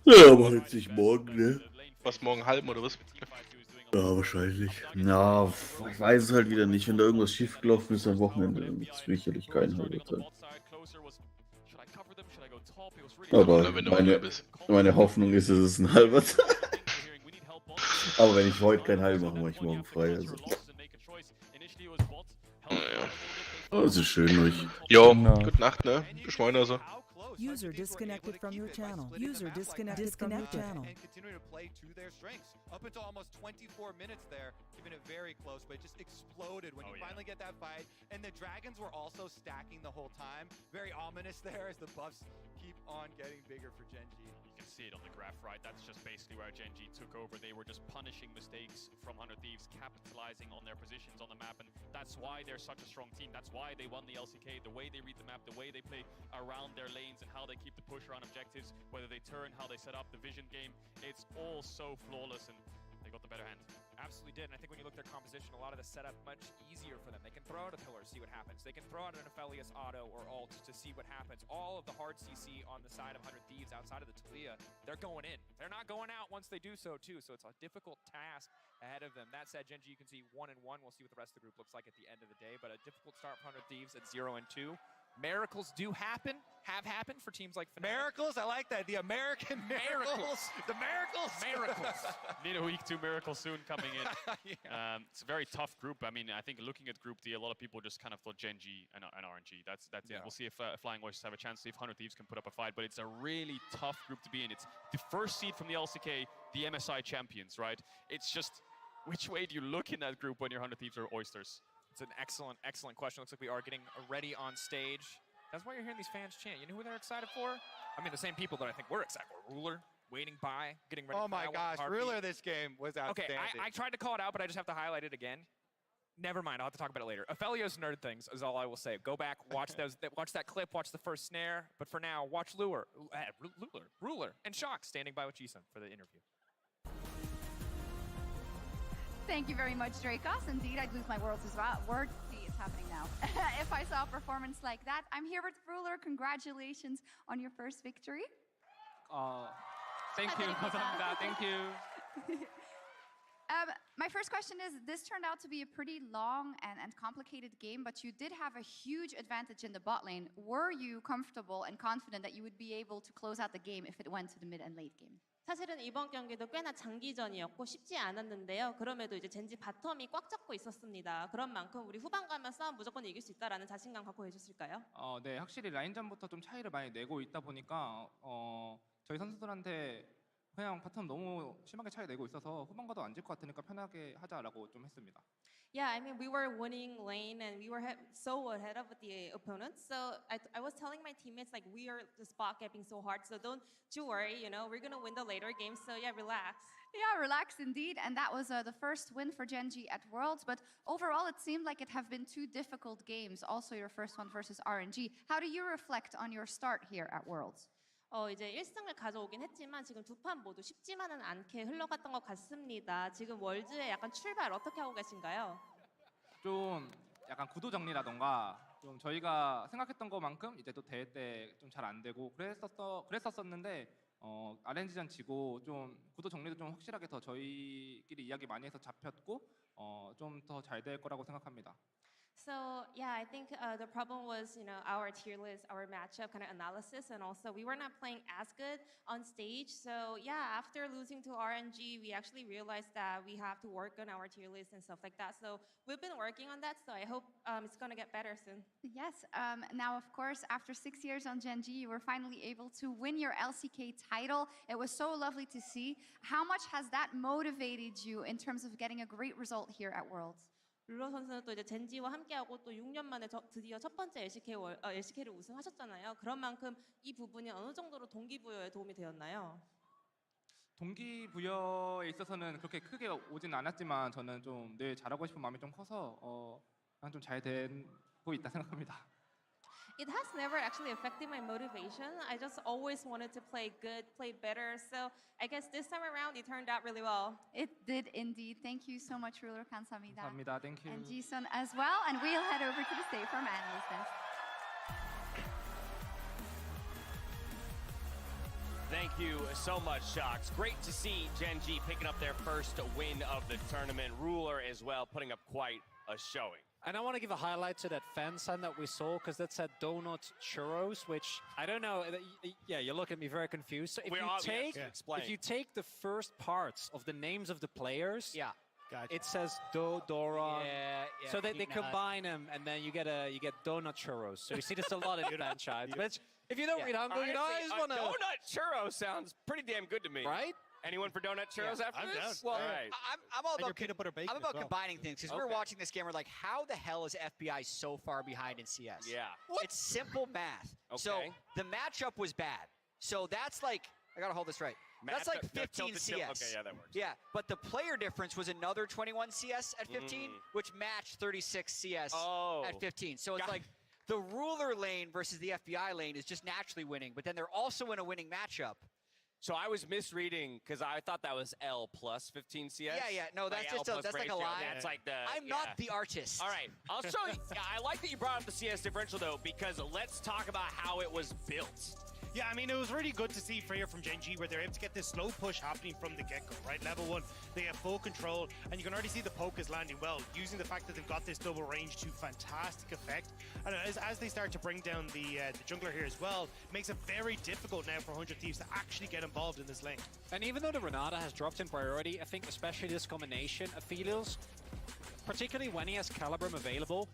Ja, aber halt sich morgen, ne? Was, morgen halben oder was? Ja, wahrscheinlich. Ja, ich weiß es halt wieder nicht. Wenn da irgendwas schiefgelaufen ist am Wochenende, dann wird es sicherlich kein halber sein. Aber Oder wenn du mal bist. meine Hoffnung ist, dass es ein halber Tag. Aber wenn ich heute kein Heil mache, mache ich morgen frei. Also. Oh, das ist schön ruhig. Jo, Genau. gute Nacht, ne? Beschmeiner so. User disconnected from your channel. User disconnected from your channel. And continuing to play to their strengths. Up until almost 24 minutes there, keeping it very close, but it just exploded when you finally get that fight. And the Dragons were also stacking the whole time. Very ominous there as the buffs keep on getting bigger for Genji. You can see it on the graph, right? That's just basically where Genji took over. They were just punishing mistakes from 100 Thieves, capitalizing on their positions on the map, and that's why they're such a strong team. That's why they won the LCK, the way they read the map, the way they play around their lanes, and how they keep the push around objectives, whether they turn, how they set up the vision game. It's all so flawless, and they got the better hand. Absolutely did, and I think when you look at their composition, a lot of the setup much easier for them. They can throw out a pillar, see what happens. They can throw out an Aphelios auto or ult to see what happens. All of the hard CC on the side of 100 Thieves outside of the Talia, they're going in. They're not going out once they do so too, so it's a difficult task ahead of them. That said, Genji, you can see 1-1. We'll see what the rest of the group looks like at the end of the day, but a difficult start for 100 Thieves at 0-2. Miracles do happen, have happened for teams like Fnatic. Miracles, I like that. The American miracles. The miracles. Miracles. Need a week 2 miracle soon coming in. It's a very tough group. I mean, I think looking at Group D, a lot of people just kind of thought Gen G and RNG. That's it. We'll see if Flying Oysters have a chance, see if 100 Thieves can put up a fight. But it's a really tough group to be in. It's the first seed from the LCK, the MSI champions, right? It's just, which way do you look in that group when you're 100 Thieves or Oysters? It's an excellent, excellent question. Looks like we are getting ready on stage. That's why you're hearing these fans chant. You know who they're excited for? I mean, the same people that I think we're excited for. Ruler, waiting by, getting ready. Oh my gosh, Ruler this game was outstanding. Okay, I tried to call it out, but I just have to highlight it again. Never mind, I'll have to talk about it later. Aphelios nerd things is all I will say. Go back, watch watch that clip, watch the first snare. But for now, watch Ruler, and Shock standing by with Jisun for the interview. Thank you very much, Dracos. Indeed, I'd lose my words as well. See, it's happening now. If I saw a performance like that. I'm here with Ruler. Congratulations on your first victory. Thank you. Thank you. My first question is, this turned out to be a pretty long and complicated game, but you did have a huge advantage in the bot lane. Were you comfortable and confident that you would be able to close out the game if it went to the mid and late game? 사실은 이번 경기도 꽤나 장기전이었고 쉽지 않았는데요. 그럼에도 이제 젠지 바텀이 꽉 잡고 있었습니다. 그런 만큼 우리 후반 가면 싸움 무조건 이길 수 있다라는 자신감 갖고 계셨을까요? 네, 확실히 라인전부터 좀 차이를 많이 내고 있다 보니까 저희 선수들한테 그냥 바텀 너무 심하게 차이 내고 있어서 후반 가도 안 질 것 같으니까 편하게 하자라고 좀 했습니다. Yeah, I mean, we were winning lane and we were so ahead of the opponents. So I was telling my teammates, like, we are the spot gapping so hard. So don't you worry, you know, we're going to win the later games. So yeah, relax. Yeah, relax indeed. And that was the first win for Gen G at Worlds. But overall, it seemed like it have been 2 difficult games. Also, your first one versus RNG. How do you reflect on your start here at Worlds? 이제 1승을 가져오긴 했지만 지금 2판 모두 쉽지만은 않게 흘러갔던 것 같습니다. 지금 월즈의 약간 출발 어떻게 하고 계신가요? 좀 약간 구도 정리라던가 좀 저희가 생각했던 것만큼 이제 또 대회 때 좀 잘 안 되고 그랬었는데 RNG전 지고 좀 구도 정리도 좀 확실하게 더 저희끼리 이야기 많이 해서 잡혔고 좀 더 잘 될 거라고 생각합니다. So yeah, I think the problem was, you know, our tier list, our matchup kind of analysis, and also we were not playing as good on stage. So yeah, after losing to RNG, we actually realized that we have to work on our tier list and stuff like that. So we've been working on that. So I hope it's going to get better soon. Yes. Now, of course, after 6 years on Gen G, you were finally able to win your LCK title. It was so lovely to see. How much has that motivated you in terms of getting a great result here at Worlds? 룰러 선수는 또 이제 젠지와 함께하고 또 6년 만에 드디어 첫 번째 LCK를 우승하셨잖아요. 그런 만큼 이 부분이 어느 정도로 동기부여에 도움이 되었나요? 동기부여에 있어서는 그렇게 크게 오진 않았지만 저는 좀 늘 잘하고 싶은 마음이 좀 커서 그냥 좀 잘 되고 있다 생각합니다. It has never actually affected my motivation. I just always wanted to play good, play better. So I guess this time around, it turned out really well. It did indeed. Thank you so much, Ruler. 감사합니다. 감사합니다. Thank you. And Jisun as well. And we'll head over to the stage for Analyst Desk. Thank you so much, Shocks. Great to see Gen G picking up their first win of the tournament. Ruler as well, putting up quite a showing. And I want to give a highlight to that fan sign that we saw, because that said Donut Churros, which I don't know. Yeah, you look at me very confused. So if you take the first parts of the names of the players, it says Dora. Yeah, so they combine them, and then you get Donut Churros. So you see this a lot in franchise. But if you don't read Hangul, you know, I just want to. Donut Churro sounds pretty damn good to me. Right? Anyone for donut churros after I'm this? Down. Well, right. I'm all about peanut butter bacon. I'm about as well. combining things because we're watching this game. We're like, how the hell is FBI so far behind in CS? Yeah. It's simple math. Okay. So the matchup was bad. So that's like, I gotta hold this right. That's like 15 CS. Okay, yeah, that works. Yeah, but the player difference was another 21 CS at 15, which matched 36 CS at 15. So it's like the ruler lane versus the FBI lane is just naturally winning, but then they're also in a winning matchup. So I was misreading because I thought that was L plus 15 CS. Yeah. No, that's like just that's like a lie. That's like the. I'm not the artist. All right, I'll show you. I like that you brought up the CS differential though, because let's talk about how it was built. Yeah, I mean, it was really good to see Freya from Gen G where they're able to get this slow push happening from the get-go, right? Level 1, they have full control, and you can already see the poke is landing well, using the fact that they've got this double range to fantastic effect. And as they start to bring down the jungler here as well, it makes it very difficult now for 100 Thieves to actually get involved in this lane. And even though the Renata has dropped in priority, I think especially this combination of Aphelios, particularly when he has Calibrum available,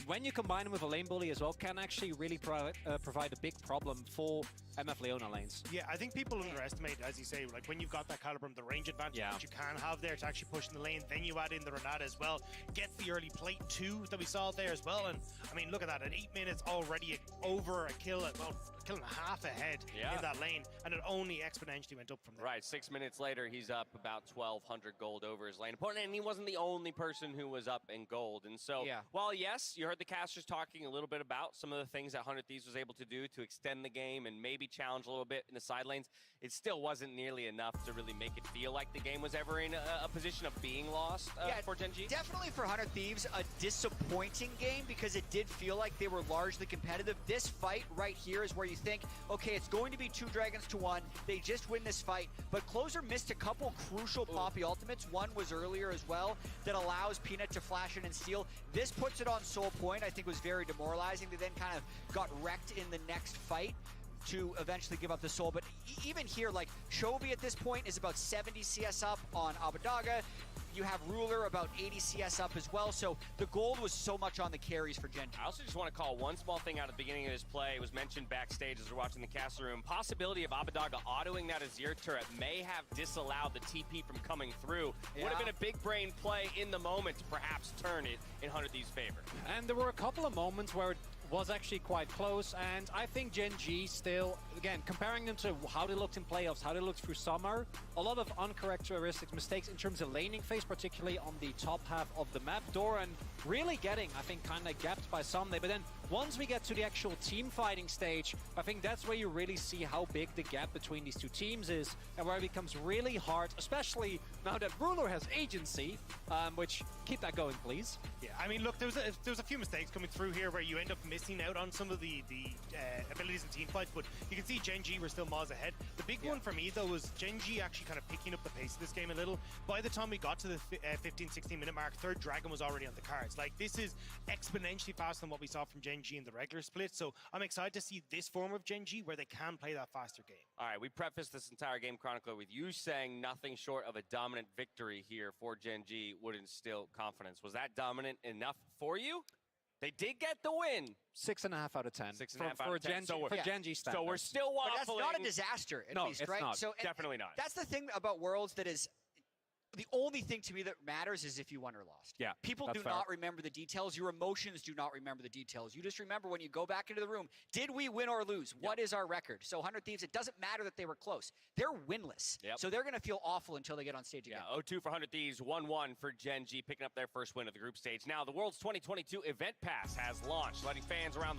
when you combine him with a lane bully as well, can actually really provide a big problem for MF Leona lanes. Yeah, I think people underestimate, as you say, like when you've got that Calibrum, the range advantage that you can have there to actually push in the lane, then you add in the Renata as well, gets the early plate 2 that we saw there as well, and I mean, look at that, at 8 minutes already over a kill, well, a kill and a half ahead in that lane, and it only exponentially went up from there. Right, 6 minutes later, he's up about 1,200 gold over his lane opponent, and he wasn't the only person who was up in gold. And so, while yes, you heard the casters talking a little bit about some of the things that 100 Thieves was able to do to extend the game and maybe challenge a little bit in the side lanes, it still wasn't nearly enough to really make it feel like the game was ever in a position of being lost for Gen G. Definitely for 100 Thieves, a disappointing game because it did feel like they were largely competitive. This fight right here is where you think, okay, it's going to be 2 dragons to 1. They just win this fight, but Closer missed a couple crucial Poppy ultimates. One was earlier as well that allows Peanut to flash in and steal. This puts it on Soul Point. I think was very demoralizing. They then kind of got wrecked in the next fight to eventually give up the soul. But even here, like, Shobi at this point is about 70 CS up on Abadaga. You have Ruler about 80 CS up as well. So the gold was so much on the carries for Gen G. I also just want to call one small thing out at the beginning of this play. It was mentioned backstage as we're watching the castle room. Possibility of Abadaga autoing that Azir turret may have disallowed the TP from coming through. Would have been a big brain play in the moment to perhaps turn it in 100 Thieves' favor. And there were a couple of moments where it was actually quite close, and I think Gen G still, again, comparing them to how they looked in playoffs, how they looked through summer, a lot of uncharacteristic mistakes in terms of laning phase, particularly on the top half of the map. Doran really getting, I think, kind of gapped by Sunday, but then once we get to the actual team fighting stage, I think that's where you really see how big the gap between these two teams is, and where it becomes really hard, especially now that Ruler has agency, which, keep that going, please. Yeah, I mean, look, there was a few mistakes coming through here where you end up missing out on some of the abilities in team fights, but you can see Gen G were still miles ahead. The big one for me, though, was Gen G actually kind of picking up the pace of this game a little. By the time we got to the 15-16 minute mark, 3rd Dragon was already on the cards. Like, this is exponentially faster than what we saw from Gen G in the regular split, so I'm excited to see this form of Gen G where they can play that faster game. All right, we prefaced this entire game, Chronicler, with you saying nothing short of a dominant victory here for Gen G would instill confidence. Was that dominant enough for you? They did get the win. 6.5 out of 10. 6.5 out of 10. For Gen G standards. So we're still waffling. But that's not a disaster, at least, right? Not. So, definitely not. That's the thing about Worlds that is... The only thing to me that matters is if you won or lost. Yeah, people do not remember the details. Your emotions do not remember the details. You just remember when you go back into the room, did we win or lose? What is our record? So 100 Thieves, it doesn't matter that they were close. They're winless. So they're going to feel awful until they get on stage again. 0-2 for 100 Thieves, 1-1 for Gen G, picking up their first win of the group stage. Now, the World's 2022 Event Pass has launched, letting fans around the